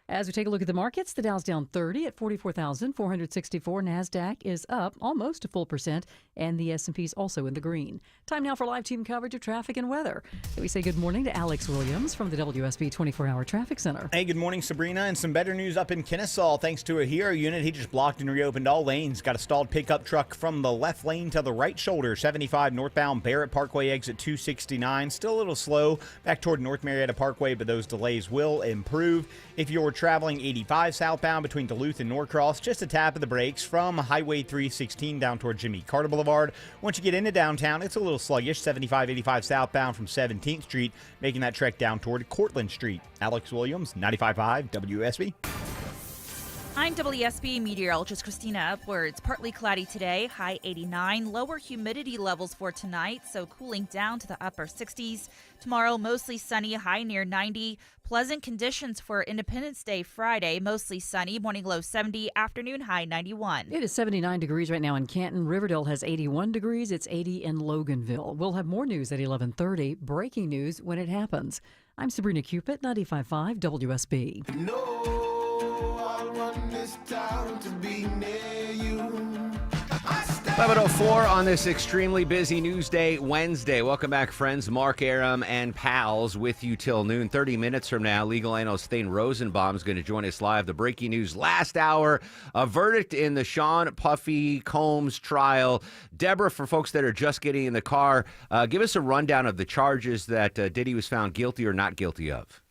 As we take a look at the markets, the Dow's down 30 at 44,464. NASDAQ is up almost a full percent, and the S&P's also in the green. Time now for live team coverage of traffic and weather. We say good morning to Alex Williams from the WSB 24-hour Traffic Center. Hey, good morning, Sabrina. And some better news up in Kennesaw. Thanks to a Hero unit, he just blocked and reopened all lanes. Got a stalled pickup truck from the left lane to the right shoulder. 75 northbound Barrett Parkway exit 269. Still a little slow back toward North Marietta Parkway, but those delays will improve. If you're traveling 85 southbound between Duluth and Norcross, just a tap of the brakes from Highway 316 down toward Jimmy Carter Boulevard. Once you get into downtown, it's a little sluggish. 75-85 southbound from 17th Street, making that trek down toward Cortlandt Street. Alex Williams, 95.5 WSB. I'm WSB meteorologist Christina Edwards. Partly cloudy today, high 89. Lower humidity levels for tonight, so cooling down to the upper 60s. Tomorrow, mostly sunny, high near 90. Pleasant conditions for Independence Day Friday, mostly sunny, morning low 70, afternoon high 91. It is 79 degrees right now in Canton. Riverdale has 81 degrees. It's 80 in Loganville. We'll have more news at 11:30. Breaking news when it happens. I'm Sabrina Cupid, 95.5 WSB. I want this town to be near you. 11:04 on this extremely busy news day, Wednesday. Welcome back, friends. Mark Aram and pals with you till noon. 30 minutes from now, legal analyst Thane Rosenbaum is going to join us live. The breaking news last hour, a verdict in the Sean Puffy Combs trial. Deborah, for folks that are just getting in the car, give us a rundown of the charges that Diddy was found guilty or not guilty of.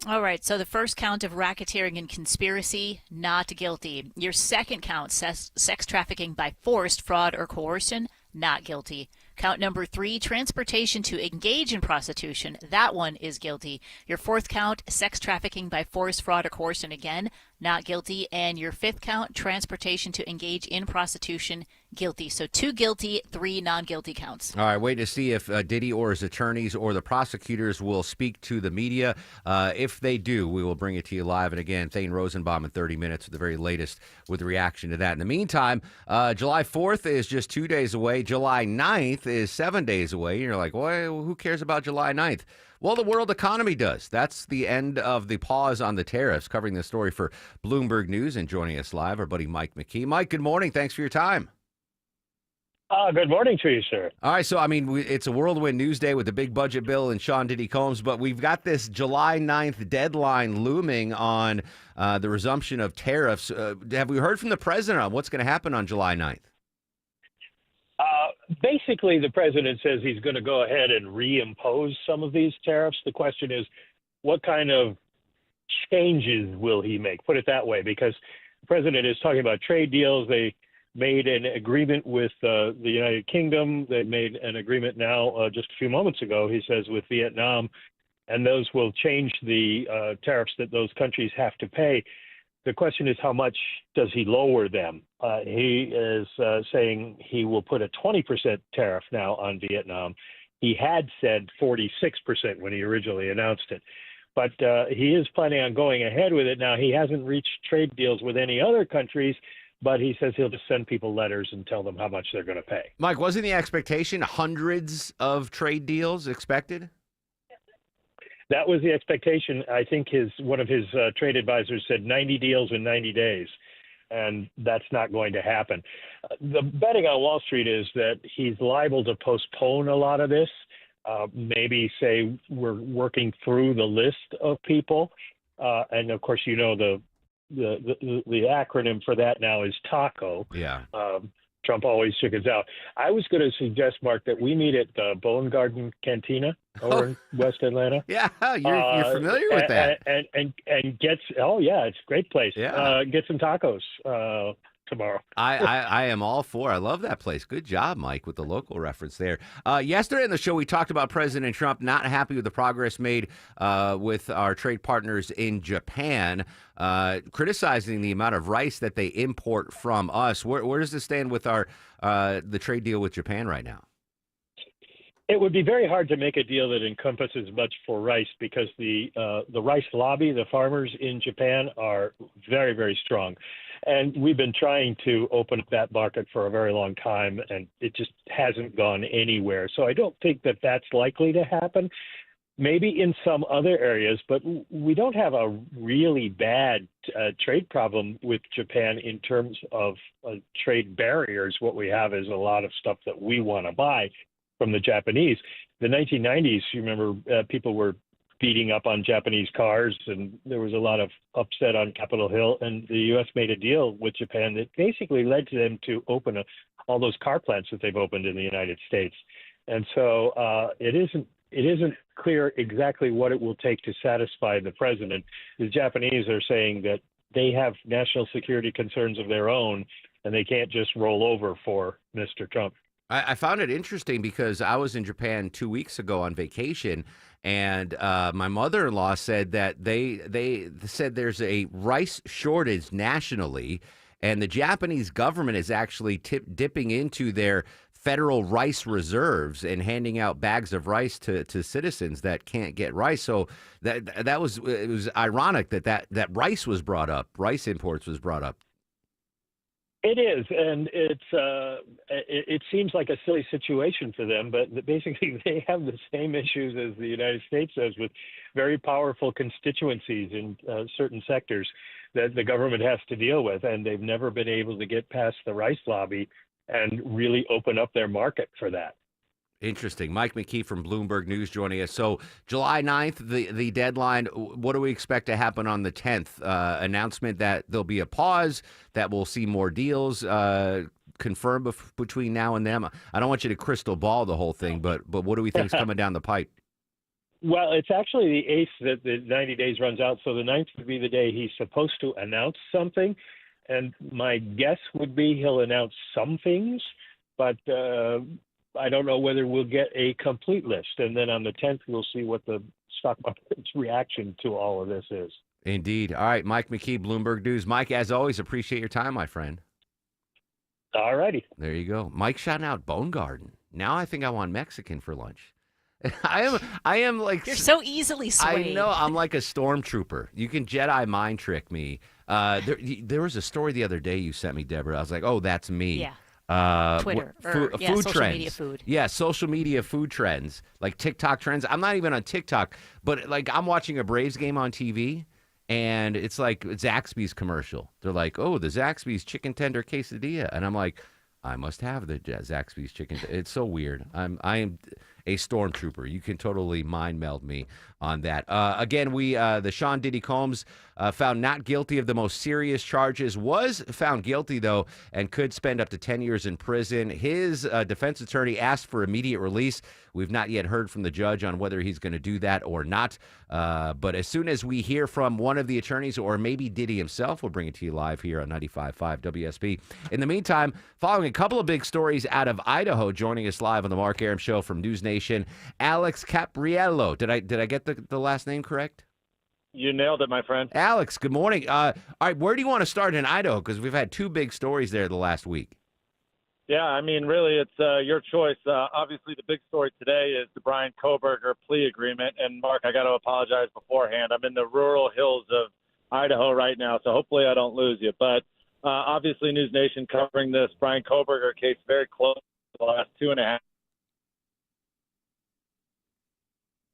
All right, so the first count of racketeering and conspiracy, not guilty. Your second count, sex trafficking by forced fraud or coercion, not guilty. Count number 3, transportation to engage in prostitution, that one is guilty. Your fourth count, sex trafficking by force, fraud, or coercion, again, not guilty. And your fifth count, transportation to engage in prostitution, guilty. So 2 guilty, 3 non-guilty counts. All right, wait to see if Diddy or his attorneys or the prosecutors will speak to the media. If they do, we will bring it to you live. And again, Thane Rosenbaum in 30 minutes, the very latest with reaction to that. In the meantime, July 4th is just 2 days away. July 9th is 7 days away. And you're like, well, who cares about July 9th? Well, the world economy does. That's the end of the pause on the tariffs. Covering this story for Bloomberg News and joining us live, our buddy Mike McKee. Mike, good morning. Thanks for your time. Good morning to you, sir. All right, so, I mean, it's a whirlwind news day with the big budget bill and Sean Diddy Combs, but we've got this July 9th deadline looming on the resumption of tariffs. Have we heard from the president on what's going to happen on July 9th? Basically, the president says he's going to go ahead and reimpose some of these tariffs. The question is, what kind of changes will he make? Put it that way, because the president is talking about trade deals. They made an agreement with the United Kingdom. They made an agreement now just a few moments ago, he says, with Vietnam, and those will change the tariffs that those countries have to pay. The question is, how much does he lower them? He is saying he will put a 20% tariff now on Vietnam. He had said 46% when he originally announced it. But he is planning on going ahead with it. Now, he hasn't reached trade deals with any other countries, but he says he'll just send people letters and tell them how much they're going to pay. Mike, wasn't the expectation hundreds of trade deals expected? That was the expectation. I think one of his trade advisors said 90 deals in 90 days, and that's not going to happen. The betting on Wall Street is that he's liable to postpone a lot of this, maybe say we're working through the list of people. And, of course, the acronym for that now is TACO. Yeah. Trump always chickens out. I was going to suggest, Mark, that we meet at the Bone Garden Cantina over in West Atlanta. Yeah, you're familiar with that. And get, oh yeah, it's a great place. Yeah. Get some tacos tomorrow. I am all for. I love that place. Good job, Mike, with the local reference there. Yesterday in the show, we talked about President Trump not happy with the progress made with our trade partners in Japan, criticizing the amount of rice that they import from us. Where does this stand with our the trade deal with Japan right now? It would be very hard to make a deal that encompasses much for rice because the rice lobby, the farmers in Japan, are very, very strong. And we've been trying to open up that market for a very long time, and it just hasn't gone anywhere. So I don't think that that's likely to happen. Maybe in some other areas, but we don't have a really bad trade problem with Japan in terms of trade barriers. What we have is a lot of stuff that we want to buy from the Japanese. The 1990s, you remember, people were beating up on Japanese cars, and there was a lot of upset on Capitol Hill, and the U.S. made a deal with Japan that basically led to them to open all those car plants that they've opened in the United States. And so it isn't clear exactly what it will take to satisfy the president. The Japanese are saying that they have national security concerns of their own, and they can't just roll over for Mr. Trump. I found it interesting because I was in Japan 2 weeks ago on vacation, and my mother-in-law said that they said there's a rice shortage nationally, and the Japanese government is actually dipping into their federal rice reserves and handing out bags of rice to citizens that can't get rice. So it was ironic that rice was brought up, rice imports was brought up. It is, and it seems like a silly situation for them, but basically they have the same issues as the United States does with very powerful constituencies in certain sectors that the government has to deal with, and they've never been able to get past the rice lobby and really open up their market for that. Interesting. Mike McKee from Bloomberg News joining us. So July 9th, the deadline. What do we expect to happen on the 10th? Announcement that there'll be a pause, that we'll see more deals confirmed between now and then. I don't want you to crystal ball the whole thing, but what do we think is coming down the pipe? Well, it's actually the 8th that the 90 days runs out. So the 9th would be the day he's supposed to announce something. And my guess would be he'll announce some things, but I don't know whether we'll get a complete list. And then on the 10th, we'll see what the stock market's reaction to all of this is. Indeed. All right, Mike McKee, Bloomberg News. Mike, as always, appreciate your time, my friend. All righty. There you go. Mike shouting out Bone Garden. Now I think I want Mexican for lunch. I am like... You're so easily swayed. I know. I'm like a stormtrooper. You can Jedi mind trick me. There was a story the other day you sent me, Deborah. I was like, oh, that's me. Yeah. Twitter, food social trends. media food. Yeah, social media food trends, like TikTok trends. I'm not even on TikTok, but like I'm watching a Braves game on TV, and it's like Zaxby's commercial. They're like, "Oh, the Zaxby's chicken tender quesadilla," and I'm like, "I must have the Zaxby's chicken." It's so weird. I am. a stormtrooper. You can totally mind meld me on that. Again, the Sean Diddy Combs found not guilty of the most serious charges, was found guilty, though, and could spend up to 10 years in prison. His defense attorney asked for immediate release. We've not yet heard from the judge on whether he's going to do that or not. But as soon as we hear from one of the attorneys or maybe Diddy himself, we'll bring it to you live here on 95.5 WSB. In the meantime, following a couple of big stories out of Idaho, joining us live on the Mark Arum Show from News Nation, Alex Capriello. Did I get the last name correct? You nailed it, my friend. Alex, good morning. All right, where do you want to start in Idaho? Because we've had two big stories there the last week. Yeah, I mean, really, it's your choice. Obviously, the big story today is the Brian Kohberger plea agreement. And, Mark, I got to apologize beforehand. I'm in the rural hills of Idaho right now, so hopefully I don't lose you. But obviously, News Nation covering this Brian Kohberger case very close to the last 2.5.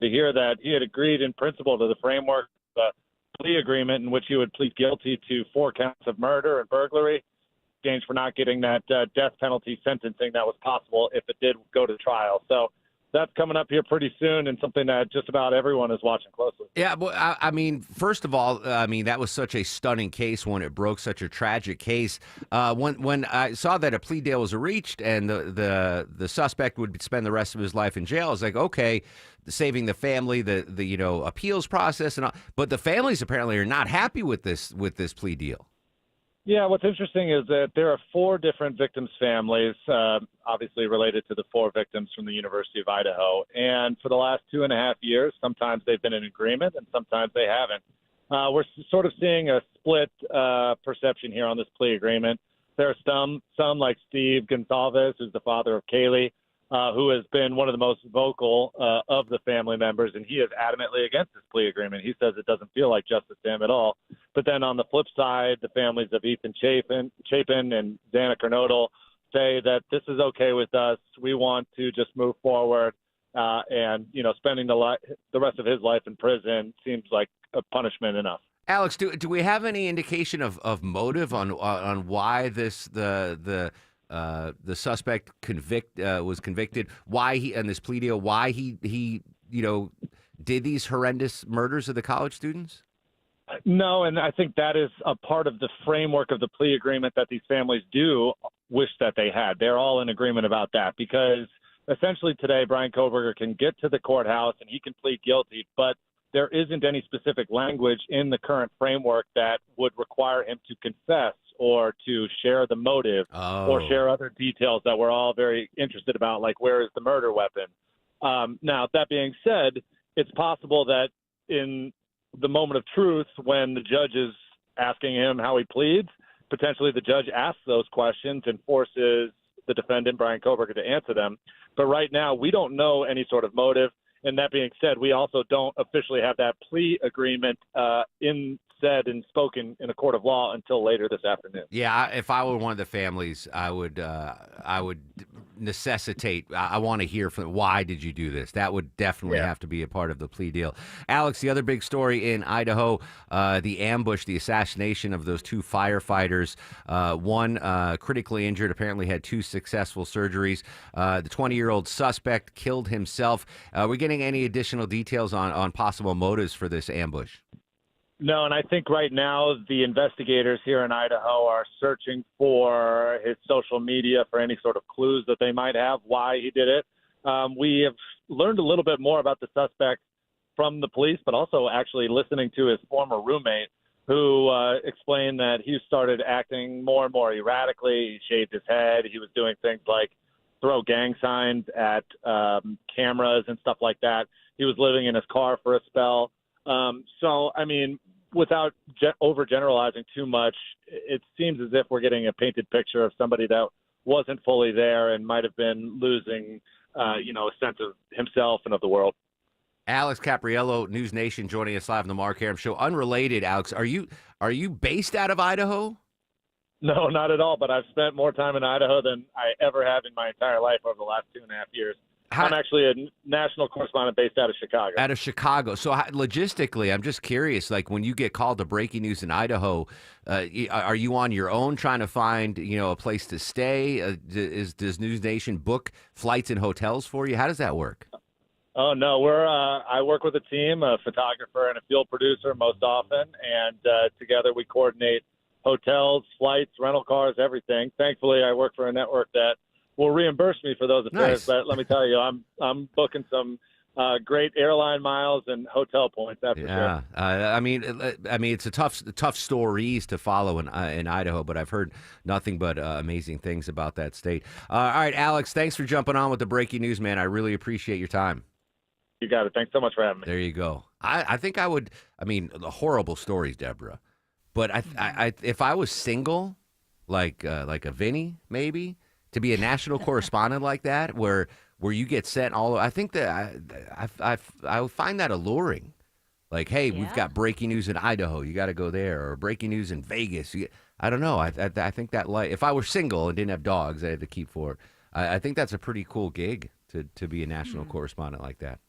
To hear that he had agreed in principle to the framework of a plea agreement in which he would plead guilty to 4 counts of murder and burglary, exchange for not getting that death penalty sentencing that was possible if it did go to trial. So that's coming up here pretty soon and something that just about everyone is watching closely. Yeah, well, I mean, first of all, that was such a stunning case when it broke, such a tragic case. When I saw that a plea deal was reached and the suspect would spend the rest of his life in jail, I was like, okay, saving the family, the appeals process and all. But the families apparently are not happy with this plea deal. Yeah, what's interesting is that there are 4 different victims' families, obviously related to the 4 victims from the University of Idaho. And for the last 2.5 years, sometimes they've been in agreement and sometimes they haven't. We're sort of seeing a split perception here on this plea agreement. There are some like Steve Gonsalves, who's the father of Kaylee, who has been one of the most vocal of the family members, and he is adamantly against this plea agreement. He says it doesn't feel like justice to him at all. But then on the flip side, the families of Ethan Chapin and Dana Kernodle say that this is okay with us. We want to just move forward, and spending the rest of his life in prison seems like a punishment enough. Alex, do we have any indication of motive on why the suspect was convicted, why he on this plea deal, why he did these horrendous murders of the college students? No, and I think that is a part of the framework of the plea agreement that these families do wish that they had. They're all in agreement about that because essentially today Brian Kohberger can get to the courthouse and he can plead guilty, but there isn't any specific language in the current framework that would require him to confess or to share the motive or share other details that we're all very interested about, like where is the murder weapon. Now, that being said, it's possible that in the moment of truth, when the judge is asking him how he pleads, potentially the judge asks those questions and forces the defendant, Brian Kohberger, to answer them. But right now, we don't know any sort of motive. And that being said, we also don't officially have that plea agreement said and spoken in a court of law until later this afternoon. Yeah, if I were one of the families, I would necessitate. I want to hear from why did you do this. That would definitely have to be a part of the plea deal. Alex, the other big story in Idaho, the ambush, the assassination of those 2 firefighters. One critically injured, apparently had 2 successful surgeries. The 20-year-old suspect killed himself. Are we getting any additional details on possible motives for this ambush? No, and I think right now the investigators here in Idaho are searching for his social media for any sort of clues that they might have why he did it. We have learned a little bit more about the suspect from the police, but also actually listening to his former roommate who explained that he started acting more and more erratically. He shaved his head. He was doing things like throw gang signs at cameras and stuff like that. He was living in his car for a spell. So, I mean, without overgeneralizing too much, it seems as if we're getting a painted picture of somebody that wasn't fully there and might have been losing, a sense of himself and of the world. Alex Capriello, News Nation, joining us live on the Mark Arum Show. Unrelated, Alex, are you based out of Idaho? No, not at all. But I've spent more time in Idaho than I ever have in my entire life over the last 2.5 years. I'm actually a national correspondent based out of Chicago. Out of Chicago. So logistically, I'm just curious, like when you get called to breaking news in Idaho, are you on your own trying to find, a place to stay? Does News Nation book flights and hotels for you? How does that work? Oh no, we're I work with a team, a photographer and a field producer most often, and together we coordinate hotels, flights, rental cars, everything. Thankfully, I work for a network that will reimburse me for those affairs. Nice. But let me tell you, I'm booking some great airline miles and hotel points. That's for sure. I mean, it's a tough stories to follow in Idaho, but I've heard nothing but amazing things about that state. All right, Alex, thanks for jumping on with the breaking news, man. I really appreciate your time. You got it. Thanks so much for having me. There you go. I think I would. I mean, the horrible stories, Deborah. But I if I was single, like a Vinny, maybe to be a national correspondent like that, where you get sent all. I think that I would find that alluring. Like, hey, we've got breaking news in Idaho. You got to go there, or breaking news in Vegas. I don't know. I think that if I were single and didn't have dogs, I had to keep for. I think that's a pretty cool gig to be a national correspondent like that.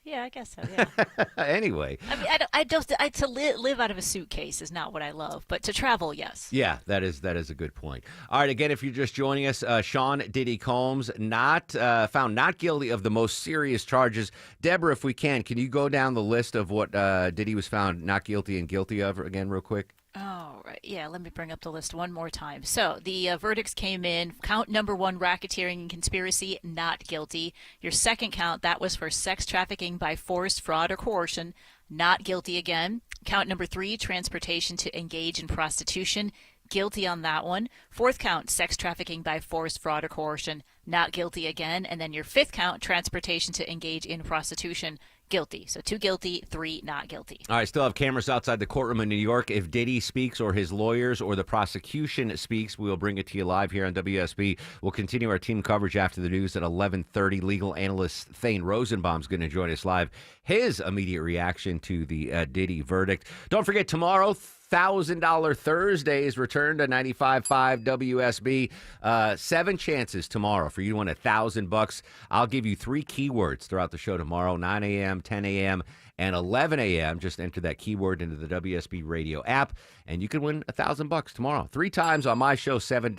Yeah, I guess so. Yeah. Anyway. I mean, to live out of a suitcase is not what I love, but to travel, yes. Yeah, that is a good point. All right, again, if you're just joining us, Sean Diddy Combs found not guilty of the most serious charges. Deborah, if we can you go down the list of what Diddy was found not guilty and guilty of again, real quick? Oh, right. Yeah, let me bring up the list one more time. So the verdicts came in. Count number 1, racketeering and conspiracy, not guilty. Your second count, that was for sex trafficking by force, fraud, or coercion, not guilty again. Count number 3, transportation to engage in prostitution, guilty on that one. Fourth count, sex trafficking by force, fraud, or coercion, not guilty again. And then your fifth count, transportation to engage in prostitution, guilty. So 2 guilty, 3 not guilty. All right, still have cameras outside the courtroom in New York. If Diddy speaks or his lawyers or the prosecution speaks, we'll bring it to you live here on WSB. We'll continue our team coverage after the news at 11:30. Legal analyst Thane Rosenbaum's going to join us live. His immediate reaction to the Diddy verdict. Don't forget, tomorrow, $1,000 Thursdays return to 95.5 WSB. 7 chances tomorrow for you to win $1,000. I'll give you 3 keywords throughout the show tomorrow, 9 a.m., 10 a.m., and 11 a.m. Just enter that keyword into the WSB radio app, and you can win $1,000 tomorrow. 3 times on my show, 7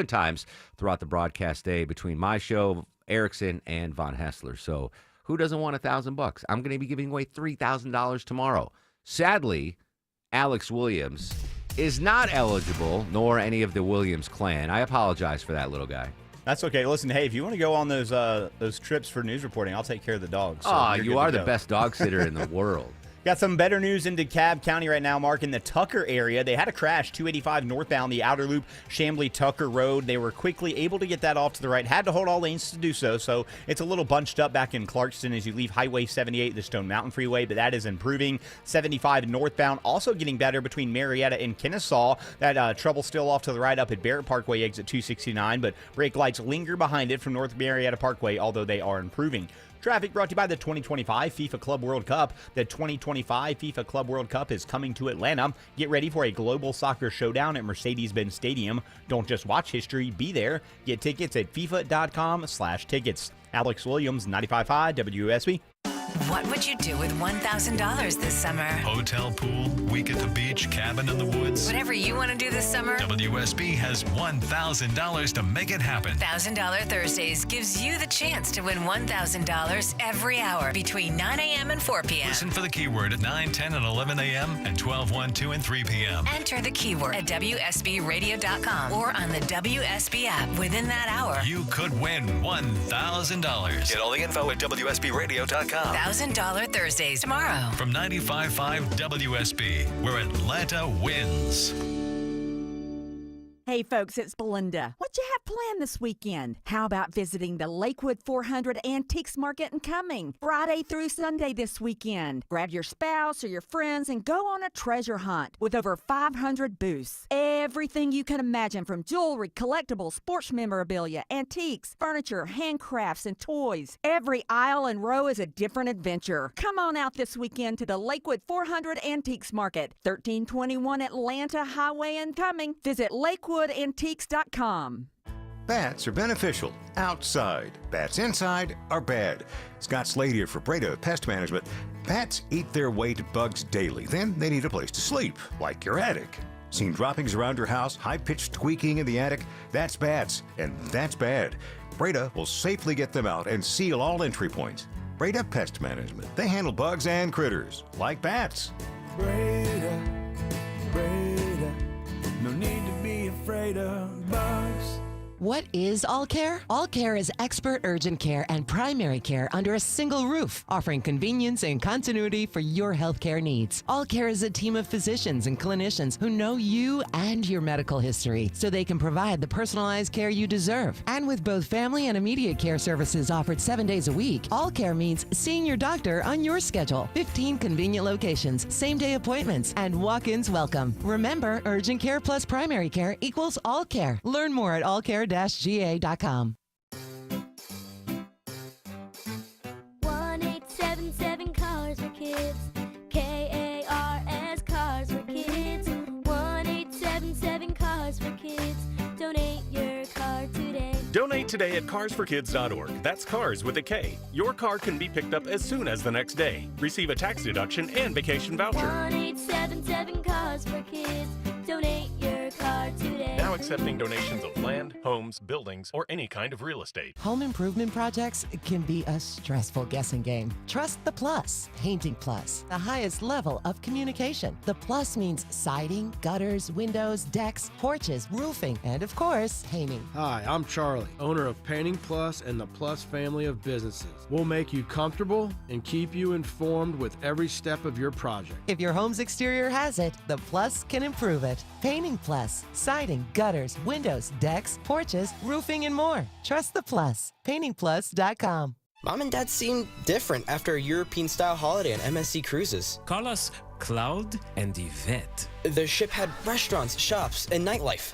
times throughout the broadcast day between my show, Erickson, and Von Hessler. So who doesn't want $1,000? I'm going to be giving away $3,000 tomorrow. Sadly, Alex Williams is not eligible, nor any of the Williams clan. I apologize for that, little guy. That's okay. Listen, hey, if you want to go on those trips for news reporting, I'll take care of the dogs. So you are the best dog sitter in the world. Got some better news in DeKalb County right now, Mark. In the Tucker area, they had a crash, 285 northbound, the outer loop, Chamblee-Tucker Road. They were quickly able to get that off to the right. Had to hold all lanes to do so, so it's a little bunched up back in Clarkston as you leave Highway 78, the Stone Mountain Freeway, but that is improving. 75 northbound, also getting better between Marietta and Kennesaw. That trouble still off to the right up at Barrett Parkway, exit 269, but brake lights linger behind it from North Marietta Parkway, although they are improving. Traffic brought to you by the 2025 FIFA Club World Cup. The 2025 FIFA Club World Cup is coming to Atlanta. Get ready for a global soccer showdown at Mercedes-Benz Stadium. Don't just watch history, be there. Get tickets at FIFA.com/tickets. Alex Williams, 95.5 WSB. What would you do with $1,000 this summer? Hotel, pool, week at the beach, cabin in the woods. Whatever you want to do this summer, WSB has $1,000 to make it happen. $1,000 Thursdays gives you the chance to win $1,000 every hour between 9 a.m. and 4 p.m. Listen for the keyword at 9, 10, and 11 a.m. and 12, 1, 2, and 3 p.m. Enter the keyword at WSBradio.com or on the WSB app. Within that hour, you could win $1,000. Get all the info at WSBradio.com. $1,000 Thursdays tomorrow. From 95.5 WSB, where Atlanta wins. Hey folks, it's Belinda. What you have planned this weekend? How about visiting the Lakewood 400 Antiques Market in Cumming, Friday through Sunday this weekend? Grab your spouse or your friends and go on a treasure hunt with over 500 booths. Everything you can imagine, from jewelry, collectibles, sports memorabilia, antiques, furniture, handcrafts, and toys. Every aisle and row is a different adventure. Come on out this weekend to the Lakewood 400 Antiques Market, 1321 Atlanta Highway in Cumming. Visit LakewoodAntiques.com. Bats are beneficial outside. Bats inside are bad. Scott Slade here for Breda Pest Management. Bats eat their way to bugs daily. Then they need a place to sleep, like your attic. Seen droppings around your house, high-pitched squeaking in the attic? That's bats, and that's bad. Breda will safely get them out and seal all entry points. Breda Pest Management. They handle bugs and critters, like bats. Breda, no need to be afraid of bugs. What is All Care? All Care is expert urgent care and primary care under a single roof, offering convenience and continuity for your healthcare needs. All Care is a team of physicians and clinicians who know you and your medical history, so they can provide the personalized care you deserve. And with both family and immediate care services offered 7 days a week, All Care means seeing your doctor on your schedule. 15 convenient locations, same-day appointments, and walk-ins welcome. Remember, urgent care plus primary care equals All Care. Learn more at allcare-ga.com. 1877 Cars for Kids. KARS Cars for Kids. 1877 Cars for Kids. Donate your car today. Donate today at carsforkids.org. That's cars with a K. Your car can be picked up as soon as the next day. Receive a tax deduction and vacation voucher. 1877 Cars for Kids. Donate your car today. Now accepting donations of land, homes, buildings, or any kind of real estate. Home improvement projects can be a stressful guessing game. Trust the Plus. Painting Plus, the highest level of communication. The Plus means siding, gutters, windows, decks, porches, roofing, and of course, painting. Hi, I'm Charlie, owner of Painting Plus and the Plus family of businesses. We'll make you comfortable and keep you informed with every step of your project. If your home's exterior has it, the Plus can improve it. Painting Plus, siding, gutters, windows, decks, porches, roofing, and more. Trust the Plus. PaintingPlus.com. Mom and Dad seemed different after a European-style holiday on MSC Cruises. Call us Cloud and Yvette. The ship had restaurants, shops, and nightlife.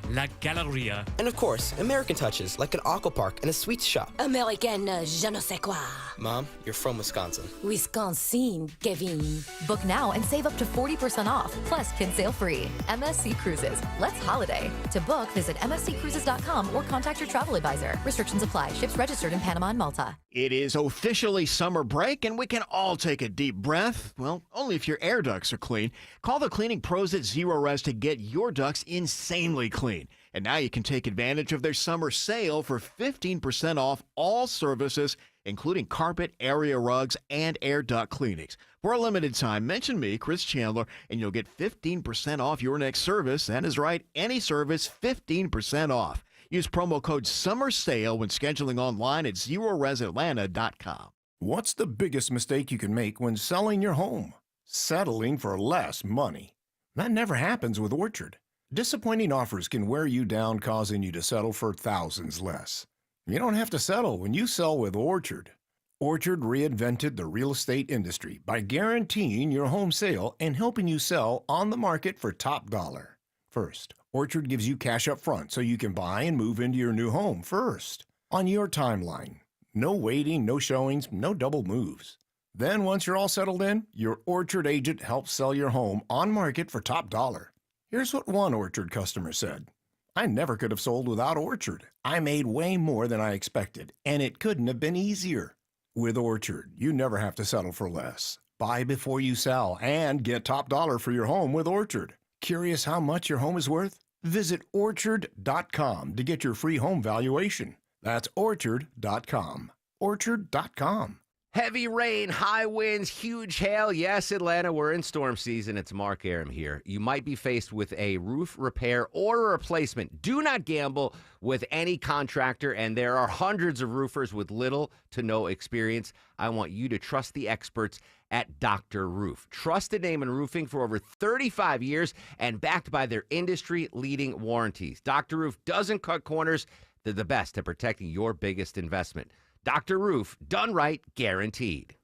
La Galleria. And of course, American touches, like an aqua park and a sweets shop. American je ne sais quoi. Mom, you're from Wisconsin. Wisconsin, Kevin. Book now and save up to 40% off, plus kids sail free. MSC Cruises. Let's holiday. To book, visit msccruises.com or contact your travel advisor. Restrictions apply. Ships registered in Panama and Malta. It is officially summer break, and we can all take a deep breath. Well, only if your air ducts are clean. Call the cleaning pros at Zero Res to get your ducts insanely clean. And now you can take advantage of their summer sale for 15% off all services, including carpet, area rugs, and air duct cleanings. For a limited time, mention me, Chris Chandler, and you'll get 15% off your next service. That is right, any service, 15% off. Use promo code SUMMERSALE when scheduling online at ZeroResAtlanta.com. What's the biggest mistake you can make when selling your home? Settling for less money. That never happens with Orchard. Disappointing offers can wear you down, causing you to settle for thousands less. You don't have to settle when you sell with Orchard. Orchard reinvented the real estate industry by guaranteeing your home sale and helping you sell on the market for top dollar. First, Orchard gives you cash up front so you can buy and move into your new home first, on your timeline. No waiting, no showings, no double moves. Then once you're all settled in, your Orchard agent helps sell your home on market for top dollar. Here's what one Orchard customer said. I never could have sold without Orchard. I made way more than I expected, and it couldn't have been easier. With Orchard, you never have to settle for less. Buy before you sell and get top dollar for your home with Orchard. Curious how much your home is worth? Visit Orchard.com to get your free home valuation. That's Orchard.com. Orchard.com. Heavy rain, high winds, huge hail. Yes, Atlanta, we're in storm season. It's Mark Arum here. You might be faced with a roof repair or a replacement. Do not gamble with any contractor, and there are hundreds of roofers with little to no experience. I want you to trust the experts at Dr. Roof. Trusted name in roofing for over 35 years and backed by their industry-leading warranties. Dr. Roof doesn't cut corners. They're the best at protecting your biggest investment. Dr. Roof, done right, guaranteed.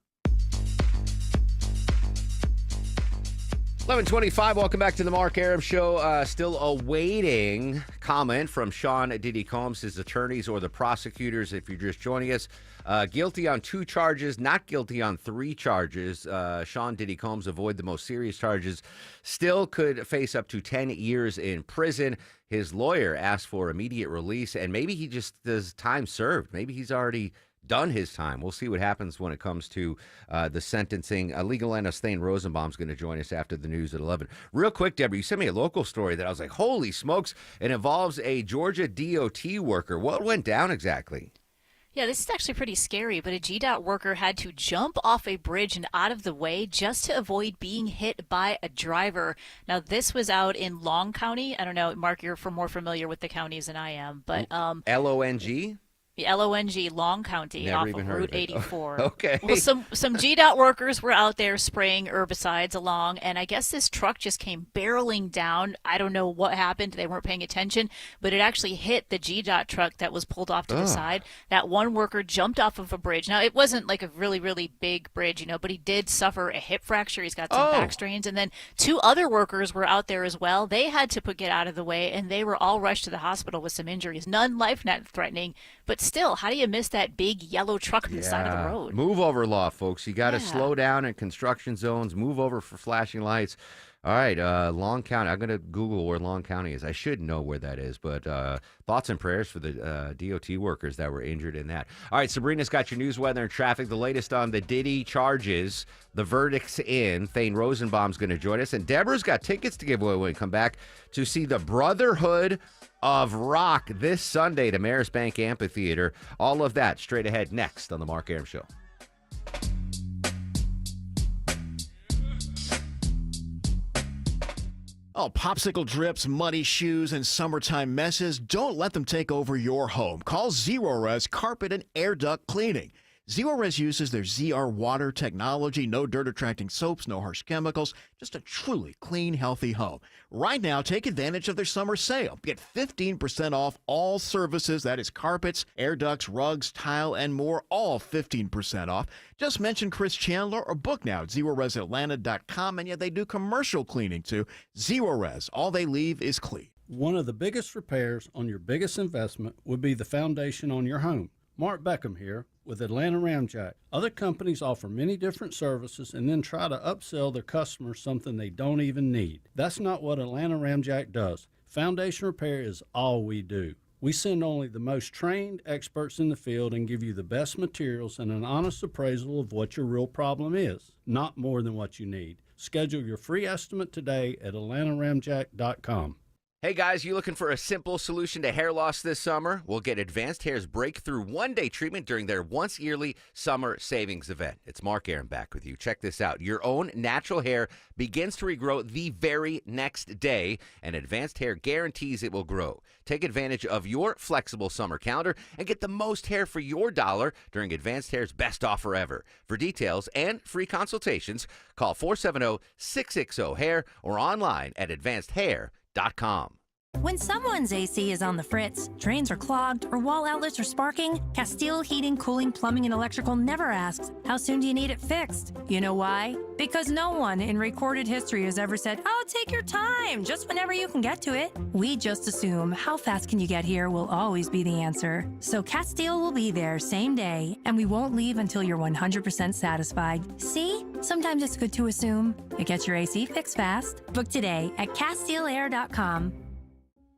11:25. Welcome back to the Mark Arum Show. Still awaiting comment from Sean Diddy Combs, his attorneys, or the prosecutors. If you're just joining us, guilty on 2 charges, not guilty on 3 charges. Sean Diddy Combs avoid the most serious charges. Still could face up to 10 years in prison. His lawyer asked for immediate release, and maybe he just does time served. Maybe he's already done his time. We'll see what happens when it comes to the sentencing. Legal analyst Thane Rosenbaum's going to join us after the news at 11. Real quick, Deborah, you sent me a local story that I was like, holy smokes. It involves a Georgia DOT worker. What went down exactly? Yeah, this is actually pretty scary, but a GDOT worker had to jump off a bridge and out of the way just to avoid being hit by a driver. Now, this was out in Long County. I don't know, Mark, you're more familiar with the counties than I am, but LONG? the LONG, Long County, Never off even of heard Route of it. 84. Okay. Well, some GDOT workers were out there spraying herbicides along, and I guess this truck just came barreling down. I don't know what happened. They weren't paying attention, but it actually hit the GDOT truck that was pulled off to the side. That one worker jumped off of a bridge. Now, it wasn't like a really, really big bridge, but he did suffer a hip fracture. He's got some back strains. And then 2 other workers were out there as well. They had to get out of the way, and they were all rushed to the hospital with some injuries. None life-threatening, but still, how do you miss that big yellow truck on the side of the road? Move over law, folks. You got to slow down in construction zones. Move over for flashing lights. All right, Long County. I'm going to Google where Long County is. I should know where that is, but thoughts and prayers for the DOT workers that were injured in that. All right, Sabrina's got your news, weather, and traffic. The latest on the Diddy charges. The verdict's in. Thane Rosenbaum's going to join us, and Deborah's got tickets to give away when we come back to see the Brotherhood of Rock this Sunday to Maris Bank Amphitheater. All of that straight ahead next on The Mark Arum Show. Oh, popsicle drips, muddy shoes, and summertime messes. Don't let them take over your home. Call Zerorez Carpet and Air Duct Cleaning. Zerorez uses their ZR water technology, no dirt-attracting soaps, no harsh chemicals, just a truly clean, healthy home. Right now, take advantage of their summer sale. Get 15% off all services, that is carpets, air ducts, rugs, tile, and more, all 15% off. Just mention Chris Chandler or book now at ZerorezAtlanta.com, and yeah, they do commercial cleaning too. Zerorez, all they leave is clean. One of the biggest repairs on your biggest investment would be the foundation on your home. Mark Beckham here with Atlanta Ramjack. Other companies offer many different services and then try to upsell their customers something they don't even need. That's not what Atlanta Ramjack does. Foundation repair is all we do. We send only the most trained experts in the field and give you the best materials and an honest appraisal of what your real problem is, not more than what you need. Schedule your free estimate today at atlantaramjack.com. Hey guys, you looking for a simple solution to hair loss this summer? Well, get Advanced Hair's breakthrough one-day treatment during their once-yearly summer savings event. It's Mark Arum back with you. Check this out. Your own natural hair begins to regrow the very next day, and Advanced Hair guarantees it will grow. Take advantage of your flexible summer calendar and get the most hair for your dollar during Advanced Hair's best offer ever. For details and free consultations, call 470-660-HAIR or online at advancedhair.com. When someone's AC is on the fritz, drains are clogged, or wall outlets are sparking, Castile Heating, Cooling, Plumbing, and Electrical never asks, how soon do you need it fixed? You know why? Because no one in recorded history has ever said, oh, take your time, just whenever you can get to it. We just assume how fast can you get here will always be the answer. So Castile will be there same day, and we won't leave until you're 100% satisfied. See? Sometimes it's good to assume. It gets your AC fixed fast. Book today at CastileAir.com.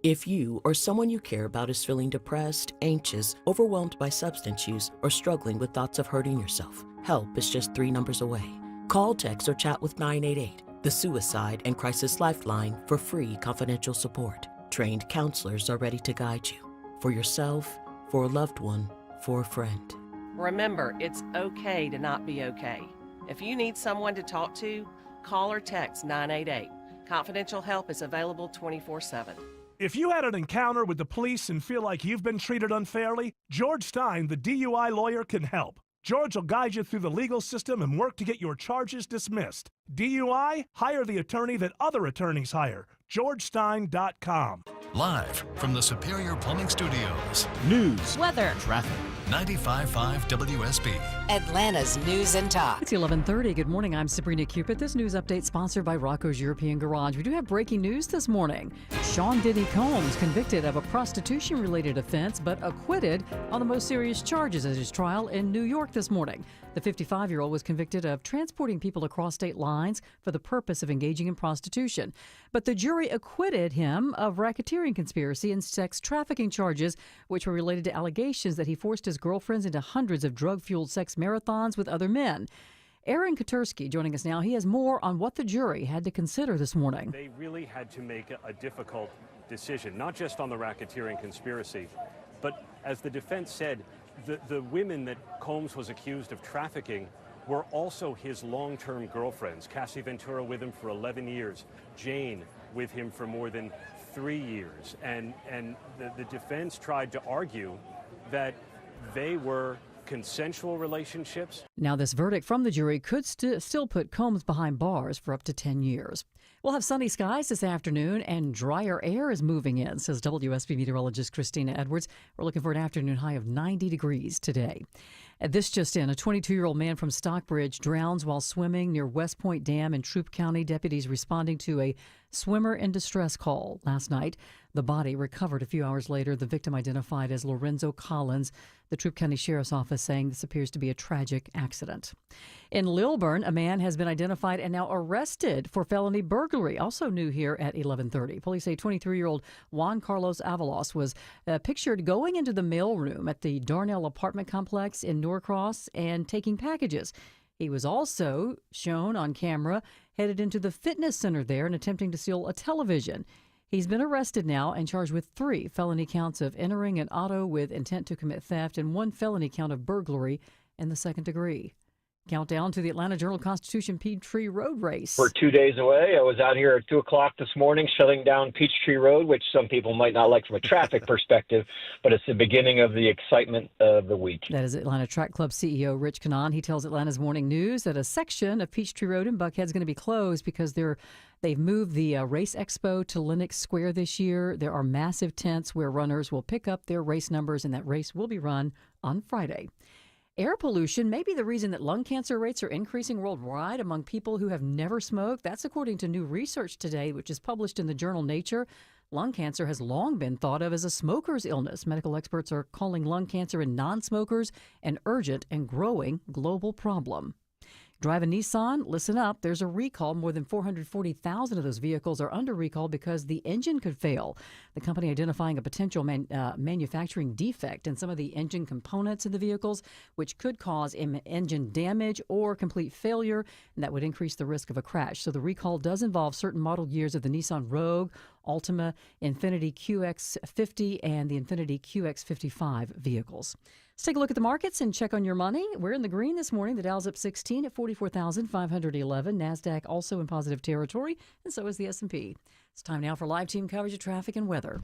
If you or someone you care about is feeling depressed, anxious, overwhelmed by substance use, or struggling with thoughts of hurting yourself, help is just 3 numbers away. Call, text, or chat with 988, the Suicide and Crisis Lifeline, for free confidential support. Trained counselors are ready to guide you. For yourself, for a loved one, for a friend. Remember, it's okay to not be okay. If you need someone to talk to, call or text 988. Confidential help is available 24/7. If you had an encounter with the police and feel like you've been treated unfairly, George Stein, the DUI lawyer, can help. George will guide you through the legal system and work to get your charges dismissed. DUI? Hire the attorney that other attorneys hire. GeorgeStein.com. Live from the Superior Plumbing Studios. News, weather, traffic. 95.5 WSB. Atlanta's News and Talk. It's 11:30. Good morning. I'm Sabrina Cupid. This news update sponsored by Rocco's European Garage. We do have breaking news this morning. Sean Diddy Combs convicted of a prostitution-related offense, but acquitted on the most serious charges at his trial in New York this morning. The 55-year-old was convicted of transporting people across state lines for the purpose of engaging in prostitution. But the jury acquitted him of racketeering conspiracy and sex trafficking charges, which were related to allegations that he forced his girlfriends into hundreds of drug-fueled sex marathons with other men. Aaron Katursky joining us now. He has more on what the jury had to consider this morning. They really had to make a difficult decision, not just on the racketeering conspiracy, But as the defense said, the women that Combs was accused of trafficking were also his long-term girlfriends. Cassie Ventura with him for 11 years, Jane with him for more than 3 years. And the defense tried to argue that they were consensual relationships. Now, this verdict from the jury could still put Combs behind bars for up to 10 years. We'll have sunny skies this afternoon, and drier air is moving in, says WSB meteorologist Christina Edwards. We're looking for an afternoon high of 90 degrees today. This just in, a 22-year-old man from Stockbridge drowns while swimming near West Point Dam in Troup County. Deputies responding to a swimmer in distress call last night. The body recovered a few hours later. The victim identified as Lorenzo Collins. The Troup County Sheriff's Office saying this appears to be a tragic accident. In Lilburn, a man has been identified and now arrested for felony burglary. Also new here at 11:30. Police say 23-year-old Juan Carlos Avalos was pictured going into the mailroom at the Darnell apartment complex in Norcross and taking packages. He was also shown on camera headed into the fitness center there and attempting to steal a television. He's been arrested now and charged with 3 felony counts of entering an auto with intent to commit theft and 1 felony count of burglary in the 2nd degree. Countdown to the Atlanta Journal-Constitution Peachtree Road Race. We're 2 days away. I was out here at 2 o'clock this morning shutting down Peachtree Road, which some people might not like from a traffic perspective, but it's the beginning of the excitement of the week. That is Atlanta Track Club CEO Rich Cannon. He tells Atlanta's Morning News that a section of Peachtree Road in Buckhead is going to be closed because they've moved the Race Expo to Lenox Square this year. There are massive tents where runners will pick up their race numbers, and that race will be run on Friday. Air pollution may be the reason that lung cancer rates are increasing worldwide among people who have never smoked. That's according to new research today, which is published in the journal Nature. Lung cancer has long been thought of as a smoker's illness. Medical experts are calling lung cancer in non-smokers an urgent and growing global problem. Drive a Nissan? Listen up. There's a recall. More than 440,000 of those vehicles are under recall because the engine could fail. The company identifying a potential manufacturing defect in some of the engine components in the vehicles, which could cause engine damage or complete failure, and that would increase the risk of a crash. So the recall does involve certain model years of the Nissan Rogue, Altima, Infiniti QX50, and the Infiniti QX55 vehicles. Let's take a look at the markets and check on your money. We're in the green this morning. The Dow's up 16 at 44,511. NASDAQ also in positive territory, and so is the S&P. It's time now for live team coverage of traffic and weather.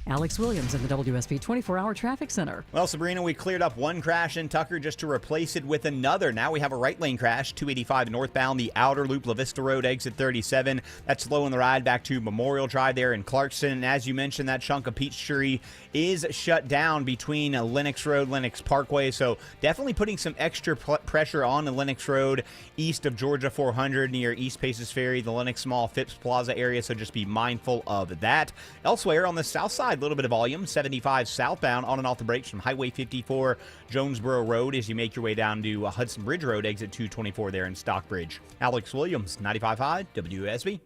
Alex Williams in the WSB 24-hour traffic center. Well, Sabrina, we cleared up one crash in Tucker just to replace it with another. Now we have a right lane crash, 285 northbound, the outer loop, La Vista Road, exit 37. That's slowing the ride back to Memorial Drive there in Clarkson. And as you mentioned, that chunk of Peachtree is shut down between Lenox Road, Lenox Parkway. So definitely putting some extra pressure on the Lenox Road east of Georgia 400 near East Paces Ferry, the Lenox Mall, Phipps Plaza area. So just be mindful of that. Elsewhere on the south side, a little bit of volume, 75 southbound on and off the brakes from Highway 54, Jonesboro Road as you make your way down to Hudson Bridge Road, exit 224 there in Stockbridge. Alex Williams, 95.5 WSB.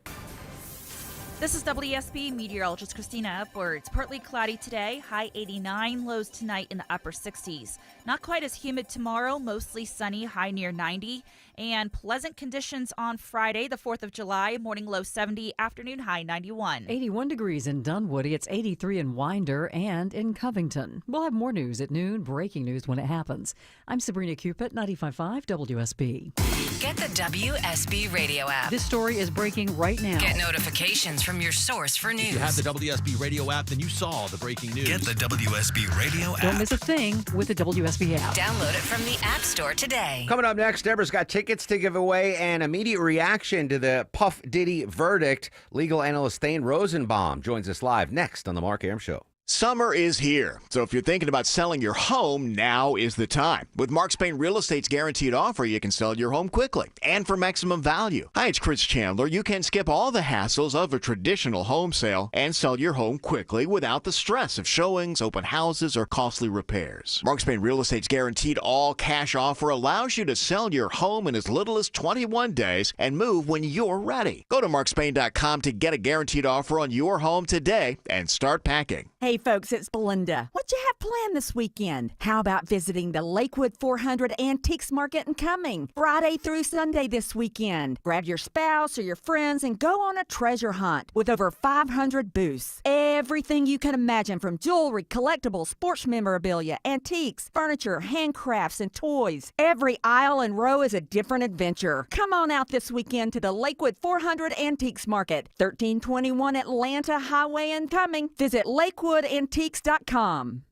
This is WSB meteorologist Christina Upwards. Partly cloudy today, high 89, lows tonight in the upper 60s. Not quite as humid tomorrow, mostly sunny, high near 90. And pleasant conditions on Friday, the 4th of July, morning low 70, afternoon high 91. 81 degrees in Dunwoody. It's 83 in Winder and in Covington. We'll have more news at noon, breaking news when it happens. I'm Sabrina Cupid, 95.5 WSB. Get the WSB radio app. This story is breaking right now. Get notifications from your source for news. If you have the WSB radio app, then you saw the breaking news. Get the WSB radio app. Don't miss a thing with the WSB app. Download it from the App Store today. Coming up next, Deborah's got tickets to give away and immediate reaction to the Puff Diddy verdict. Legal analyst Thane Rosenbaum joins us live next on The Mark Arum Show. Summer is here, so if you're thinking about selling your home, now is the time. With Mark Spain Real Estate's guaranteed offer, you can sell your home quickly and for maximum value. Hi, it's Chris Chandler. You can skip all the hassles of a traditional home sale and sell your home quickly without the stress of showings, open houses, or costly repairs. Mark Spain Real Estate's guaranteed all-cash offer allows you to sell your home in as little as 21 days and move when you're ready. Go to markspain.com to get a guaranteed offer on your home today and start packing. Hey folks, it's Belinda. What you have planned this weekend? How about visiting the Lakewood 400 Antiques Market in Cumming, Friday through Sunday this weekend? Grab your spouse or your friends and go on a treasure hunt with over 500 booths. Everything you can imagine, from jewelry, collectibles, sports memorabilia, antiques, furniture, handcrafts, and toys. Every aisle and row is a different adventure. Come on out this weekend to the Lakewood 400 Antiques Market, 1321 Atlanta Highway in Cumming. Visit lakewoodantiques.com.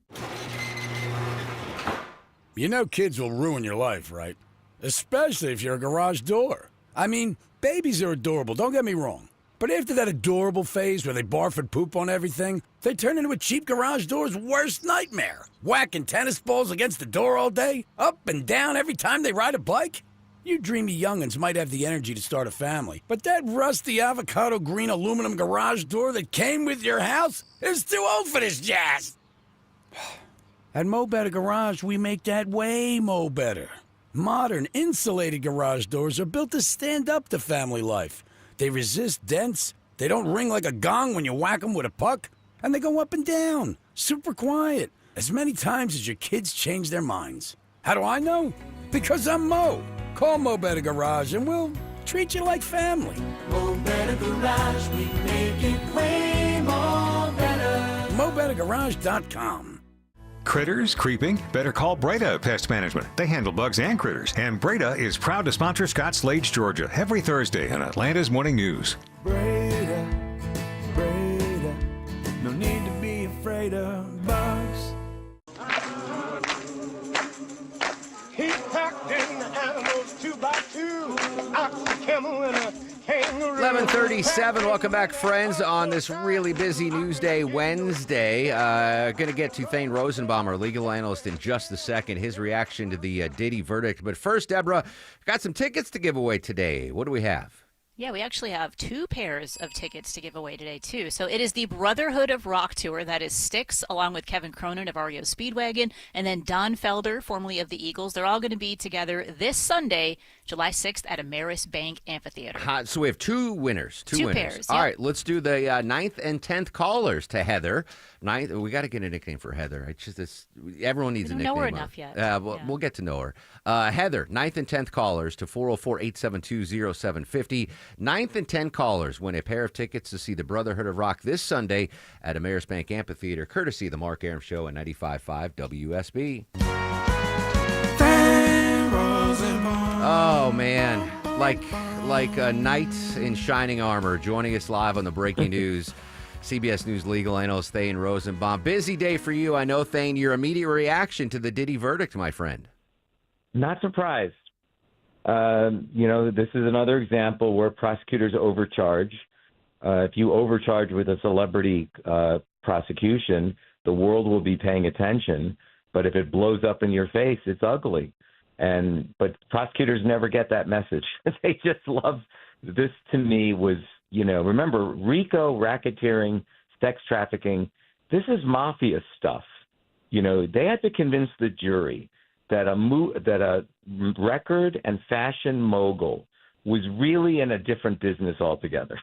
You know kids will ruin your life, right? Especially if you're a garage door. I mean, babies are adorable, don't get me wrong. But after that adorable phase where they barf and poop on everything, they turn into a cheap garage door's worst nightmare. Whacking tennis balls against the door all day, up and down every time they ride a bike. You dreamy young'uns might have the energy to start a family, but that rusty avocado green aluminum garage door that came with your house is too old for this jazz. At Mo Better Garage, we make that way mo better. Modern, insulated garage doors are built to stand up to family life. They resist dents, they don't ring like a gong when you whack them with a puck, and they go up and down, super quiet, as many times as your kids change their minds. How do I know? Because I'm Mo. Call Mo Better Garage and we'll treat you like family. Mo Better Garage, we make it way more better. MoBetterGarage.com. Critters creeping? Better call Breda Pest Management. They handle bugs and critters. And Breda is proud to sponsor Scott Slade, Georgia, every Thursday on Atlanta's Morning News. Breda, no need to be afraid of bugs. He packed in the animals 2 by 2, ox, a camel, and a kangaroo. 11:37. Welcome back, friends, on this really busy Newsday Wednesday. Going to get to Thane Rosenbaum, our legal analyst, in just a second. His reaction to the Diddy verdict. But first, Deborah, got some tickets to give away today. What do we have? Yeah, we actually have 2 pairs of tickets to give away today, too. So it is the Brotherhood of Rock Tour. That is Styx, along with Kevin Cronin of REO Speedwagon, and then Don Felder, formerly of the Eagles. They're all going to be together this Sunday, July 6th, at Ameris Bank Amphitheater. So we have 2 winners. Two winners. Pairs. All Yep. right, let's do the 9th and 10th callers to Heather. We got to get a nickname for Heather. Everyone needs a nickname. We don't know her enough yet. We'll get to know her. Heather, 9th and 10th callers to 404-872-0750. 9th and 10th callers win a pair of tickets to see the Brotherhood of Rock this Sunday at Ameris Bank Amphitheater, courtesy of the Mark Arum Show at 95.5 WSB. Oh, man. Like a knight in shining armor, joining us live on the breaking news. CBS News legal analyst Thane Rosenbaum. Busy day for you. I know, Thane, your immediate reaction to the Diddy verdict, my friend. Not surprised. This is another example where prosecutors overcharge. If you overcharge with a celebrity prosecution, the world will be paying attention. But if it blows up in your face, it's ugly. But prosecutors never get that message. They just love this. To me was, remember RICO, racketeering, sex trafficking. This is mafia stuff. They had to convince the jury that a record and fashion mogul was really in a different business altogether.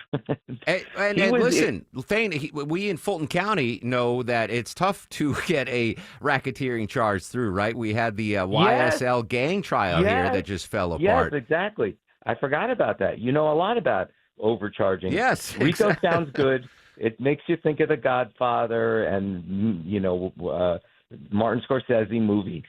And listen, Thane, we in Fulton County know that it's tough to get a racketeering charge through, right? We had the YSL gang trial here that just fell apart. Yes, exactly. I forgot about that. You know a lot about overcharging. Yes. RICO exactly. sounds good. It makes you think of The Godfather and, Martin Scorsese movies.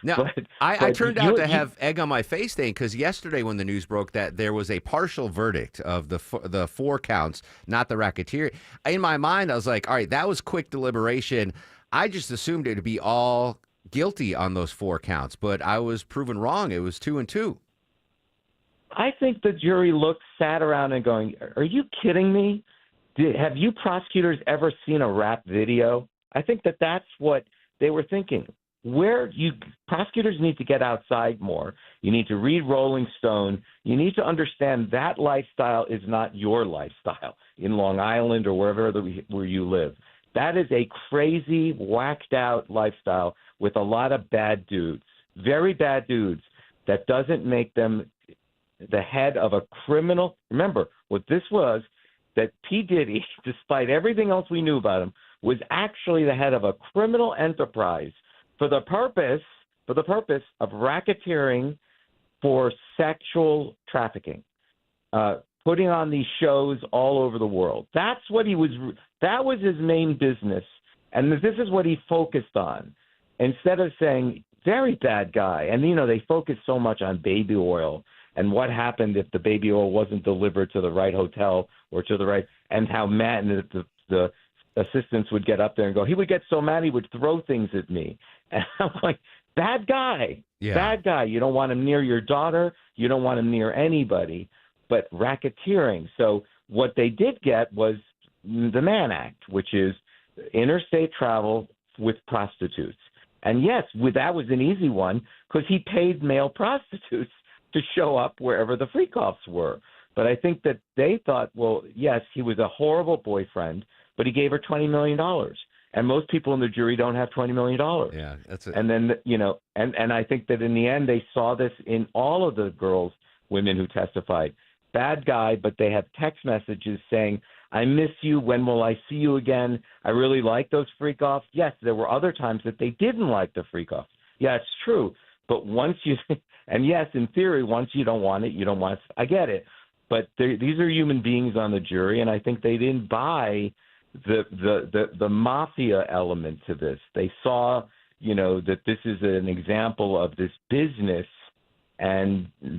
Now, I turned out to have egg on my face, Thane, because yesterday when the news broke that there was a partial verdict of the 4 counts, not the racketeering, in my mind, I was like, all right, that was quick deliberation. I just assumed it would be all guilty on those 4 counts, but I was proven wrong. It was 2 and 2. I think the jury sat around and going, are you kidding me? Have you prosecutors ever seen a rap video? I think that's what they were thinking. Prosecutors need to get outside more. You need to read Rolling Stone. You need to understand that lifestyle is not your lifestyle in Long Island or wherever where you live. That is a crazy, whacked out lifestyle with a lot of bad dudes, very bad dudes. That doesn't make them the head of a criminal. Remember, what this was, that P. Diddy, despite everything else we knew about him, was actually the head of a criminal enterprise for the purpose of racketeering for sexual trafficking, putting on these shows all over the world. That was his main business, and this is what he focused on. Instead of saying, very bad guy, and, they focus so much on baby oil and what happened if the baby oil wasn't delivered to the right hotel or to the right, and how mad the assistants would get up there and go, he would get so mad he would throw things at me. And I'm like, bad guy. Yeah. Bad guy. You don't want him near your daughter. You don't want him near anybody. But racketeering. So what they did get was the Mann Act, which is interstate travel with prostitutes. And yes, that was an easy one because he paid male prostitutes to show up wherever the freak-offs were. But I think that they thought, well, yes, he was a horrible boyfriend, but he gave her $20 million. And most people in the jury don't have $20 million. Yeah, that's it. And then, and I think that in the end, they saw this in all of the women who testified. Bad guy, but they have text messages saying, I miss you. When will I see you again? I really like those freak-offs. Yes, there were other times that they didn't like the freak-offs. Yeah, it's true. But once you, and yes, in theory, once you don't want it, you don't want it. I get it. But these are human beings on the jury, and I think they didn't buy the mafia element to this. They saw, that this is an example of this business,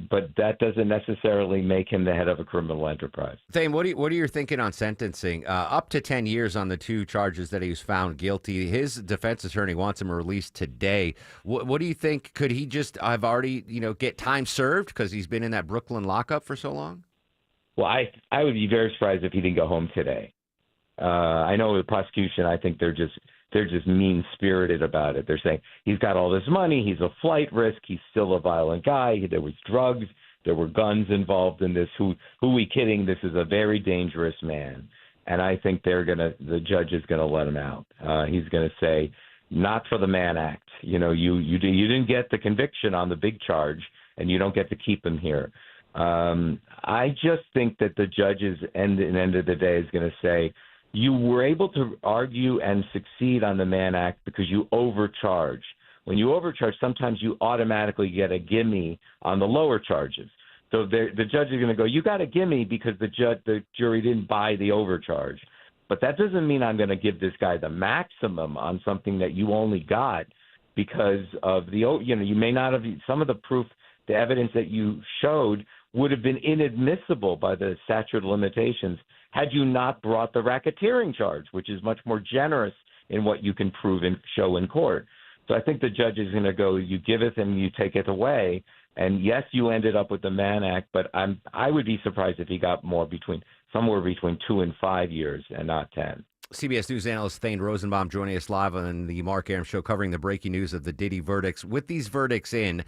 but that doesn't necessarily make him the head of a criminal enterprise. Thane, what are you thinking on sentencing? Up to 10 years on the two charges that he was found guilty. His defense attorney wants him released today. What do you think? Could he just have already, get time served because he's been in that Brooklyn lockup for so long? Well, I would be very surprised if he didn't go home today. I know the prosecution, I think they're just mean-spirited about it. They're saying he's got all this money, he's a flight risk, he's still a violent guy, there was drugs, there were guns involved in this. Who are we kidding? This is a very dangerous man. And I think the judge is going to let him out. He's going to say, not for the Mann Act. You didn't get the conviction on the big charge, and you don't get to keep him here. I just think that the judge's end of the day is going to say, you were able to argue and succeed on the Mann Act because you overcharge. When you overcharge, sometimes you automatically get a gimme on the lower charges. So the judge is going to go, you got a gimme because the jury didn't buy the overcharge. But that doesn't mean I'm going to give this guy the maximum on something that you only got because of you may not have, some of the proof, the evidence that you showed would have been inadmissible by the statute of limitations had you not brought the racketeering charge, which is much more generous in what you can prove and show in court. So I think the judge is going to go, you give it and you take it away. And yes, you ended up with the Mann Act, but I would be surprised if he got somewhere between 2 and 5 years and not 10. CBS News analyst Thane Rosenbaum joining us live on the Mark Arum Show, covering the breaking news of the Diddy verdicts. With these verdicts in,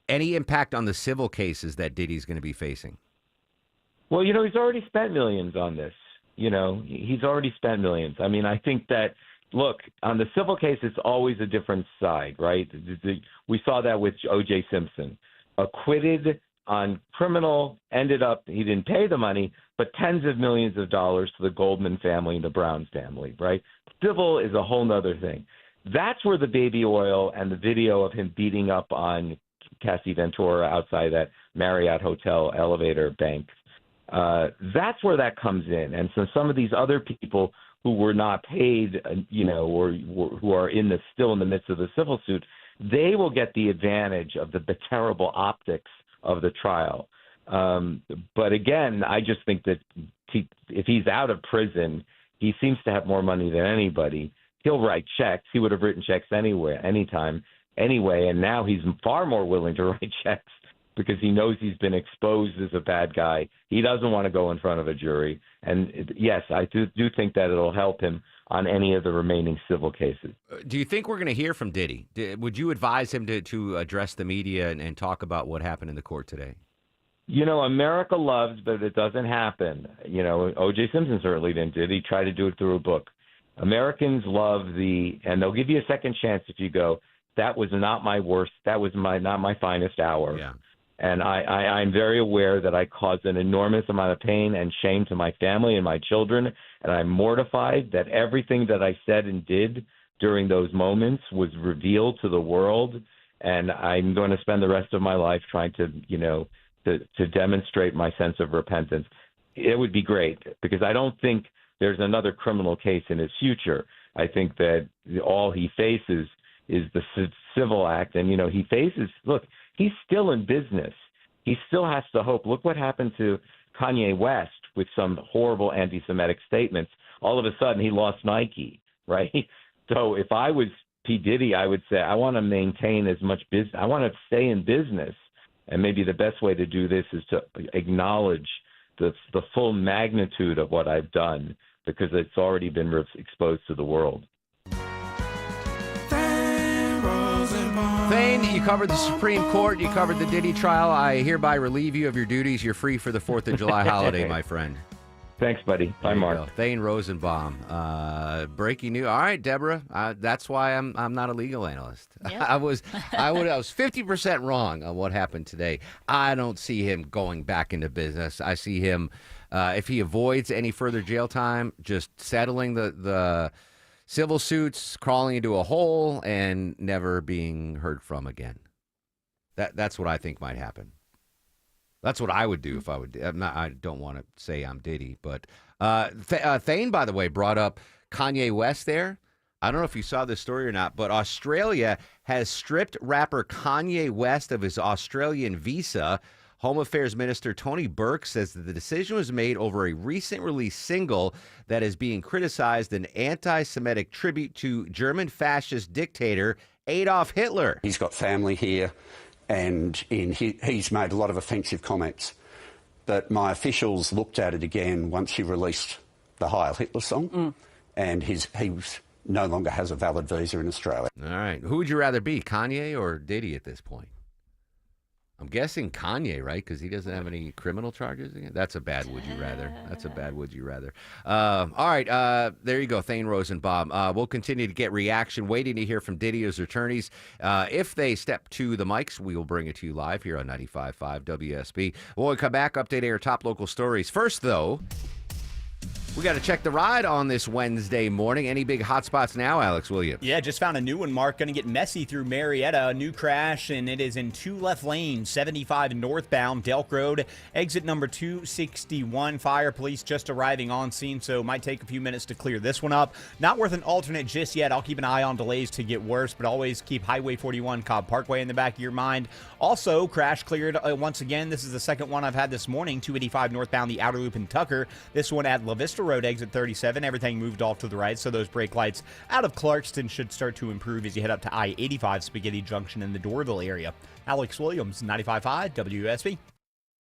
any impact on the civil cases that Diddy's going to be facing? Well, he's already spent millions on this. He's already spent millions. I mean, I think that, look, on the civil case, it's always a different side, right? We saw that with O.J. Simpson. Acquitted on criminal, ended up, he didn't pay the money, but tens of millions of dollars to the Goldman family and the Brown family, right? Civil is a whole nother thing. That's where the baby oil and the video of him beating up on Cassie Ventura outside that Marriott Hotel elevator bank, that's where that comes in. And so some of these other people who were not paid, or who are still in the midst of the civil suit, they will get the advantage of the terrible optics of the trial. But again, I just think that if he's out of prison, he seems to have more money than anybody. He'll write checks. He would have written checks anytime, anyway, and now he's far more willing to write checks because he knows he's been exposed as a bad guy. He doesn't want to go in front of a jury. And yes, I do think that it'll help him on any of the remaining civil cases. Do you think we're going to hear from Diddy? Would you advise him to address the media and talk about what happened in the court today? America loves, but it doesn't happen. O.J. Simpson certainly didn't. He tried to do it through a book. Americans love and they'll give you a second chance if you go, that was not my worst, that was not my finest hour. Yeah. And I'm very aware that I caused an enormous amount of pain and shame to my family and my children. And I'm mortified that everything that I said and did during those moments was revealed to the world. And I'm going to spend the rest of my life trying to, to demonstrate my sense of repentance. It would be great, because I don't think there's another criminal case in his future. I think that all he faces is the civil act. And, he faces, look, he's still in business. He still has to hope. Look what happened to Kanye West with some horrible anti-Semitic statements. All of a sudden, he lost Nike, right? So if I was P. Diddy, I would say I want to maintain as much business. I want to stay in business. And maybe the best way to do this is to acknowledge the full magnitude of what I've done, because it's already been exposed to the world. Thane, you covered the Supreme Court. You covered the Diddy trial. I hereby relieve you of your duties. You're free for the 4th of July holiday, my friend. Thanks, buddy. Bye, Mark. Thane Rosenbaum. Breaking news. All right, Deborah. That's why I'm not a legal analyst. Yep. I was 50% wrong on what happened today. I don't see him going back into business. I see him, if he avoids any further jail time, just settling the civil suits, crawling into a hole, and never being heard from again. That's what I think might happen. That's what I would do if I would. I don't want to say I'm Diddy, but Thane, by the way, brought up Kanye West there. I don't know if you saw this story or not, but Australia has stripped rapper Kanye West of his Australian visa. Home Affairs Minister Tony Burke says that the decision was made over a recent released single that is being criticized an anti-Semitic tribute to German fascist dictator Adolf Hitler. He's got family here, and he's made a lot of offensive comments. But my officials looked at it again once he released the Heil Hitler song, and he no longer has a valid visa in Australia. All right. Who would you rather be, Kanye or Diddy at this point? I'm guessing Kanye, right? Because he doesn't have any criminal charges again. That's a bad would you rather. That's a bad would you rather. All right. There you go, Thane Rosenbaum. We'll continue to get reaction. Waiting to hear from Diddy's attorneys. If they step to the mics, we will bring it to you live here on 95.5 WSB. When we come back, update our top local stories. First, though, we got to check the ride on this Wednesday morning. Any big hot spots now, Alex Williams? Yeah, just found a new one, Mark. Going to get messy through Marietta. A new crash, and it is in 2 left lanes, 75 northbound, Delk Road, exit number 261. Fire police just arriving on scene, so it might take a few minutes to clear this one up. Not worth an alternate just yet. I'll keep an eye on delays to get worse, but always keep Highway 41 Cobb Parkway in the back of your mind. Also, crash cleared once again. This is the second one I've had this morning, 285 northbound, the outer loop in Tucker. This one at La Vista Road, exit 37. Everything moved off to the right, so those brake lights out of Clarkston should start to improve as you head up to I-85 Spaghetti Junction in the Doraville area. Alex Williams, 95.5 WSB.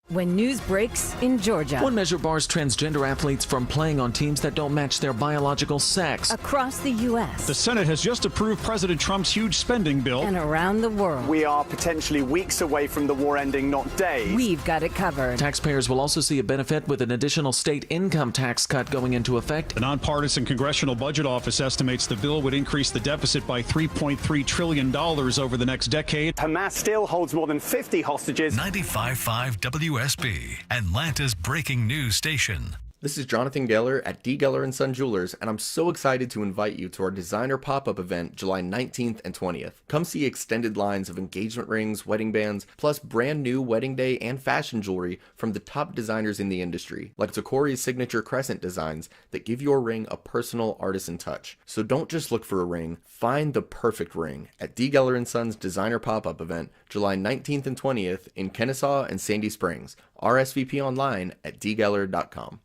When news breaks in Georgia. One measure bars transgender athletes from playing on teams that don't match their biological sex. Across the U.S. The Senate has just approved President Trump's huge spending bill. And around the world. We are potentially weeks away from the war ending, not days. We've got it covered. Taxpayers will also see a benefit with an additional state income tax cut going into effect. The nonpartisan Congressional Budget Office estimates the bill would increase the deficit by $3.3 trillion over the next decade. Hamas still holds more than 50 hostages. 95.5 WSB, Atlanta's breaking news station. This is Jonathan Geller at D. Geller & Son Jewelers, and I'm so excited to invite you to our designer pop-up event July 19th and 20th. Come see extended lines of engagement rings, wedding bands, plus brand new wedding day and fashion jewelry from the top designers in the industry, like Tacori's signature crescent designs that give your ring a personal artisan touch. So don't just look for a ring, find the perfect ring at D. Geller & Son's designer pop-up event July 19th and 20th in Kennesaw and Sandy Springs. RSVP online at dgeller.com.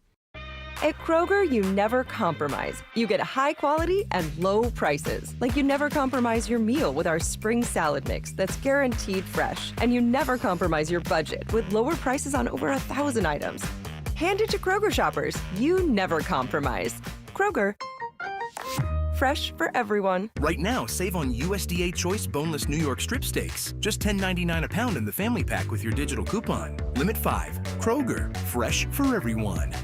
At Kroger, you never compromise. You get high quality and low prices. Like you never compromise your meal with our spring salad mix that's guaranteed fresh. And you never compromise your budget with lower prices on over 1,000 items. Hand it to Kroger shoppers. You never compromise. Kroger. Fresh for everyone. Right now, save on USDA Choice boneless New York strip steaks. Just $10.99 a pound in the family pack with your digital coupon. Limit 5. Kroger. Fresh for everyone.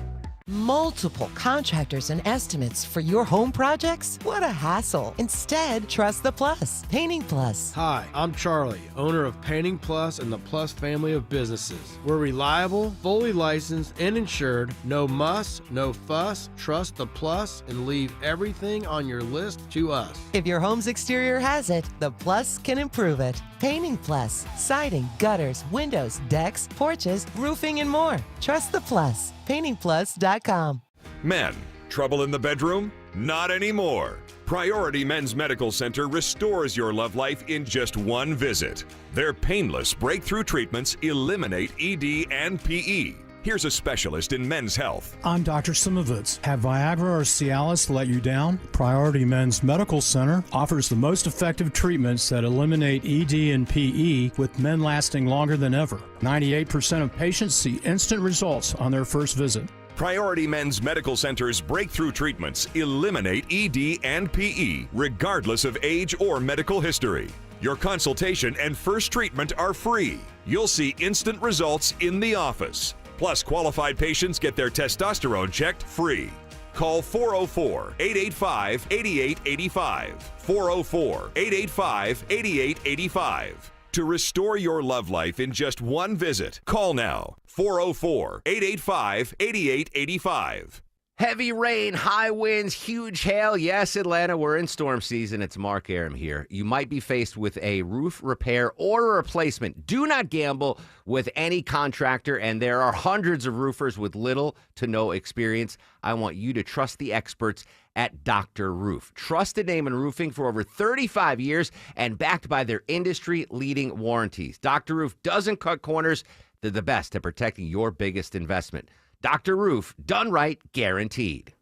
Multiple contractors and estimates for your home projects? What a hassle. Instead, trust the Plus. Painting Plus. Hi, I'm Charlie, owner of Painting Plus and the Plus family of businesses. We're reliable, fully licensed, and insured. No muss, no fuss. Trust the Plus and leave everything on your list to us. If your home's exterior has it, the Plus can improve it. Painting Plus. Siding, gutters, windows, decks, porches, roofing, and more. Trust the Plus. PaintingPlus.com. Men, trouble in the bedroom? Not anymore. Priority Men's Medical Center restores your love life in just one visit. Their painless breakthrough treatments eliminate ED and PE. Here's a specialist in men's health. I'm Dr. Simovitz. Have Viagra or Cialis let you down? Priority Men's Medical Center offers the most effective treatments that eliminate ED and PE, with men lasting longer than ever. 98% of patients see instant results on their first visit. Priority Men's Medical Center's breakthrough treatments eliminate ED and PE, regardless of age or medical history. Your consultation and first treatment are free. You'll see instant results in the office. Plus, qualified patients get their testosterone checked free. Call 404-885-8885. 404-885-8885. To restore your love life in just one visit, call now. 404-885-8885. Heavy rain, high winds, huge hail. Yes, Atlanta, we're in storm season. It's Mark Arum here. You might be faced with a roof repair or a replacement. Do not gamble with any contractor, and there are hundreds of roofers with little to no experience. I want you to trust the experts at Dr. Roof. Trusted name in roofing for over 35 years and backed by their industry-leading warranties. Dr. Roof doesn't cut corners. They're the best at protecting your biggest investment. Dr. Roof, done right, guaranteed.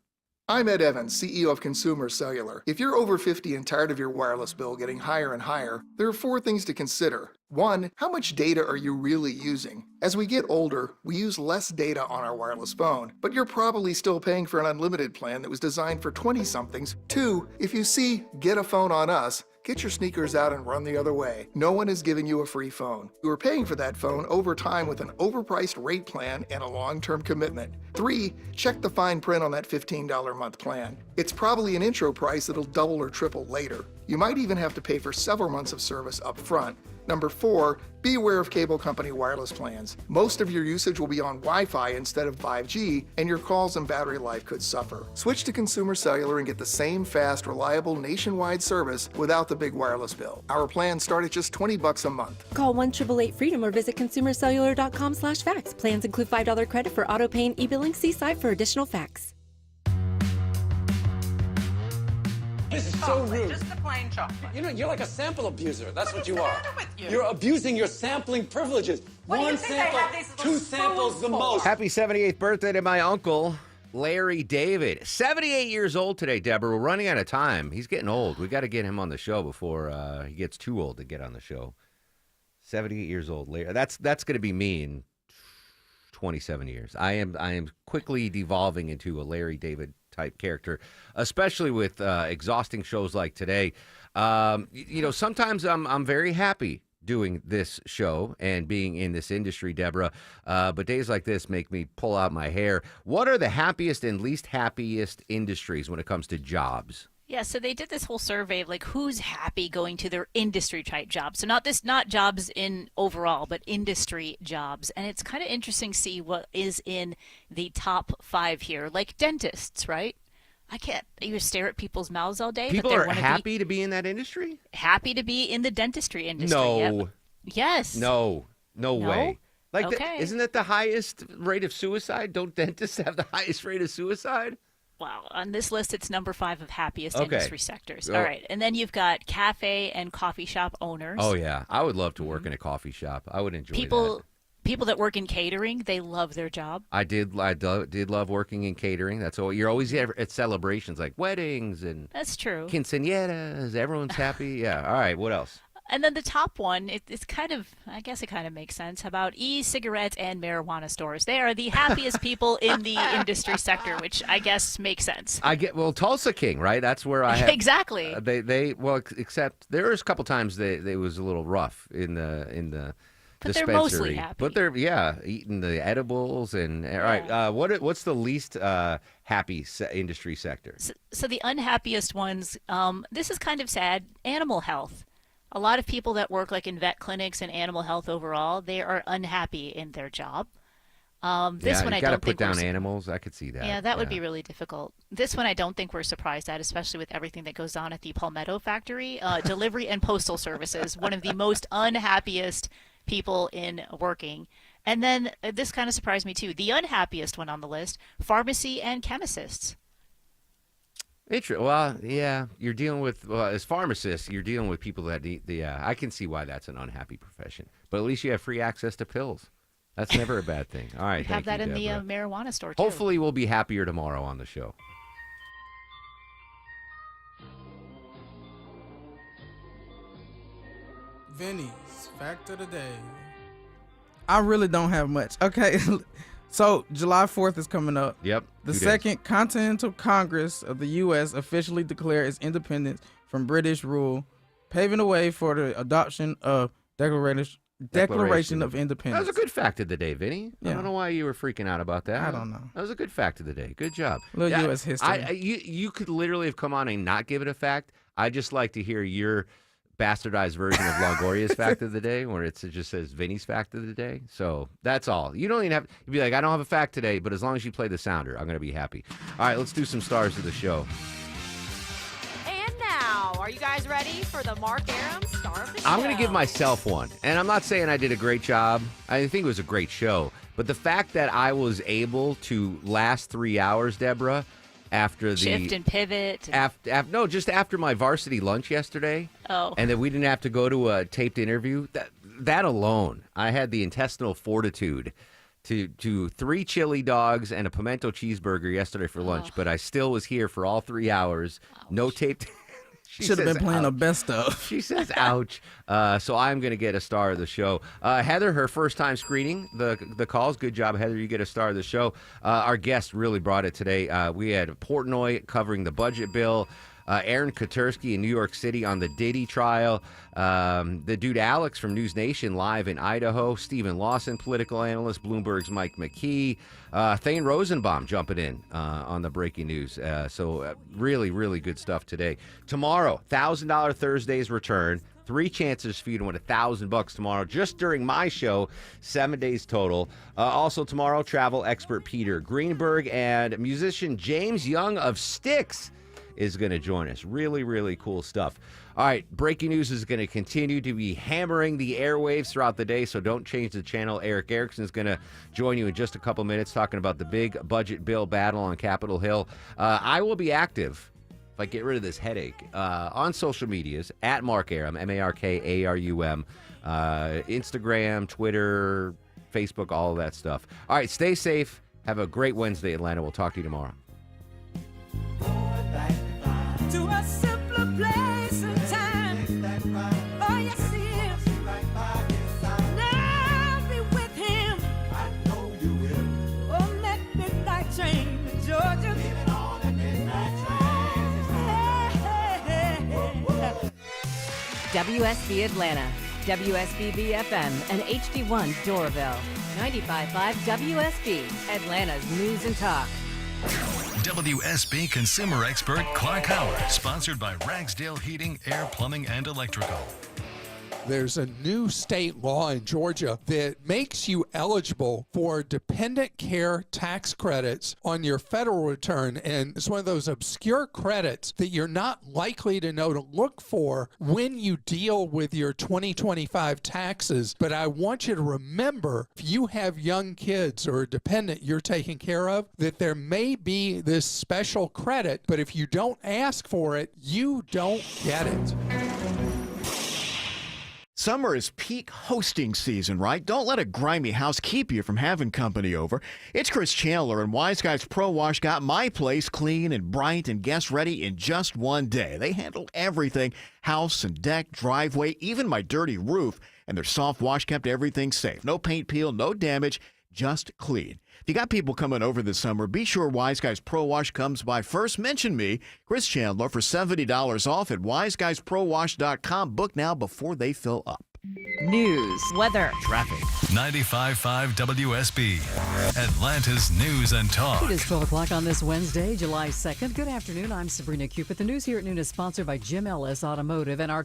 I'm Ed Evans, CEO of Consumer Cellular. If you're over 50 and tired of your wireless bill getting higher and higher, there are 4 things to consider. 1, how much data are you really using? As we get older, we use less data on our wireless phone, but you're probably still paying for an unlimited plan that was designed for 20-somethings. 2, if you see "Get a phone on us," get your sneakers out and run the other way. No one is giving you a free phone. You are paying for that phone over time with an overpriced rate plan and a long-term commitment. 3, check the fine print on that $15 a month plan. It's probably an intro price that'll double or triple later. You might even have to pay for several months of service up front. Number 4, be aware of cable company wireless plans. Most of your usage will be on Wi-Fi instead of 5G, and your calls and battery life could suffer. Switch to Consumer Cellular and get the same fast, reliable nationwide service without the big wireless bill. Our plans start at just $20 a month. Call 1-888-FREEDOM or visit consumercellular.com/facts. Plans include $5 credit for auto pay and e-billing. See site for additional facts. This is so rude. Just the plain chocolate. You know, you're like a sample abuser. That's what you are. What's the matter with you? You're abusing your sampling privileges. What do you One think sample, I have these little 2 samples the spoons for? most. Happy 78th birthday to my uncle, Larry David. 78 years old today, Deborah. We're running out of time. He's getting old. We got to get him on the show before he gets too old to get on the show. 78 years old, Larry. That's going to be me in 27 years. I am quickly devolving into a Larry David type character, especially with exhausting shows like today. Sometimes I'm very happy doing this show and being in this industry, Deborah. But days like this make me pull out my hair. What are the happiest and least happiest industries when it comes to jobs? Yeah, so they did this whole survey of like who's happy going to their industry type jobs. So not jobs in overall, but industry jobs. And it's kind of interesting to see what is in the top 5 here. Like dentists, right? I can't even stare at people's mouths all day. People but are happy to be in that industry? Happy to be in the dentistry industry. No. Yep. Yes. No way. Like, okay. Isn't that the highest rate of suicide? Don't dentists have the highest rate of suicide? Wow. On this list, it's number 5 of happiest Okay. industry sectors. All right. And then you've got cafe and coffee shop owners. Oh, yeah. I would love to work in a coffee shop. I would enjoy that. People that work in catering, they love their job. I did love working in catering. That's all. You're always at celebrations like weddings and That's true. quinceañeras. Everyone's happy. Yeah. All right. What else? And then the top one, it's kind of, I guess it kind of makes sense. How about e-cigarettes and marijuana stores? They are the happiest people in the industry sector, which I guess makes sense. Tulsa King, right? That's where I have. Exactly. Except there was a couple times they was a little rough in the But they're mostly happy. But they're eating the edibles and all right. What's the least happy industry sector? So the unhappiest ones. This is kind of sad. Animal health. A lot of people that work like in vet clinics and animal health overall, they are unhappy in their job. This one I don't think put down animals. I could see that. Yeah, that would be really difficult. This one I don't think we're surprised at, especially with everything that goes on at the Palmetto factory. Delivery and postal services, one of the most unhappiest people in working. And then this kind of surprised me too. The unhappiest one on the list: pharmacy and chemists. Well, yeah, you're dealing with as pharmacists, you're dealing with people that need I can see why that's an unhappy profession, but at least you have free access to pills. That's never a bad thing. All right, we have that in the marijuana store, too. Hopefully we'll be happier tomorrow on the show. Vinny's fact of the day. I really don't have much. Okay, so July 4th is coming up. Yep. The Second Continental Congress of the U.S. officially declared its independence from British rule, paving the way for the adoption of Declaration of Independence. That was a good fact of the day, Vinny. Yeah. I don't know why you were freaking out about that. I don't know. That was a good fact of the day. Good job. Little U.S. history. You could literally have come on and not give it a fact. I just like to hear your bastardized version of Longoria's fact of the day, where it just says Vinny's fact of the day. So that's all. You don't even have to be like, I don't have a fact today, but as long as you play the sounder, I'm going to be happy. All right, let's do some stars of the show. And now, are you guys ready for the Mark Arum Star of the Show? I'm going to give myself one. And I'm not saying I did a great job. I think it was a great show. But the fact that I was able to last 3 hours, Deborah, after the shift and pivot. Just after my varsity lunch yesterday. Oh. And that we didn't have to go to a taped interview. That alone, I had the intestinal fortitude to 3 chili dogs and a pimento cheeseburger yesterday for lunch, but I still was here for all 3 hours. Ouch. No taped. Should have been playing the best of. She says, ouch. So I'm going to get a star of the show. Heather, her first time screening the calls. Good job, Heather. You get a star of the show. Our guest really brought it today. We had Portnoy covering the budget bill. Aaron Katersky in New York City on the Diddy trial. The dude Alex from News Nation live in Idaho. Stephen Lawson, political analyst. Bloomberg's Mike McKee. Thane Rosenbaum jumping in on the breaking news. So really, really good stuff today. Tomorrow, $1,000 Thursdays return. 3 chances for you to win $1,000 tomorrow just during my show. 7 days total. Also tomorrow, travel expert Peter Greenberg and musician James Young of Styx is going to join us. Really, really cool stuff. All right, breaking news is going to continue to be hammering the airwaves throughout the day, so don't change the channel. Eric Erickson is going to join you in just a couple minutes talking about the big budget bill battle on Capitol Hill. I will be active, if I get rid of this headache, on social medias, at Mark Arum, MarkArum, Instagram, Twitter, Facebook, all of that stuff. All right, stay safe. Have a great Wednesday, Atlanta. We'll talk to you tomorrow. To a simpler place and time. Oh, yes, he is. Now be with him. I know you will. On that midnight train to Georgia. Leaving on that midnight train. WSB Atlanta, WSBB FM, and HD1 Doraville. 95.5 WSB, Atlanta's news and talk. WSB consumer expert Clark Howard, sponsored by Ragsdale Heating, Air, Plumbing, and Electrical. There's a new state law in Georgia that makes you eligible for dependent care tax credits on your federal return. And it's one of those obscure credits that you're not likely to know to look for when you deal with your 2025 taxes. But I want you to remember, if you have young kids or a dependent you're taking care of, that there may be this special credit, but if you don't ask for it, you don't get it. Summer is peak hosting season, right? Don't let a grimy house keep you from having company over. It's Chris Chandler, and Wise Guys Pro Wash got my place clean and bright and guest ready in just one day. They handle everything, house and deck, driveway, even my dirty roof, and their soft wash kept everything safe. No paint peel, no damage, just clean. If you got people coming over this summer, be sure Wise Guys Pro Wash comes by first. Mention me, Chris Chandler, for $70 off at wiseguysprowash.com. Book now before they fill up. news, weather, traffic. 95.5 WSB, Atlanta's News and Talk. It is 12 o'clock on this Wednesday, July 2nd. Good afternoon. I'm Sabrina Cupid. The news here at noon is sponsored by Jim Ellis Automotive and our